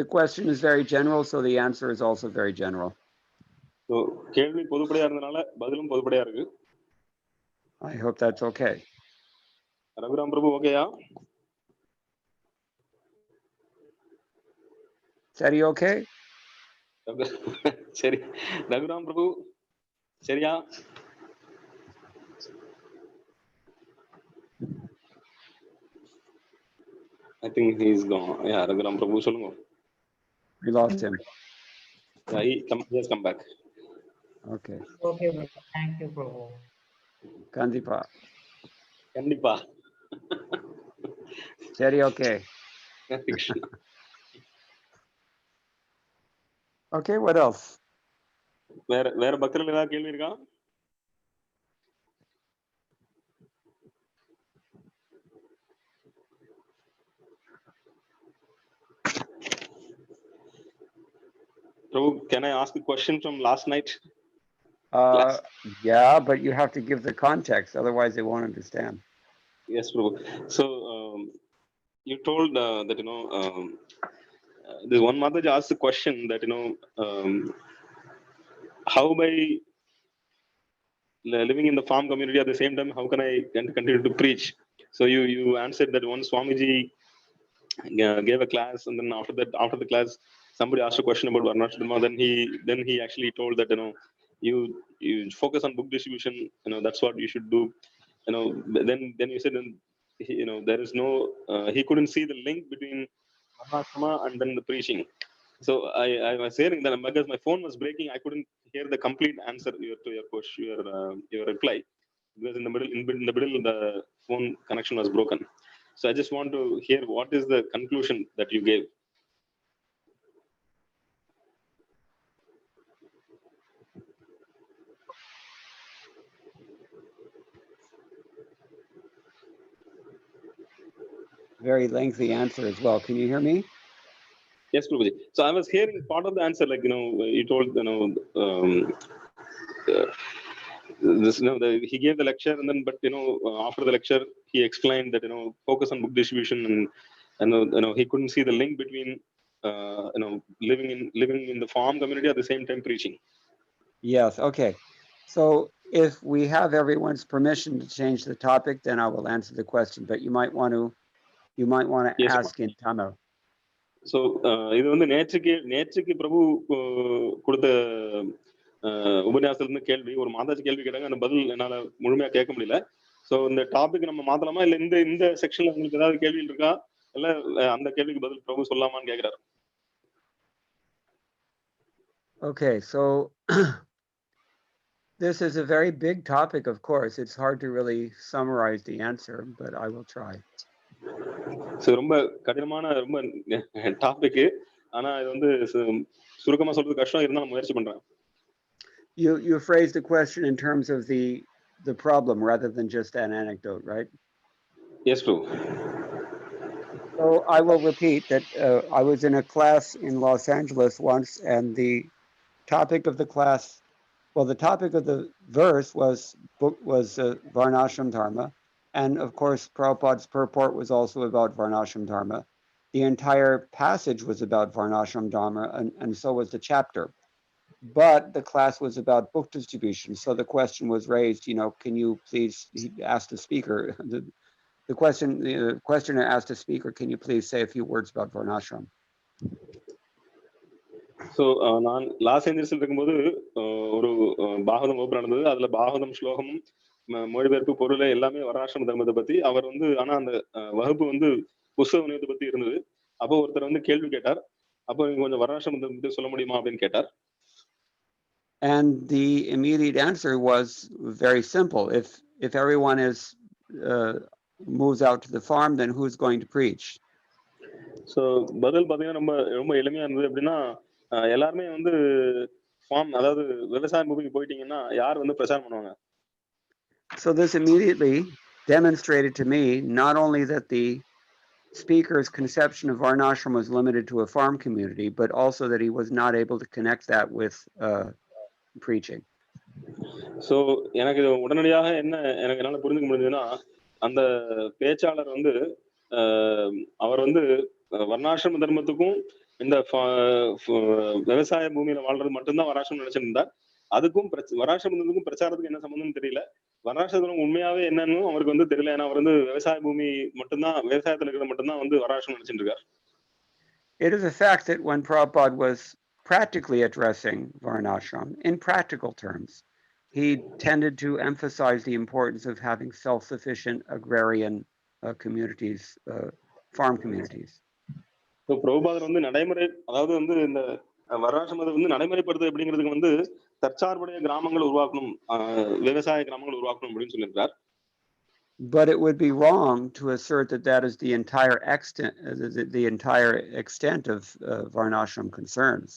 The question is very general, so the answer is also very general. So கேள்வி பொதுப்படையா இருந்தனால பதிலும் பொதுப்படையா இருக்கு. I hope that's okay. Raghuram பிரபு ஓகேயா? சரி, okay? சரி ரகுராம் பிரபு சரியா? I think he's gone. Yeah, Raghuram Prabhu சொல்லுங்க. We lost him. Yeah, he has come back. Okay. Okay, thank you, Prabhu. Kandipa. கண்டிப்பா. சரி, okay. Okay, what else? வேற பக்தர்கள் ஏதாவது கேள்வி இருக்கா? Prabhu, can I ask a question from last night? Yeah, but you have to give the context, otherwise they won't understand. Yes, Prabhu. So you told that this one Mataji asked the question that how by living in the farm community at the same time, how can I continue to preach? So you answered that one Swamiji gave a class, and then after the class somebody asked a question about Ramanathapuram. Then he actually told that you focus on book distribution, that's what you should do. Then you said there is no he couldn't see the link between Ramanathapuram and then the preaching. So I was hearing that because my phone was breaking, I couldn't hear the complete answer to your question, your reply, because in the middle the phone connection was broken. So I just want to hear what is the conclusion that you gave. Very lengthy answer as well. Can you hear me? Yes, Prabhuji. So I was hearing part of the answer, like you told he gave the lecture, and then but after the lecture he explained that focus on book distribution, and he couldn't see the link between living in the farm community at the same time preaching. Yes. Okay. So if we have everyone's permission to change the topic, then I will answer the question. But you might want to yes, ask in Tamil. So இது வந்து நேற்றுக்கு பிரபு கொடுத்த உபன்யாசத்துல இருந்து கேள்வி, ஒரு மாதாஜி கேள்வி கேட்டாங்க, அந்த பதில் என்னால முழுமையா கேட்க முடியல. சோ இந்த டாபிக் நம்ம மாத்தலாமா, இல்ல இந்த செக்ஷன்ல உங்களுக்கு ஏதாவது கேள்வி இருக்கா, இல்ல அந்த கேள்விக்கு பதில் பிரபு சொல்லலாமான்னு கேக்குறாரு. Okay, so this is a very big topic, of course. It's hard to really summarize the answer, but I will try. So ரொம்ப கடினமான ரொம்ப டாபிக், ஆனா இது வந்து சுருக்கமா சொல்றது கஷ்டம், இருந்தா நான் முயற்சி பண்றேன். You phrased the question in terms of the problem rather than just an anecdote, right? Yes, Prabhu. So I will repeat that I was in a class in Los Angeles once, and the topic of the class, well, the topic of the verse was Varnashram Dharma, and of course Prabhupada's purport was also about Varnashram Dharma. The entire passage was about Varnashram Dharma, and so was the chapter. But the class was about book distribution, so the question was raised, can you please, he asked the speaker, the questioner asked the speaker, can you please say a few words about Varnashram? So நான் loss ஏஞ்சல்ஸில் இருக்கும்போது ஒரு பாகவதம் வகுப்பு நடந்தது. அதுல பாகவதம் ஸ்லோகமும் மொழிபெயர்ப்பு பொருளை எல்லாமே வர்ணாசிரம தர்மத்தை பத்தி அவர் வந்து, ஆனா அந்த வகுப்பு வந்து புஸ்தக விநியோகத்தை பத்தி இருந்தது. அப்போ ஒருத்தர் வந்து கேள்வி கேட்டார். அப்போ நீங்க கொஞ்சம் வர்ணாசிரம தர்மத்தை சொல்ல முடியுமா அப்படின்னு கேட்டார். And the immediate answer was very simple. If everyone moves out to the farm, then who's going to preach? So பதில் பார்த்தீங்கன்னா ரொம்ப எளிமையா இருந்தது. எப்படின்னா, எல்லாருமே வந்து ஃபார்ம், அதாவது விவசாய பூமிக்கு போயிட்டீங்கன்னா யார் வந்து பிரச்சாரம் பண்ணுவாங்க? So this immediately demonstrated to me not only that the speaker's conception of Varnashram was limited to a farm community, but also that he was not able to connect that with preaching. So எனக்கு உடனடியாக என்னால புரிஞ்சுக்க முடிஞ்சதுன்னா, அந்த பேச்சாளர் வந்து அவர் வந்து வர்ணாசிரம தர்மத்துக்கும் இந்த விவசாய பூமியில வாழ்றது மட்டும்தான் வர்ணாசிரமம் நினைச்சிருந்தார். அதுக்கும் வர்ணாசிரம தர்மத்துக்கும் பிரச்சாரத்துக்கு என்ன சம்பந்தம்னு தெரியல. வர்ணாசிரம தர்மம் உண்மையாவே என்னன்னு அவருக்கு வந்து தெரியல. ஏன்னா அவர் வந்து விவசாய பூமி மட்டும்தான், விவசாயத்துல இருக்கிற மட்டும்தான் வந்து வர்ணாசிரமம் நினைச்சிட்டு இருக்கார். It is a fact that when Prabhupada was practically addressing Varnashram in practical terms, he tended to emphasize the importance of having self-sufficient agrarian communities, farm communities. So பிரபுபாதர் வந்து நடைமுறை, அதாவது வந்து இந்த வர்ணாசிரமத்தை வந்து நடைமுறைப்படுத்து அப்படிங்கிறதுக்கு வந்து தற்சார்புடைய கிராமங்கள் உருவாக்கணும், விவசாய கிராமங்கள் உருவாக்கணும் அப்படின்னு சொல்லியிருக்கார். But it would be wrong to assert that that is the entire extent of Varnashram concerns.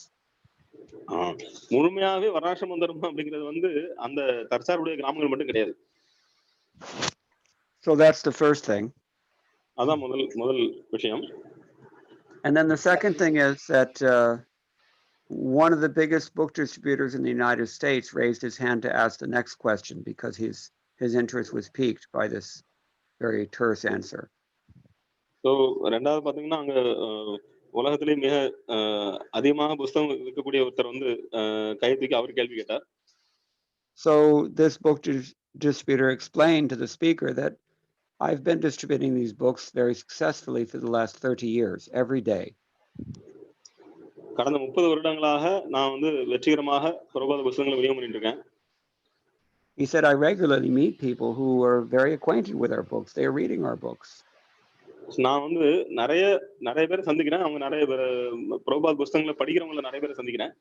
முழுமையாவே வர்ணாசிரம தர்மம் அப்படிங்கிறது வந்து அந்த தற்சார்புடைய கிராமங்கள் மட்டும் கிடையாது. So that's the first thing. அதான் முதல் விஷயம். And then the second thing is that one of the biggest book distributors in the United States raised his hand to ask the next question because his interest was piqued by this very terse answer. So ரெண்டாவது பாத்தீங்கன்னா, அங்க உலகத்திலேயே மிக அதிகமாக புத்தகம் விற்கக்கூடிய ஒருத்தர் வந்து கை தூக்கி அவர் கேள்வி கேட்டார். So this book distributor explained to the speaker that I've been distributing these books very successfully for the last 30 years, every day. கடந்த 30 வருடங்களாக நான் வந்து வெற்றிகரமாக பிரபுபாத புத்தகங்களை விநியோகம் பண்ணிட்டு இருக்கேன். He said, I regularly meet people who are very acquainted with our books. They are reading our books. நான் வந்து நிறைய பேர் சந்திக்கிறேன். அவங்க நிறைய பேர் பிரபுபாத புத்தகங்களை படிக்கிறவங்கள நிறைய பேர் சந்திக்கிறேன்.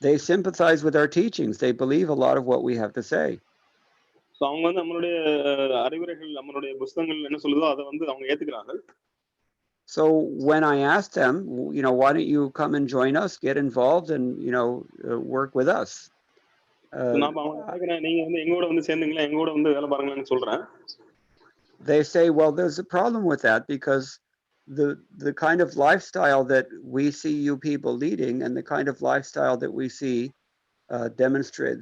They sympathize with our teachings. They believe a lot of what we have to say. So அவங்க வந்து நம்மளுடைய அறிவுரைகள், நம்மளுடைய புத்தகங்கள் என்ன சொல்லுதோ அதை வந்து அவங்க ஏத்துக்கிறாங்க. So when I asked them, why don't you come and join us, get involved and, work with us? நான் அவங்க கேக்குறேன், நீங்க வந்து எங்கூட வந்து சேர்ந்துங்களா, எங்கூட வந்து வேலை பாருங்கன்னு சொல்றேன். They say, well, there's a problem with that because the kind of lifestyle that we see you people leading and the kind of lifestyle that we see demonstrated,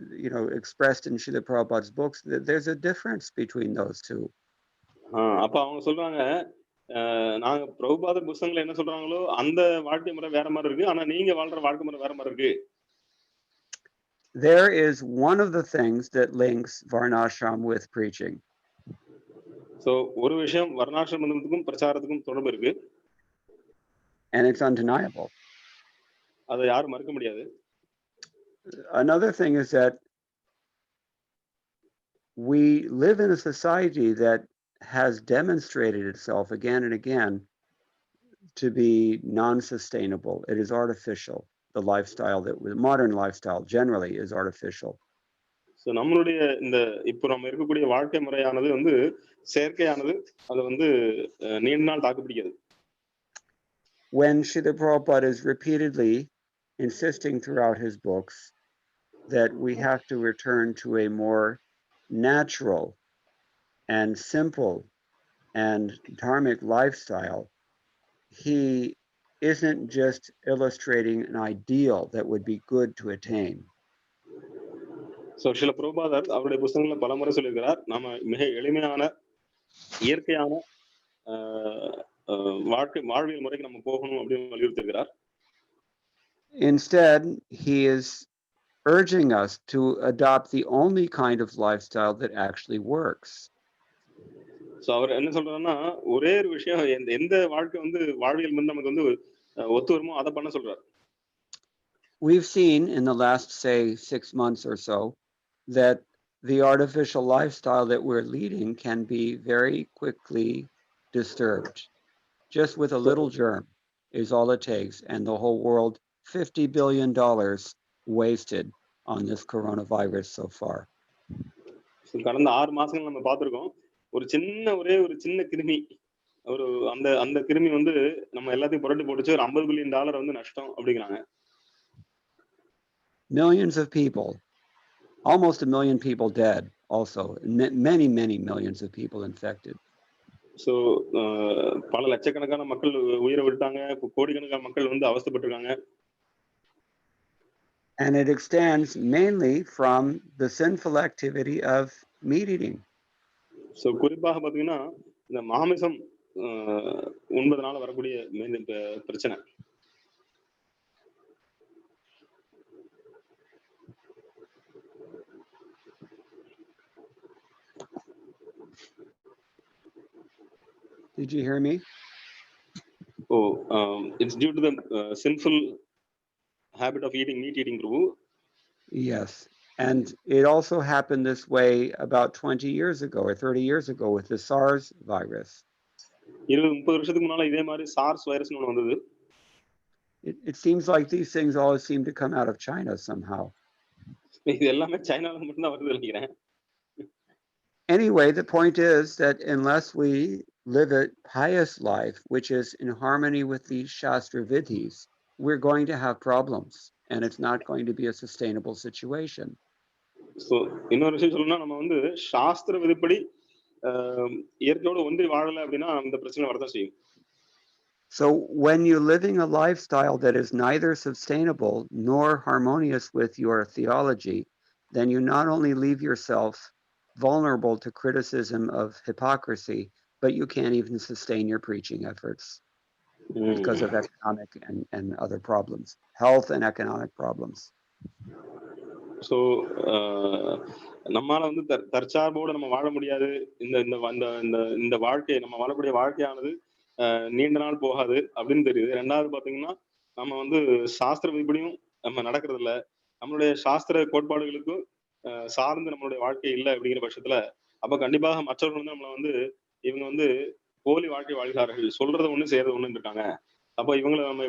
expressed in Srila Prabhupada's books, there's a difference between those two. அப்ப அவங்க சொல்றாங்க, நாங்க பிரபுபாதர் புத்தகங்களை என்ன சொல்றாங்களோ அந்த வாழ்க்கை முறை வேற மாதிரி இருக்கு, ஆனா நீங்க வாழ்ற வாழ்க்கை முறை வேற மாதிரி இருக்கு. There is one of the things that links Varnashram with preaching. So ஒரு விஷயம் வர்ணாசிரமத்துக்கும் பிரச்சாரத்துக்கும் தொடர்பு இருக்கு. And it's undeniable. அதை யாரும் மறுக்க முடியாது. Another thing is that we live in a society that has demonstrated itself again and again to be non-sustainable. It is artificial. The lifestyle modern lifestyle generally is artificial. So நம்மளுடைய இந்த இப்போ நம்ம இருக்கக்கூடிய வாழ்க்கை முறையானது வந்து செயற்கையானது. அது வந்து நீண்ட நாள் தாக்கு பிடிக்காது. when Srila Prabhupada is repeatedly insisting throughout his books that we have to return to a more natural and simple and dharmic lifestyle, he isn't just illustrating an ideal that would be good to attain. So சில பிரபுபாதர் அவருடைய புஸ்தகங்களை பலமுறை சொல்லியிருக்கிறார், நாம மிக எளிமையான இயற்கையான வாழ்வியல் முறைக்கு நம்ம போகணும் அப்படின்னு வலியுறுத்திருக்கிறார். Instead, he is urging us to adopt the only kind of lifestyle that actually works. So அவர் என்ன சொல்றாருன்னா, ஒரே ஒரு விஷயம், எந்த வாழ்க்கை வாழ்வியல் நமக்கு ஒத்து வருமோ அதை பண்ண சொல்றாரு. We've seen in the last, say, 6 months or so, that the artificial lifestyle that we're leading can be very quickly disturbed. Just with a little germ is all it takes, and the whole world, $50 billion wasted on this coronavirus so far. கடந்த 6 மாசங்கள் நம்ம பார்த்திருக்கோம், ஒரே ஒரு சின்ன கிருமி, அந்த கிருமி நம்ம எல்லாத்தையும் புரட்டி போட்டுச்சு, ஒரு $50 பில்லியன் நஷ்டம் அப்படிங்கிறாங்க. Millions of people, almost 1 million people dead also, many millions of people infected. So பல லட்சக்கணக்கான மக்கள் உயிரை விட்டாங்க, கோடிக்கணக்கான மக்கள் அவஸ்தைப்பட்டிருக்காங்க. And it extends mainly from the sinful activity of meat eating. So குறிப்பாக பார்த்தீங்கன்னா இந்த மாமிசம் உண்பதனால வரக்கூடிய பிரச்சனை. Did you hear me? Oh, it's due to the sinful habit of meat eating, Prabhu. Yes. And it also happened this way about 20 years ago or 30 years ago with the SARS virus. 20-30 வருஷத்துக்கு முன்னால இதே மாதிரி SARS virus ஒன்னு வந்தது. It seems like these things always seem to come out of China somehow. இது எல்லாமே சைனால மட்டும் தான் வருது நினைக்கிறேன். Anyway, the point is that unless we live a pious life which is in harmony with the Shastra Vidhis, we're going to have problems, and it's not going to be a sustainable situation. So, இன்னொரு விஷயம் சொல்லணும்னா, நம்ம சாஸ்திர விதிப்படி இயற்கையோட ஒன்றி வாழல அப்படின்னா அந்த பிரச்சனை வரதான் செய்யும். So when you're living a lifestyle that is neither sustainable nor harmonious with your theology, then you not only leave yourself vulnerable to criticism of hypocrisy, but you can't even sustain your preaching efforts because of economic and other problems, health and economic problems. So நம்மால தற்சார்போட நம்ம வாழ முடியாது. இந்த வாழ்க்கை, நம்ம வாழக்கூடிய வாழ்க்கையானது நீண்ட நாள் போகாது அப்படின்னு தெரியுது. ரெண்டாவது பாத்தீங்கன்னா, நம்ம சாஸ்திர விதிப்படியும் நம்ம நடக்கிறது இல்ல, நம்மளுடைய சாஸ்திர கோட்பாடுகளுக்கும் சார்ந்து நம்மளுடைய வாழ்க்கை இல்லை அப்படிங்கிற பட்சத்துல, அப்ப கண்டிப்பாக மற்றவர்கள் நம்மள இவங்க போலி வாழ்க்கை வாழ்கிறார்கள், சொல்றது ஒண்ணு செய்யறது ஒண்ணு இருக்காங்க, அப்ப இவங்களை நம்ம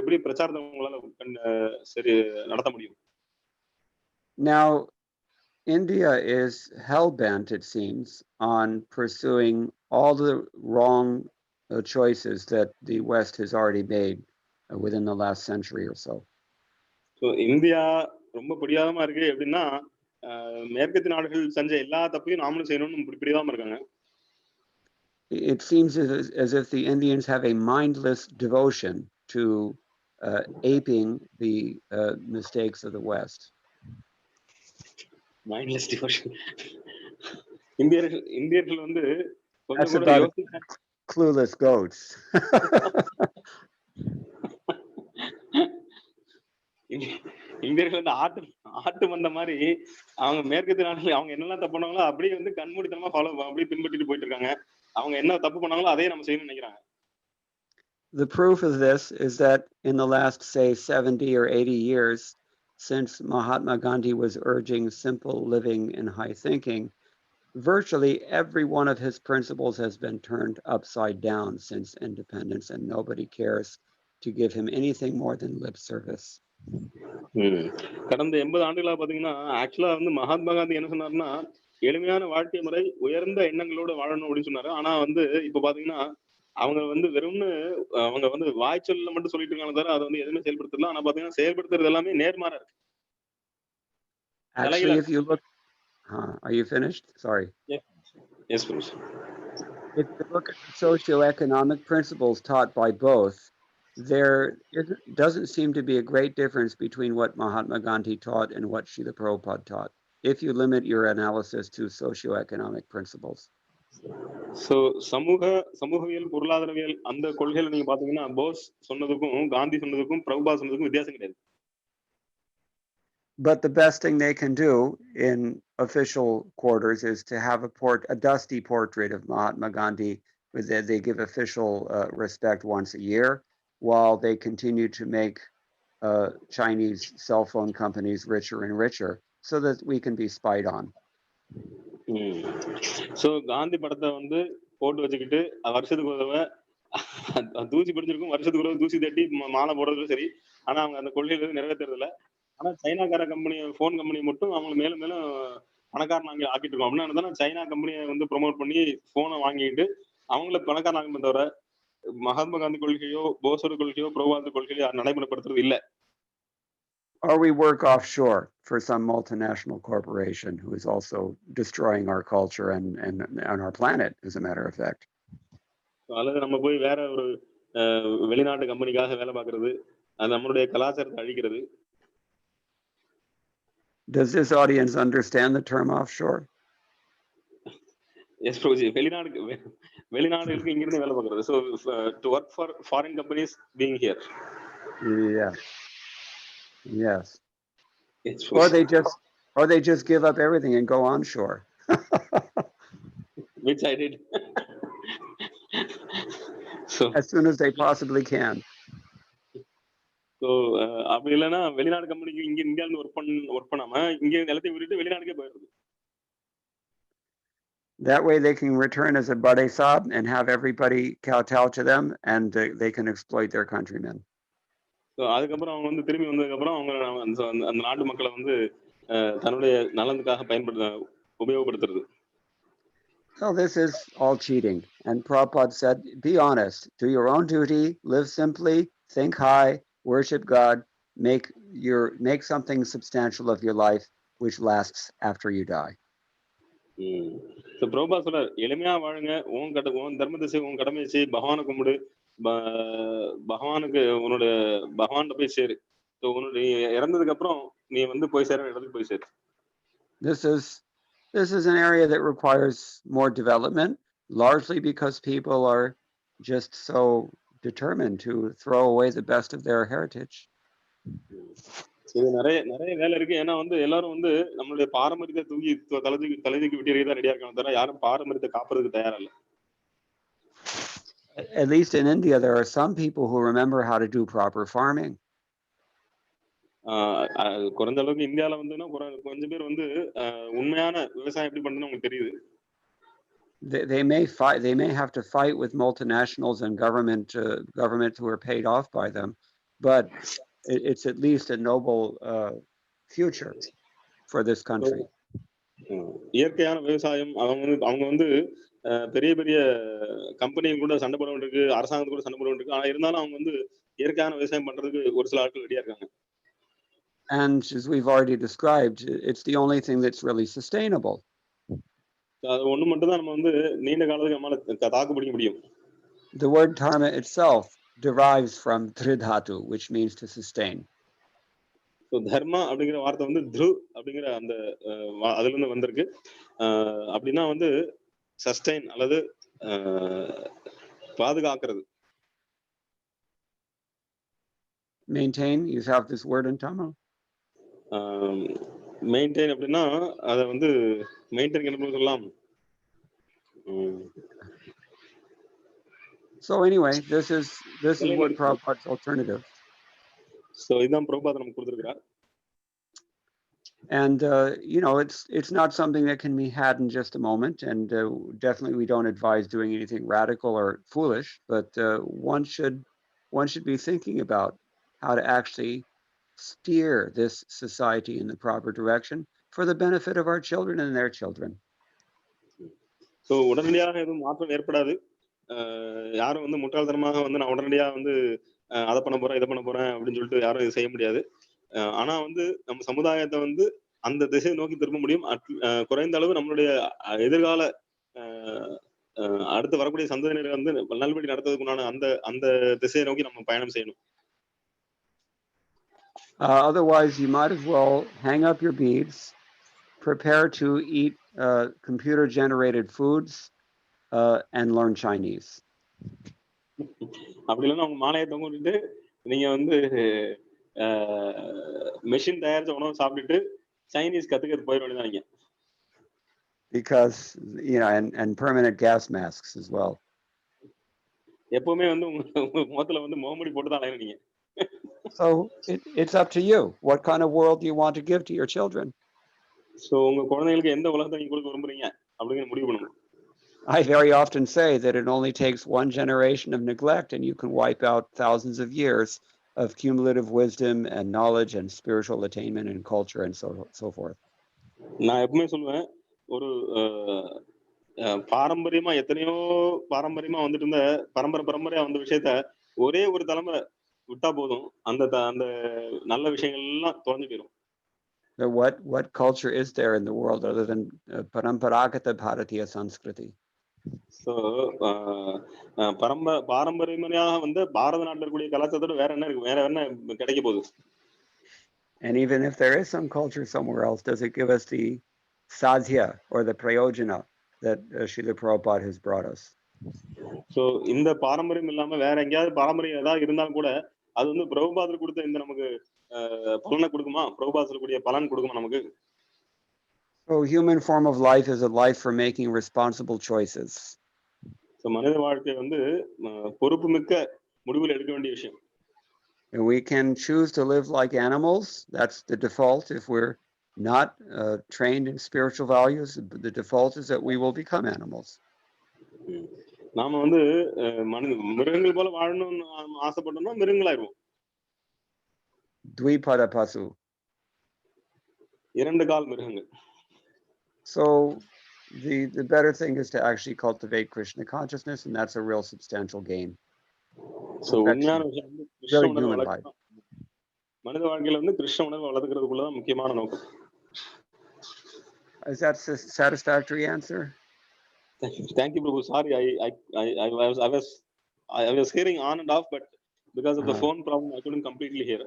எப்படி பிரச்சாரத்தை உங்களால சரி நடத்த முடியும்? Now, India is hell-bent, it seems, on pursuing all the wrong choices that the West has already made within the last century or so. So, India ரொம்ப பிடிவாதமா இருக்கு எப்படின்னா, மேற்கத்திய நாடுகள் செஞ்ச எல்லா தப்பையும் நாமளும் செய்யணும்னு பிடிவாதமா இருக்காங்க. It seems as if the Indians have a mindless devotion to aping the mistakes of the West. Mindless devotion. இந்தியர்கள் That's about clueless goats. இந்தியர்கள் ஆட்டு வந்த மாதிரி அவங்க மேற்கத்திய நாடுகள் அவங்க என்னெல்லாம் தப்பு பண்ணாங்களோ அப்படியே கண்மூடித்தனமா அப்படியே பின்பற்றிட்டு போயிட்டு இருக்காங்க. அவங்க என்ன தப்பு பண்ணாங்களோ அதே நம்ம செய்யணும்னு நினைக்கிறாங்க. The proof of this is that in the last, say, 70 or 80 years, since Mahatma Gandhi was urging simple living and high thinking, virtually every one of his principles has been turned upside down since independence, and nobody cares to give him anything more than lip service. கடந்த 80 ஆண்டுகளா பாத்தீங்கன்னா, ஆக்சுவலா மகாத்மா காந்தி என்ன சொன்னாருன்னா, எளிமையான வாழ்க்கை முறை, உயர்ந்த எண்ணங்களோட வாழணும் அப்படின்னு சொன்னாரு. ஆனா இப்ப பாத்தீங்கன்னா அவங்க வந்து வெறும்னு அவங்க வந்து வாய்ச்சொல்ல மட்டும் சொல்லிட்டு இருக்காங்க தவிர அதை வந்து எதுவுமே செயல்படுத்தல. ஆனா பாத்தீங்கன்னா செயல்படுத்துறது எல்லாமே நேர்மாறா இருக்கு. Actually, if you look, are you finished? Sorry. Yes, please. If you look at the socioeconomic principles taught by both, there doesn't seem to be a great difference between what Mahatma Gandhi taught and what Srila Prabhupada taught, if you limit your analysis to socioeconomic principles. So, சமூகவியல் பொருளாதாரவியல் அந்த கொள்கையில நீங்க பாத்தீங்கன்னா போஸ் சொன்னதுக்கும் காந்தி சொன்னதுக்கும் பிரபுபா சொன்னதுக்கும் வித்தியாசம் கிடையாது. But the best thing they can do in official quarters is to have a dusty portrait of Mahatma Gandhi, where they give official respect once a year, while they continue to make Chinese cell phone companies richer and richer, so that we can be spied on. So Gandhi படத்தை வந்து போட்டு வச்சுக்கிட்டு வருஷத்துக்கு ஒரு தடவை தூசி பிடிச்சிருக்கும், வருஷத்துக்கு ஒரு தூசி தட்டி மாலை போடுறதும் சரி. ஆனா அவங்க அந்த கொள்கையில நிறைவேற்றுறது இல்லை. ஆனா சைனாக்கார கம்பெனி போன் கம்பெனி மட்டும் அவங்க மேலும் மேலும் பணக்காரன் ஆக்கிட்டு இருக்கோம். அப்படின்னா சைனா கம்பெனியை வந்து ப்ரொமோட் பண்ணி போனை வாங்கிட்டு அவங்கள பணக்காரன் ஆகணும் தவிர மகாத்மா காந்தி கொள்கையோ போசோட கொள்கையோ பிரபுபாத கொள்கையோ நடைமுறைப்படுத்துறது இல்லை. Or we work offshore for some multinational corporation who is also destroying our culture and our planet, as a matter of fact. அல்லது நம்ம போய் வேற ஒரு வெளிநாட்டு கம்பெனிக்காக வேலை பார்க்கறது, அது நம்மளுடைய கலாச்சாரத்தை அழிக்கிறது. Does this audience understand the term offshore? Yes, Prabhuji. வெளிநாடுகளுக்கு இங்கிருந்து வேலை பார்க்கறது. So to work for foreign companies being here. Yeah. Yes. Yes, or they just give up everything and go onshore. Which I did. So as soon as they possibly can. So அப்படி இல்லைன்னா வெளிநாடு கம்பெனிக்கு இங்க இந்தியாவில work பண்ணாம இங்க நிலத்தை விட்டுட்டு வெளிநாட்டுக்கே போயிடுது. That way they can return as a bade sab and have everybody kowtow to them, and they can exploit their countrymen. So அதுக்கப்புறம் அவங்க வந்து திரும்பி வந்ததுக்கு அப்புறம் அவங்க அந்த நாட்டு மக்களை வந்து தன்னுடைய நலனுக்காக உபயோகப்படுத்துறது. So this is all cheating. And Prabhupada said, be honest, do your own duty, live simply, think high, worship God, make something substantial of your life which lasts after you die. So Prabhupada சொல்றார், எளிமையா வாழுங்க, உன் தர்மத்தை செய், உன் கடமையை செய், பகவானை கும்பிடு, பகவானுக்கு பகவான் போய் சேரு. ஸோ உன்னுடைய இறந்ததுக்கு அப்புறம் நீ வந்து போய் சேர இடத்துக்கு போய் சேரு. This is an area that requires more development, largely because people are just so determined to throw away the best of their heritage. இது நிறைய வேலை இருக்கு. ஏன்னா வந்து எல்லாரும் வந்து நம்மளுடைய பாரம்பரியத்தை தூக்கி தலைதூக்கி விட்டு ரெடியா இருக்காங்க தவிர யாரும் பாரம்பரியத்தை காப்பறதுக்கு தயாரா இல்லை. At least in India, there are some people who remember how to do proper farming. குறைஞ்ச அளவுக்கு இந்தியால வந்து கொஞ்சம் பேர் வந்து உண்மையான விவசாயம் எப்படி பண்றதுன்னு உங்களுக்கு தெரியுது. They may have to fight with multinationals and government who are paid off by them, but it's at least a noble future for this country. இயற்கையான விவசாயம் அவங்க வந்து பெரிய பெரிய கம்பெனிகள் கூட சண்டை போட வேண்டியிருக்கு, அரசாங்கத்து கூட சண்டை போட வேண்டியிருக்கு. ஆனா இருந்தாலும் அவங்க வந்து இயற்கையான விவசாயம் பண்றதுக்கு ஒரு சில ஆட்கள் ரெடியா இருக்காங்க. And as we've already described, it's the only thing that's really sustainable. அது ஒண்ணு மட்டும் தான் நம்ம வந்து நீண்ட காலத்துக்கு நம்மால தாக்கு பிடிக்க முடியும். The word dharma itself derives from dhridhatu, which means to sustain. So dharma அப்படிங்கிற வார்த்தை வந்து dhru அப்படிங்கிற அந்த அதுல இருந்து வந்திருக்கு. அப்படின்னா வந்து சஸ்டைன் அல்லது பாதுகாக்கிறது. Maintain, you have this word in Tamil. Maintain அப்படின்னா அதை வந்து மெயின்டைன் என்ன சொல்லலாம். So anyway, this is what Prabhupada's alternative. So இதான் பிரபுபாதா நமக்கு கொடுத்திருக்கிறார். And it's not something that can be had in just a moment, and definitely we don't advise doing anything radical or foolish, but one should be thinking about how to actually steer this society in the proper direction for the benefit of our children and their children. So உடனடியாக எதுவும் மாற்றம் ஏற்படாது. யாரும் வந்து முட்டாள்தனமாக வந்து நான் உடனடியா வந்து அதை பண்ண போறேன் இதை பண்ண போறேன் அப்படின்னு சொல்லிட்டு யாரும் இது செய்ய முடியாது. ஆனா வந்து நம்ம சமுதாயத்தை வந்து அந்த திசையை நோக்கி திரும்ப முடியும். குறைந்த அளவு நம்மளுடைய எதிர்கால அடுத்து வரக்கூடிய சந்ததியினரை வந்து நல்வழி நடத்துவதற்குண்டான அந்த அந்த திசையை நோக்கி நம்ம பயணம் செய்யணும். Otherwise, you might as well hang up your beads, prepare to eat computer-generated foods, and learn Chinese. அப்படி இல்லைன்னா உங்க மாலையை தொங்க விட்டுட்டு நீங்க வந்து மெஷின் தயாரிச்ச உணவு சாப்பிட்டுட்டு சைனீஸ் கத்துக்கிறது போயிட வேண்டியதான். Because and permanent gas masks as well. எப்பவுமே வந்து உங்க முகத்துல வந்து முகமூடி போட்டு தான் அலையறீங்க. So it's up to you. What kind of world do you want to give to your children? So உங்க குழந்தைகளுக்கு எந்த உலகத்தை நீங்க கொடுக்க விரும்புறீங்க அப்படிங்கிற முடிவு பண்ணுங்க. I very often say that it only takes one generation of neglect and you can wipe out thousands of years of cumulative wisdom and knowledge and spiritual attainment and culture and so forth. நான் எப்பவுமே சொல்லுவேன், ஒரு பாரம்பரியமா எத்தனையோ பாரம்பரியமா வந்துட்டு இருந்த பரம்பரையா வந்த விஷயத்த ஒரே ஒரு தலைமுறை விட்டா போதும், அந்த அந்த நல்ல விஷயங்கள் எல்லாம் தொலைஞ்சு போயிடும். What culture is there in the world other than paramparagata bharatiya sanskriti? So பாரம்பரியமாக வந்து பாரத நாட்டில் இருக்கக்கூடிய கலாச்சாரத்தோட வேற என்ன இருக்கு, வேற என்ன கிடைக்க போகுது? And even if there is some culture somewhere else, does it give us the sadhya or the prayojana that Srila Prabhupada has brought us? So இந்த பாரம்பரியம் இல்லாம வேற எங்கேயாவது பாரம்பரியம் ஏதாவது இருந்தாலும் கூட அது வந்து பிரபுபாதர் கொடுத்த இந்த நமக்கு பலனை கொடுக்குமா? பிரபுபாதர் சொல்லக்கூடிய பலன் கொடுக்குமா நமக்கு? So human form of life is a life for making responsible choices. So மனித வாழ்க்கை வந்து பொறுப்புமிக்க முடிவுகள் எடுக்க வேண்டிய விஷயம். And we can choose to live like animals. That's the default. If we're not trained in spiritual values, the default is that we will become animals. நாம வந்து மிருகங்கள் போல வாழணும்னு ஆசைப்பட்டோம்னா மிருகங்களாயிருவோம். Dvipada pasu. இரண்டு கால் மிருகங்கள். So the better thing is to actually cultivate Krishna consciousness, and that's a real substantial gain. So உண்மையான விஷயம் வந்து கிருஷ்ண உணர்வை வளர்க்கணும். மனித வாழ்க்கையில வந்து கிருஷ்ண உணர்வை வளர்த்துக்கிறதுக்குள்ளதான் முக்கியமான நோக்கம். Is that a satisfactory answer? Thank you, Prabhu. Sorry, I was hearing on and off, but because of the phone problem, I couldn't completely hear.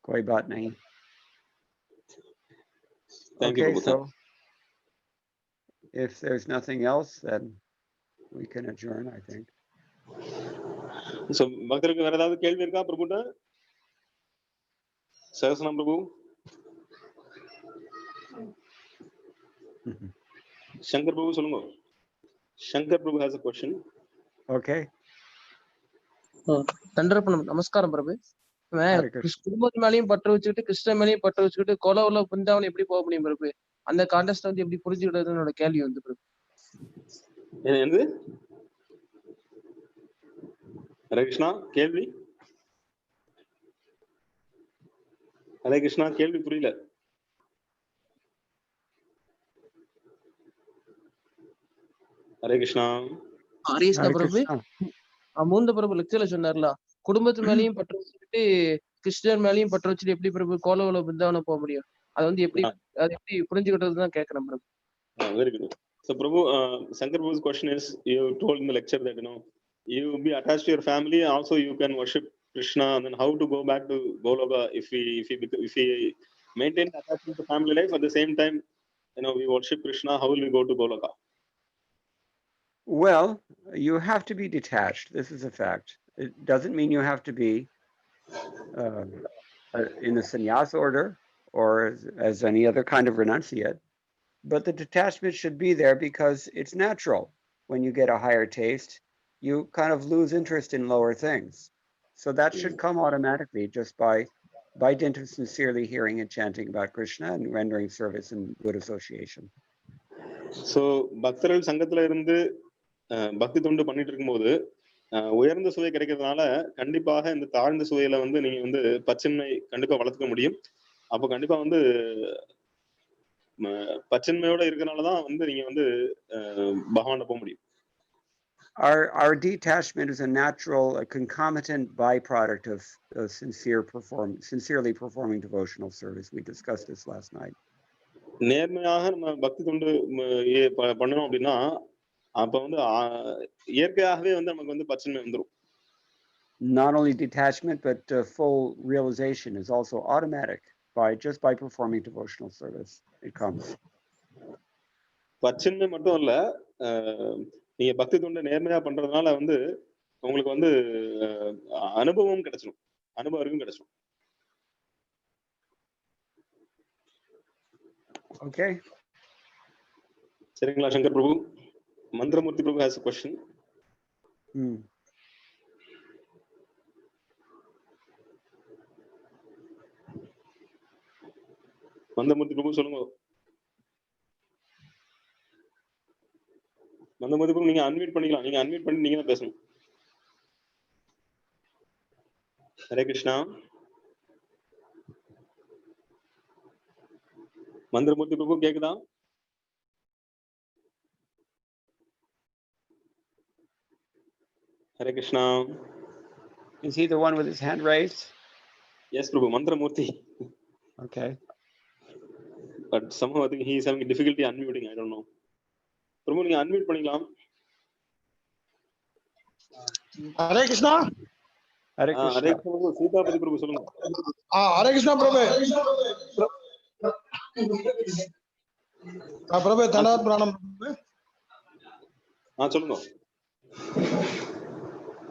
Koi baat nahi. Thank you, Prabhu. So if there's nothing else, then we can adjourn, I think. So பக்தருக்கு வேற ஏதாவது கேள்வி இருக்கா பிரபுட்ட? சரஸ்வரம் பிரபு. Shankar Prabhu சொல்லுங்க. Shankar Prabhu has a question. Okay. தண்டரப்பணம். நமஸ்காரம் பிரபு. குடும்பத்து மேலயும் பற்று வச்சுக்கிட்டு கிருஷ்ண மேலயும் பற்று வச்சுக்கிட்டு கோலவுல பிருந்தாவனம் எப்படி போக முடியும் பிரபு? அந்த கான்டெஸ்ட் வந்து எப்படி புரிஞ்சுக்கிட்டதுன்னு என்னோட கேள்வி வந்து பிரபு. என்னது? ஹரே கிருஷ்ணா கேள்வி. ஹரே கிருஷ்ணா கேள்வி புரியல. ஹரே கிருஷ்ணா. ஹரே கிருஷ்ணா பிரபு. மூந்த பிரபு லெக்சர்ல சொன்னார்ல, குடும்பத்து மேலயும் பற்று வச்சுக்கிட்டு கிருஷ்ணர் மேலயும் பற்று வச்சுட்டு எப்படி பிரபு கோலவுல பிருந்தாவனம் போக முடியும்? அது வந்து எப்படி புரிஞ்சுக்கிட்டதுதான் கேட்கிறேன் பிரபு. Very good. So Prabhu, Shankar Prabhu's question is, you told in the lecture that you be attached to your family, also you can worship Krishna, and then how to go back to Goloka if we maintain attachment to family life at the same time, we worship Krishna, how will we go to Goloka? Well, you have to be detached. This is a fact. It doesn't mean you have to be in the sannyas order or as any other kind of renunciate. But the detachment should be there because it's natural. When you get a higher taste, you kind of lose interest in lower things. So that should come automatically just by dint of sincerely hearing and chanting about Krishna and rendering service in good association. So பக்தர்கள் சங்கத்துல இருந்து பக்தி தொண்டு பண்ணிட்டு இருக்கும்போது உயர்ந்த சுவை கிடைக்கிறதுனால கண்டிப்பாக இந்த தாழ்ந்த சுவையில வந்து நீங்க வந்து பச்சைமை கண்டிப்பா வளர்த்துக்க முடியும். அப்போ கண்டிப்பா வந்து பச்சைமையோட இருக்கிறனாலதான் வந்து நீங்க வந்து பகவான போக முடியும். our detachment is a natural, a concomitant byproduct of sincerely performing devotional service. We discussed this last night. நேர்மையாக நம்ம பக்தி தொண்டு பண்ணணும் அப்படின்னா அப்ப வந்து இயற்கையாகவே வந்து நமக்கு வந்து பச்சன்மை வந்துடும். Not only detachment, but full realization is also automatic just by performing devotional service. It comes. பச்சன்மை மட்டும் இல்ல, நீங்க பக்தி தொண்டை நேர்மையா பண்றதுனால வந்து உங்களுக்கு வந்து அனுபவம் கிடைச்சிடும், அனுபவம் வரைக்கும் கிடைச்சிடும். Okay. சரிங்களா சங்கர் பிரபு? மந்திரமூர்த்தி பிரபு has a question. மந்திரமூர்த்தி பிரபு சொல்லுங்க. மந்திரமூர்த்தி பிரபு நீங்க அன்மியூட் பண்ணிக்கலாம், நீங்க அன்மியூட் பண்ணி நீங்க தான் பேசணும். ஹரே கிருஷ்ணா. மந்திரமூர்த்தி பிரபு கேக்குதா? Hare Krishna. Is he the one with his hand raised? Yes, Prabhu, Mantramurthy. Okay. But somehow I think he is having difficulty unmuting. I don't know. Prabhu, you unmute panikalam. Hare Krishna. Hare Krishna. Hare Krishna Prabhu, Sitapati Prabhu solunga. Hare Krishna Prabhu. Prabhu, Thanad Pranam Prabhu. சொல்லுங்க.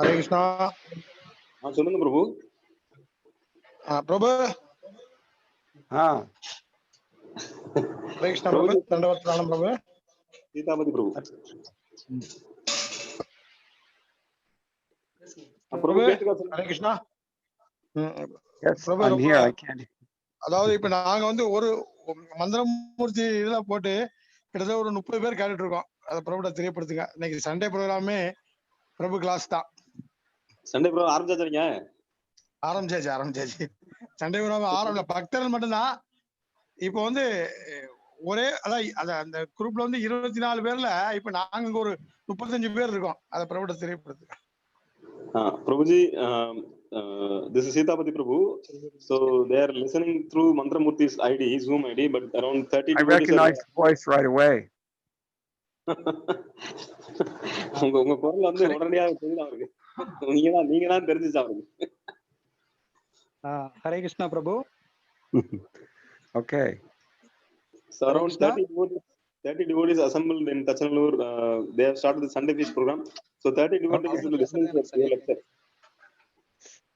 Hare Krishna. சொல்லுங்க பிரபு. பிரபு. Hare Krishna Prabhu, Thanad Pranam Prabhu. Sitapati Prabhu. Prabhu, Hare Krishna. Yes, I'm here. I can't. அதாவது இப்ப நாங்க வந்து ஒரு மந்திரமூர்த்தி இதுல போட்டு கிட்டத்தட்ட ஒரு 30 பேர் கேட்டுட்டு இருக்கோம். அதை பிரபுட தெரியப்படுத்துங்க. இன்னைக்கு சண்டே ப்ரோக்ராமே பிரபு கிளாஸ் தான். சண்டே ப்ரோக்ராம் ஆரம்பிச்சாச்சீங்க? ஆரம்பிச்சாச்சு. சண்டே ப்ரோக்ராம் ஆரம்பிச்ச பக்தர்கள் மட்டும்தான். இப்போ வந்து ஒரே அதான் அந்த குரூப்ல வந்து 24 பேர்ல இப்ப நாங்க ஒரு 35 பேர் இருக்கோம். அதை பிரபுட தெரியப்படுத்துங்க. Prabhuji, this is Sitapati Prabhu. So they are listening through Mantramurthi's ID, Zoom ID, but around 30 I recognize the voice right away. உங்க குரல் வந்து உடனடியா தெரியுது அவருக்கு. நீங்க தான் தெரிஞ்சிச்சு அவருக்கு. ஹரே கிருஷ்ணா பிரபு. Okay. So around 30 devotees assembled in Tachanallur. They have started the Sunday Feast program. So 30 devotees will listen to the lecture.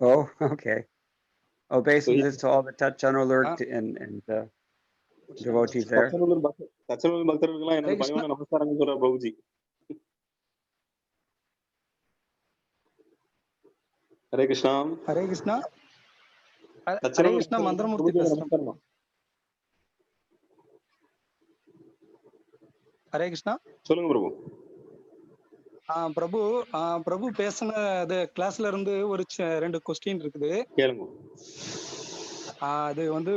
Oh, okay. Oh, basically this to all the Tachanallur and devotees there. Tachanallur பக்தர்களுக்கு என்னோட பணிவான நமஸ்காரங்கள் சொல்ற பிரபுஜி. ஹரே கிருஷ்ணா. ஹரே கிருஷ்ணா. ஹரே கிருஷ்ணா மந்திரமூர்த்தி பேசுறேன். ஹரே கிருஷ்ணா. சொல்லுங்க பிரபு. பிரபு பேசின கிளாஸ்ல இருந்து ஒரு 2 கொஸ்டின் இருக்குது. கேளுங்க. அது வந்து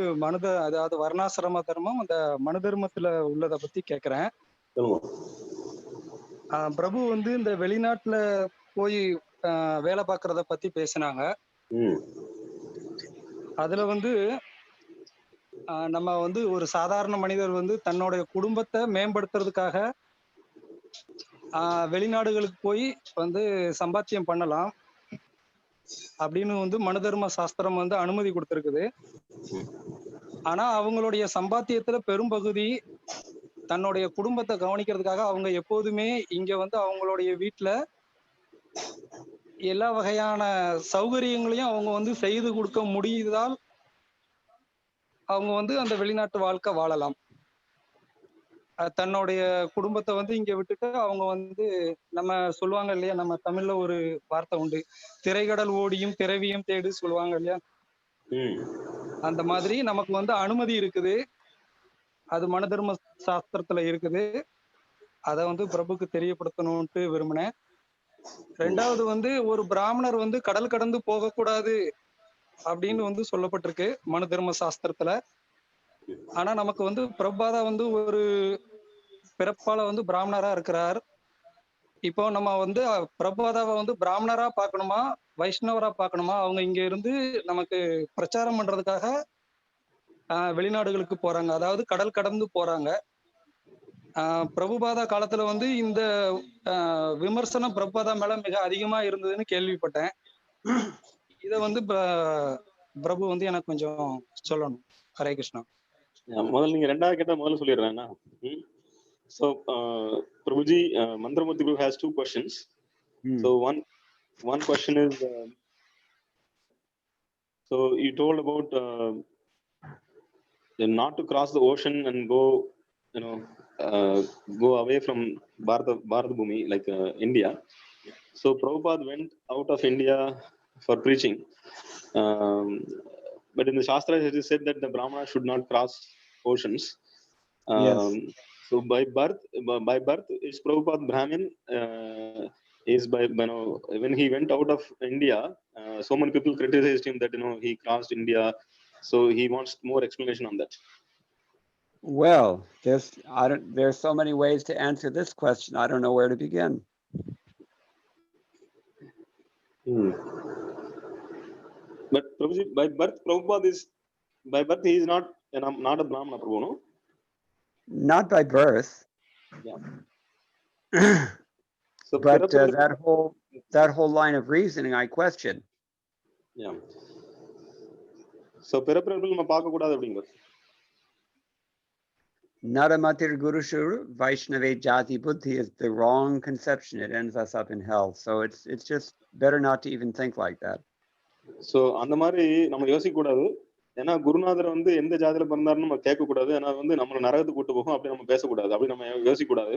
அதாவது வர்ணாசிரம தர்மம், அந்த மனு தர்மத்துல உள்ளதை பத்தி கேக்குறேன். பிரபு வந்து இந்த வெளிநாட்டுல போய் வேலை பார்க்கறத பத்தி பேசினாங்க. அதுல வந்து நம்ம வந்து ஒரு சாதாரண மனிதர் வந்து தன்னுடைய குடும்பத்தை மேம்படுத்துறதுக்காக வெளிநாடுகளுக்கு போய் வந்து சம்பாத்தியம் பண்ணலாம் அப்படின்னு வந்து மனு தர்ம சாஸ்திரம் வந்து அனுமதி கொடுத்திருக்குது. ஆனா அவங்களுடைய சம்பாத்தியத்துல பெரும்பகுதி தன்னுடைய குடும்பத்தை கவனிக்கிறதுக்காக அவங்க எப்போதுமே இங்க வந்து அவங்களுடைய வீட்டுல எல்லா வகையான சௌகரியங்களையும் அவங்க வந்து செய்து கொடுக்க முடியுதால் அவங்க வந்து அந்த வெளிநாட்டு வாழ்க்கை வாழலாம். தன்னுடைய குடும்பத்தை வந்து இங்க விட்டுட்டு அவங்க வந்து நம்ம சொல்லுவாங்க இல்லையா, நம்ம தமிழ்ல ஒரு வார்த்தை உண்டு, திரைக்கடல் ஓடியும் பிறவியும் தேடு சொல்லுவாங்க இல்லையா. அந்த மாதிரி நமக்கு வந்து அனுமதி இருக்குது, அது மனு தர்ம சாஸ்திரத்துல இருக்குது. அதை வந்து பிரபுக்கு தெரியப்படுத்தணும்ட்டு விரும்பினேன். 2வது வந்து ஒரு பிராமணர் வந்து கடல் கடந்து போகக்கூடாது அப்படின்னு வந்து சொல்லப்பட்டிருக்கு மனு தர்ம சாஸ்திரத்துல. ஆனா நமக்கு வந்து பிரபாதா வந்து ஒரு பிறப்பால வந்து பிராமணரா இருக்கிறார். இப்போ நம்ம வந்து பிரபுபாதாவை வந்து பிராமணரா பார்க்கணுமா வைஷ்ணவரா பார்க்கணுமா? அவங்க இங்க இருந்து நமக்கு பிரச்சாரம் பண்றதுக்காக வெளிநாடுகளுக்கு போறாங்க, அதாவது கடல் கடந்து போறாங்க. பிரபுபாதா காலத்துல வந்து இந்த விமர்சனம் பிரபுபாதா மேல மிக அதிகமா இருந்ததுன்னு கேள்விப்பட்டேன். இத வந்து பிரபு வந்து எனக்கு கொஞ்சம் சொல்லணும். ஹரே கிருஷ்ணா. முதல்ல நீங்க ரெண்டாவது கேட்டா முதல்ல சொல்லிடுறேன். So Prabhuji, Mandramurti Prabhu has two questions. So one question is, so you told about not to cross the ocean and go, go away from Bharat Bhumi, like India. So Prabhupada went out of India for preaching, but in the Shastra it is said that the Brahmana should not cross oceans. Yes. So by birth is Prabhupada Brahmin. Is by when he went out of India, so many people criticized him that he crossed India. So he wants more explanation on that. Well, there's so many ways to answer this question. I don't know where to begin. But Prabhuji, by birth, Prabhupada is he is not a Brahmana, Prabhu, no? Not by birth. Yeah. So but that whole line of reasoning I question. Yeah. So Piraprabhu நம்ம பார்க்க கூடாது அப்படிங்கிறது. Naramatir Gurushur Vaishnave Jati Buddhi is the wrong conception. It ends us up in hell. So it's just better not to even think like that. So அந்த மாதிரி நம்ம யோசிக்க கூடாது. ஏன்னா குருநாதர் வந்து எந்த ஜாதியில பிறந்தாருன்னு நம்ம கேட்க கூடாது. ஏன்னா வந்து நம்மள நரகத்துக்கு கூட்டு போகும். அப்படி நம்ம பேசக்கூடாது. அப்படி நம்ம யோசிக்க கூடாது.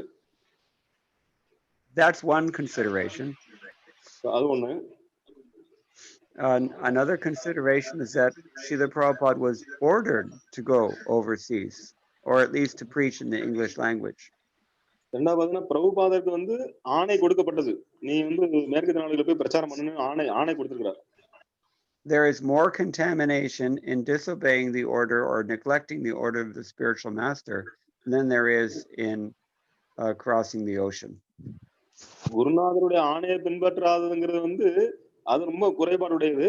That's one consideration. அது ஒண்ணு. Another consideration is that Srila Prabhupada was ordered to go overseas, or at least to preach in the English language. ரெண்டாவது பிரபுபாதருக்கு வந்து ஆணை கொடுக்கப்பட்டது. நீ வந்து மேற்கு நாடுகளில போய் பிரச்சாரம் பண்ணனும் ஆணை கொடுத்திருக்கார். There is more contamination in disobeying the order or neglecting the order of the spiritual master than there is in crossing the ocean. குருநாதருடைய ஆணையை பின்பற்றாததுங்கிறது வந்து அது ரொம்ப குறைபாடுடையது.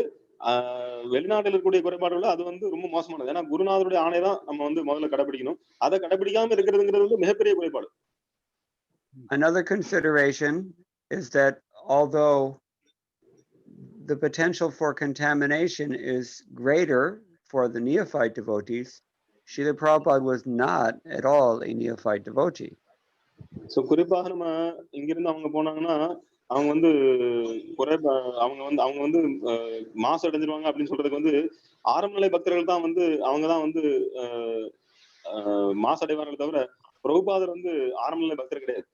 வெளிநாட்டில் இருக்கக்கூடிய குறைபாடுகள் அது வந்து ரொம்ப மோசமானது. ஏன்னா குருநாதருடைய ஆணை தான் நம்ம வந்து முதல்ல கடைபிடிக்கணும். அதை கடைபிடிக்காம இருக்கிறதுங்கிறது வந்து மிகப்பெரிய குறைபாடு. Another consideration is that although the potential for contamination is greater for the neophyte devotees, Srila Prabhupada was not at all a neophyte devotee. So குறிப்பாக நம்ம இங்கிருந்து அவங்க போனாங்கன்னா அவங்க வந்து அவங்க வந்து மாசு அடைஞ்சிருவாங்க அப்படின்னு சொல்றதுக்கு வந்து ஆரம்ப நிலை பக்தர்கள் தான் வந்து அவங்க தான் வந்து மாசு அடைவார்கள் தவிர பிரபுபாதர் வந்து ஆரம்ப நிலை பக்தர் கிடையாது.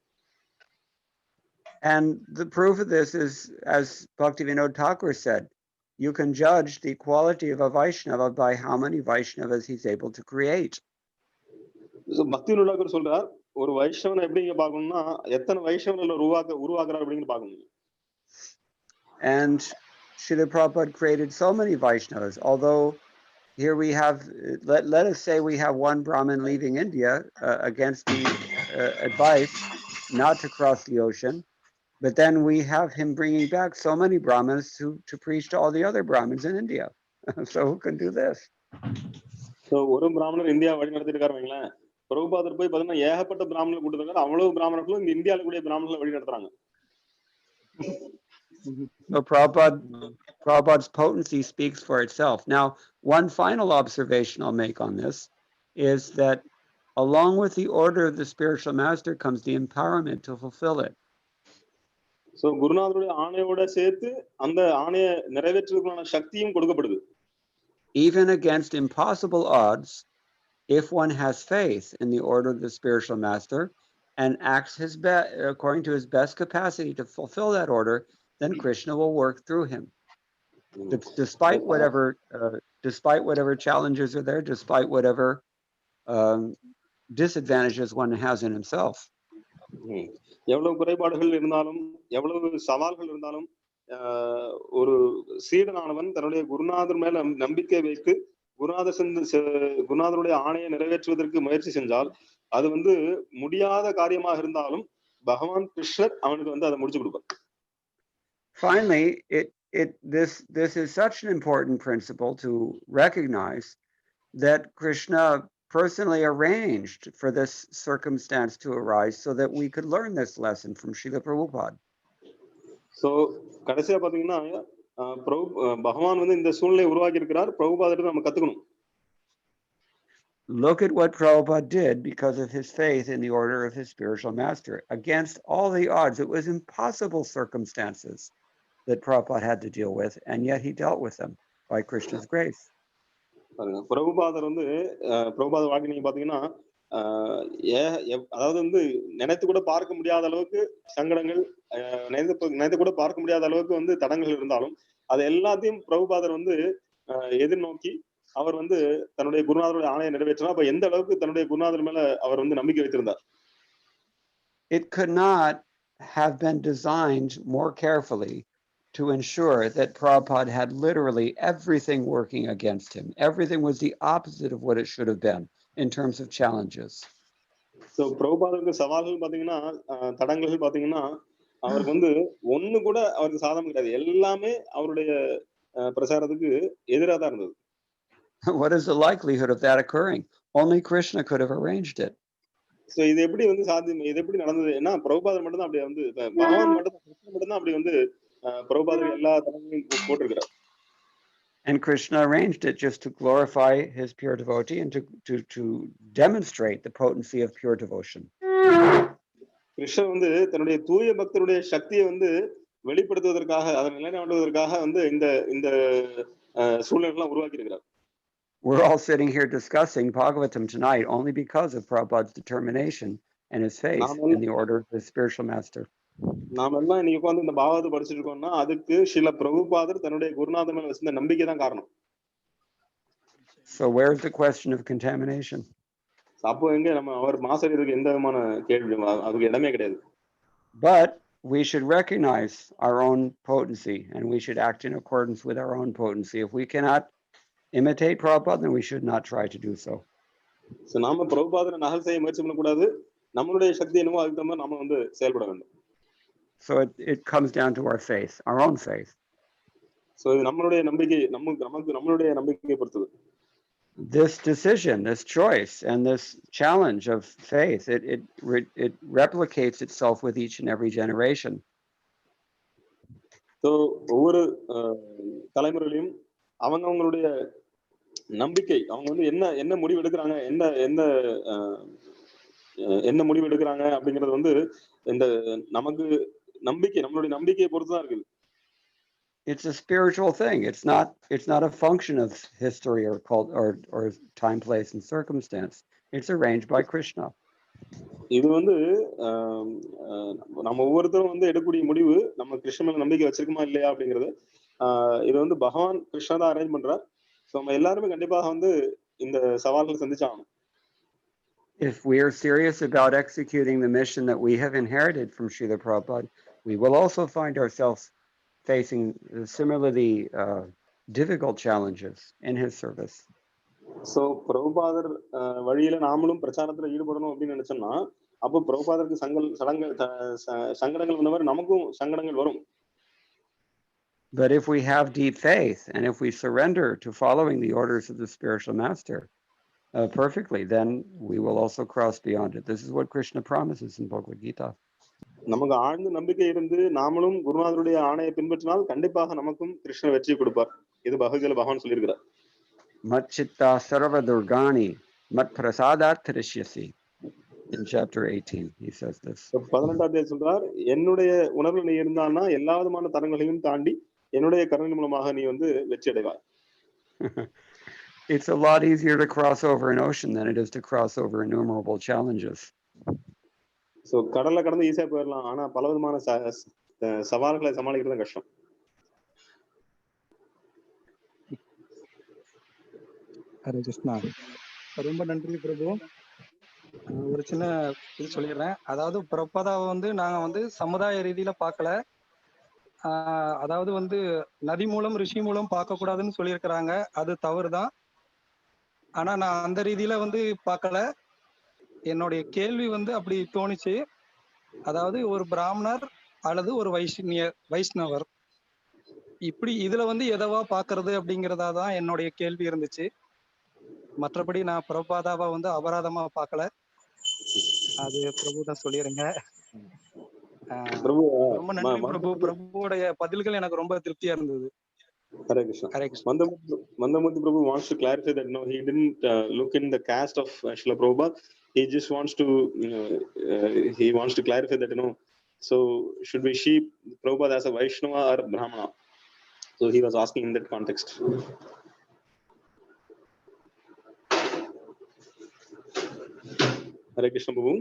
And the proof of this is, as Bhaktivedanta Thakur said, you can judge the quality of a Vaishnava by how many Vaishnavas he's able to create. So Bhaktivedanta Thakur சொல்றார், ஒரு வைஷ்ணவனை எப்படிங்க பார்க்கணும்னா எத்தனை வைஷ்ணவர்கள் உருவாக்குறார் அப்படிங்கறது பார்க்கணும். And Srila Prabhupada created so many Vaishnavas, although here we have, let us say we have one Brahmin leaving India against the advice not to cross the ocean, but then we have him bringing back so many Brahmins to preach to all the other Brahmins in India. So who can do this? So ஒரு பிராமணர் India வழி நடத்திருக்காரு வைங்களேன். பிரபுபாதர் போய் பார்த்தீங்கன்னா ஏகப்பட்ட பிராமணர்கள் கூட்டிருக்காரு. அவ்வளவு பிராமணர்களும் இந்த இந்தியால கூடிய பிராமணர்களை வழி நடத்துறாங்க. So Prabhupada's potency speaks for itself. Now, one final observation I'll make on this is that along with the order of the spiritual master comes the empowerment to fulfill it. So குருநாதருடைய ஆணையோட சேர்த்து அந்த ஆணையை நிறைவேற்றுவதற்கான சக்தியும் கொடுக்கப்படுது. Even against impossible odds, if one has faith in the order of the spiritual master and acts according to his best capacity to fulfill that order, then Krishna will work through him. Despite whatever challenges are there, despite whatever disadvantages one has in himself. எவ்வளவு குறைபாடுகள் இருந்தாலும் எவ்வளவு சவால்கள் இருந்தாலும் ஒரு சீடனானவன் தன்னுடைய குருநாதர் மேல நம்பிக்கை வைத்து குருநாதருடைய ஆணையை நிறைவேற்றுவதற்கு முயற்சி செஞ்சால் அது வந்து முடியாத காரியமாக இருந்தாலும் பகவான் கிருஷ்ணர் அவனுக்கு வந்து அதை முடிச்சு கொடுப்பார். Finally, this is such an important principle to recognize that Krishna personally arranged for this circumstance to arise so that we could learn this lesson from Srila Prabhupada. So கடைசியா பாத்தீங்கன்னா பகவான் வந்து இந்த சூழ்நிலையை உருவாக்கி இருக்கிறார், பிரபுபாதத்தை நம்ம கத்துக்கணும். Look at what Prabhupada did because of his faith in the order of his spiritual master. Against all the odds, it was impossible circumstances that Prabhupada had to deal with, and yet he dealt with them by Krishna's grace. பிரபுபாதர் வந்து பிரபுபாத வாழ்க்கை நீங்க பாத்தீங்கன்னா அதாவது வந்து நினைத்து கூட பார்க்க முடியாத அளவுக்கு சங்கடங்கள், நினைத்து கூட பார்க்க முடியாத அளவுக்கு வந்து தடங்கள் இருந்தாலும் அது எல்லாத்தையும் பிரபுபாதர் வந்து எதிர்நோக்கி அவர் வந்து தன்னுடைய குருநாதருடைய ஆணையை நிறைவேற்றினார். அப்ப எந்த அளவுக்கு தன்னுடைய குருநாதர் மேல அவர் வந்து நம்பிக்கை வைத்திருந்தார். It could not have been designed more carefully to ensure that Prabhupada had literally everything working against him. Everything was the opposite of what it should have been in terms of challenges. So பிரபுபாதருக்கு சவால்கள் பாத்தீங்கன்னா, தடங்கள் பாத்தீங்கன்னா அவருக்கு வந்து ஒண்ணு கூட அவருக்கு சாதகம் கிடையாது. எல்லாமே அவருடைய பிரசாரத்துக்கு எதிராக தான் இருந்தது. What is the likelihood of that occurring? Only Krishna could have arranged it. So இது எப்படி வந்து சாத்தியம், இது எப்படி நடந்தது? ஏன்னா பிரபுபாதர் மட்டும் தான் அப்படி வந்து பகவான் மட்டும் தான் அப்படி வந்து பிரபுபாதர் எல்லா தடங்களையும் போட்டிருக்கிறார். And Krishna arranged it just to glorify his pure devotee and to demonstrate the potency of pure devotion. கிருஷ்ணர் வந்து தன்னுடைய தூய பக்தருடைய சக்தியை வந்து வெளிப்படுத்துவதற்காக, அதை நிலைநாட்டுவதற்காக வந்து இந்த சூழ்நிலைகளை உருவாக்கி இருக்கிறார். We're all sitting here discussing Bhagavatam tonight only because of Prabhupada's determination and his faith in the order of his spiritual master. நாம எல்லாம் இன்னைக்கு உட்கார்ந்து இந்த பாகவத்தை படிச்சுட்டு இருக்கோம்னா அதுக்கு ஸ்ரீல பிரபுபாதர் தன்னுடைய குருநாதர் மேல வச்சிருந்த நம்பிக்கை தான் காரணம். So where's the question of contamination? அப்போ எங்க நம்ம அவர் மாசறதுக்கு எந்த விதமான கேள்வி அதுக்கு இடமே கிடையாது. But we should recognize our own potency and we should act in accordance with our own potency. If we cannot imitate Prabhupada, then we should not try to do so. So நாம பிரபுபாதரை நகல் செய்ய முயற்சி பண்ணக்கூடாது. நம்மளுடைய சக்தி என்னவோ அதுக்கு தகுந்த நம்ம வந்து செயல்பட வேண்டும். So it comes down to our faith, our own faith. So நம்மளுடைய நம்பிக்கை நம்மளுடைய நம்பிக்கையை பொறுத்தது. This decision, this choice, and this challenge of faith, it replicates itself with each and every generation. So ஒவ்வொரு தலைமுறையிலும் அவங்களுடைய நம்பிக்கை, அவங்க வந்து என்ன முடிவு எடுக்கிறாங்க, என்ன முடிவு எடுக்கிறாங்க அப்படிங்கிறது வந்து இந்த நமக்கு நம்பிக்கை, நம்மளுடைய நம்பிக்கையை பொறுத்து தான் இருக்குது. It's a spiritual thing. It's not a function of history or time, place, and circumstance. It's arranged by Krishna. இது வந்து நம்ம ஒவ்வொருத்தரும் வந்து எடுக்கக்கூடிய முடிவு நம்ம கிருஷ்ண மேல நம்பிக்கை வச்சிருக்கோமா இல்லையா அப்படிங்கிறது இது வந்து பகவான் கிருஷ்ணா தான் அரேஞ்ச் பண்றார். ஸோ நம்ம எல்லாருமே கண்டிப்பாக வந்து இந்த சவால்களை சந்திச்சாகணும். If we are serious about executing the mission that we have inherited from Srila Prabhupada, we will also find ourselves facing similarly difficult challenges in his service. So பிரபுபாதர் வழியில நாமளும் பிரச்சாரத்துல ஈடுபடணும் அப்படின்னு நினைச்சோம்னா அப்போ பிரபுபாதருக்கு சங்கடங்கள் வந்த மாதிரி நமக்கும் சங்கடங்கள் வரும். But if we have deep faith and if we surrender to following the orders of the spiritual master perfectly, then we will also cross beyond it. This is what Krishna promises in Bhagavad Gita. நமக்கு ஆழ்ந்த நம்பிக்கை இருந்து நாமளும் குருநாதருடைய ஆணையை பின்பற்றினால் கண்டிப்பாக நமக்கும் கிருஷ்ணர் வெற்றி கொடுப்பார். இது பகவத்கீதையில பகவான் சொல்லியிருக்கிறார். Matchitta sarva durgani mat prasadat trishyasi. In chapter 18 he says this. 18th அத்தியாயம் சொல்றார், என்னுடைய உணர்வு நீ இருந்தான்னா எல்லா விதமான தரங்களையும் தாண்டி என்னுடைய கருணை மூலமாக நீ வந்து வெற்றி அடைவாய். It's a lot easier to cross over an ocean than it is to cross over innumerable challenges. So கடல்ல கடந்து ஈஸியா போயிடலாம், ஆனா பல விதமான சவால்களை சமாளிக்கிறது கஷ்டம். ஹரே கிருஷ்ணா. ரொம்ப நன்றி பிரபு. ஒரு சின்ன இது சொல்லிடுறேன். அதாவது பிரபதாவை வந்து நாங்க வந்து சமுதாய ரீதியில பார்க்கல. அதாவது வந்து நதி மூலம் ரிஷி மூலம் பார்க்க கூடாதுன்னு சொல்லியிருக்கிறாங்க, அது தவறுதான். ஆனா நான் அந்த ரீதியில வந்து பார்க்கல. என்னுடைய கேள்வி வந்து அப்படி தோணுச்சு. அதாவது ஒரு பிராமணர் அல்லது ஒரு வைஷ்ணவர் இப்படி இதுல வந்து எதவா பாக்குறது அப்படிங்கிறதா தான் என்னுடைய கேள்வி இருந்துச்சு. மற்றபடி நான் பிரபுபாதாவை வந்து அபராதமா பார்க்கல. அது பிரபு தான் சொல்லிருங்க. ரொம்ப நன்றி பிரபு. பிரபுவோடைய பதில்கள் எனக்கு ரொம்ப திருப்தியா இருந்தது. Hare Krishna. Hare Krishna. Mandamurti Prabhu wants to clarify that no, he didn't look in the caste of Srila Prabhupada. He just wants to he wants to clarify that so should we see Prabhupada as a Vaishnava or Brahmana? So he was asking in that context. Hare Krishna Prabhu.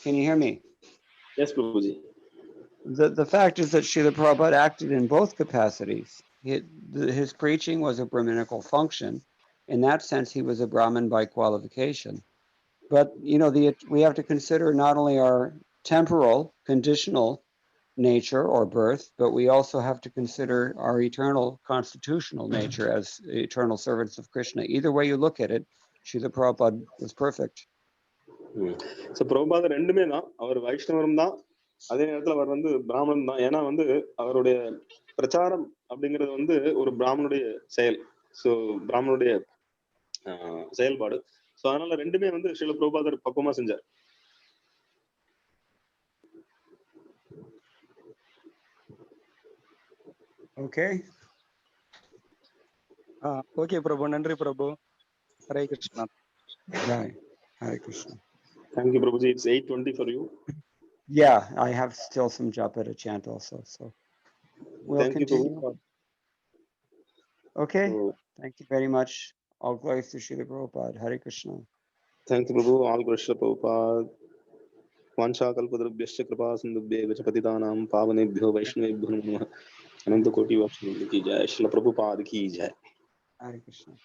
Can you hear me? Yes, Prabhuji. The fact is that Srila Prabhupada acted in both capacities. His preaching was a Brahminical function. In that sense, he was a Brahmin by qualification. But, we have to consider not only our temporal, conditional nature or birth, but we also have to consider our eternal, constitutional nature as eternal servants of Krishna. Either way you look at it, Srila Prabhupada was perfect. So Prabhupada ரெண்டுமே தான். அவர் வைஷ்ணவரும் தான், அதே நேரத்துல அவர் வந்து பிராமணன் தான். ஏன்னா வந்து அவருடைய பிரச்சாரம் அப்படிங்கிறது வந்து ஒரு பிராமணுடைய செயல். ஸோ பிராமணுடைய செயல்பாடு. ஸோ அதனால ரெண்டுமே வந்து ஸ்ரீல பிரபுபாதர் பக்குவமா செஞ்சார். Okay. Okay, Prabhu. Nandri, Prabhu. Hare Krishna. Right. Hare Krishna. Thank you, Prabhuji. It's 8:20 for you. Yeah, I have still some Japata chant also, so we'll Thank continue. You, Prabhu. Okay. So, thank you very much. All glories to Srila Prabhupada. Hare Krishna. Thank you, Prabhu. All glories to Prabhupada. Vancha kalpatarubhyascha kripa sindhubhye vacha patitanam pavanebhyo vaishnavebhyo namaha. Ananta koti vakshanti ki jai. Srila Prabhupada ki jai. Hare Krishna.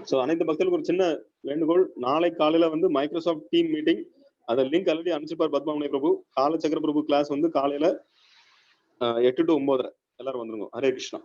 So அனைத்து பக்தர்களுக்கு ஒரு சின்ன வேண்டுகோள். நாளை காலையில வந்து Microsoft team meeting, அதை link already அனுப்பிச்சிருப்பார் பத்மாவனி பிரபு. காலச்சக்கர பிரபு class வந்து காலையில 8 to 9 எல்லாரும் வந்துருங்க. ஹரே கிருஷ்ணா.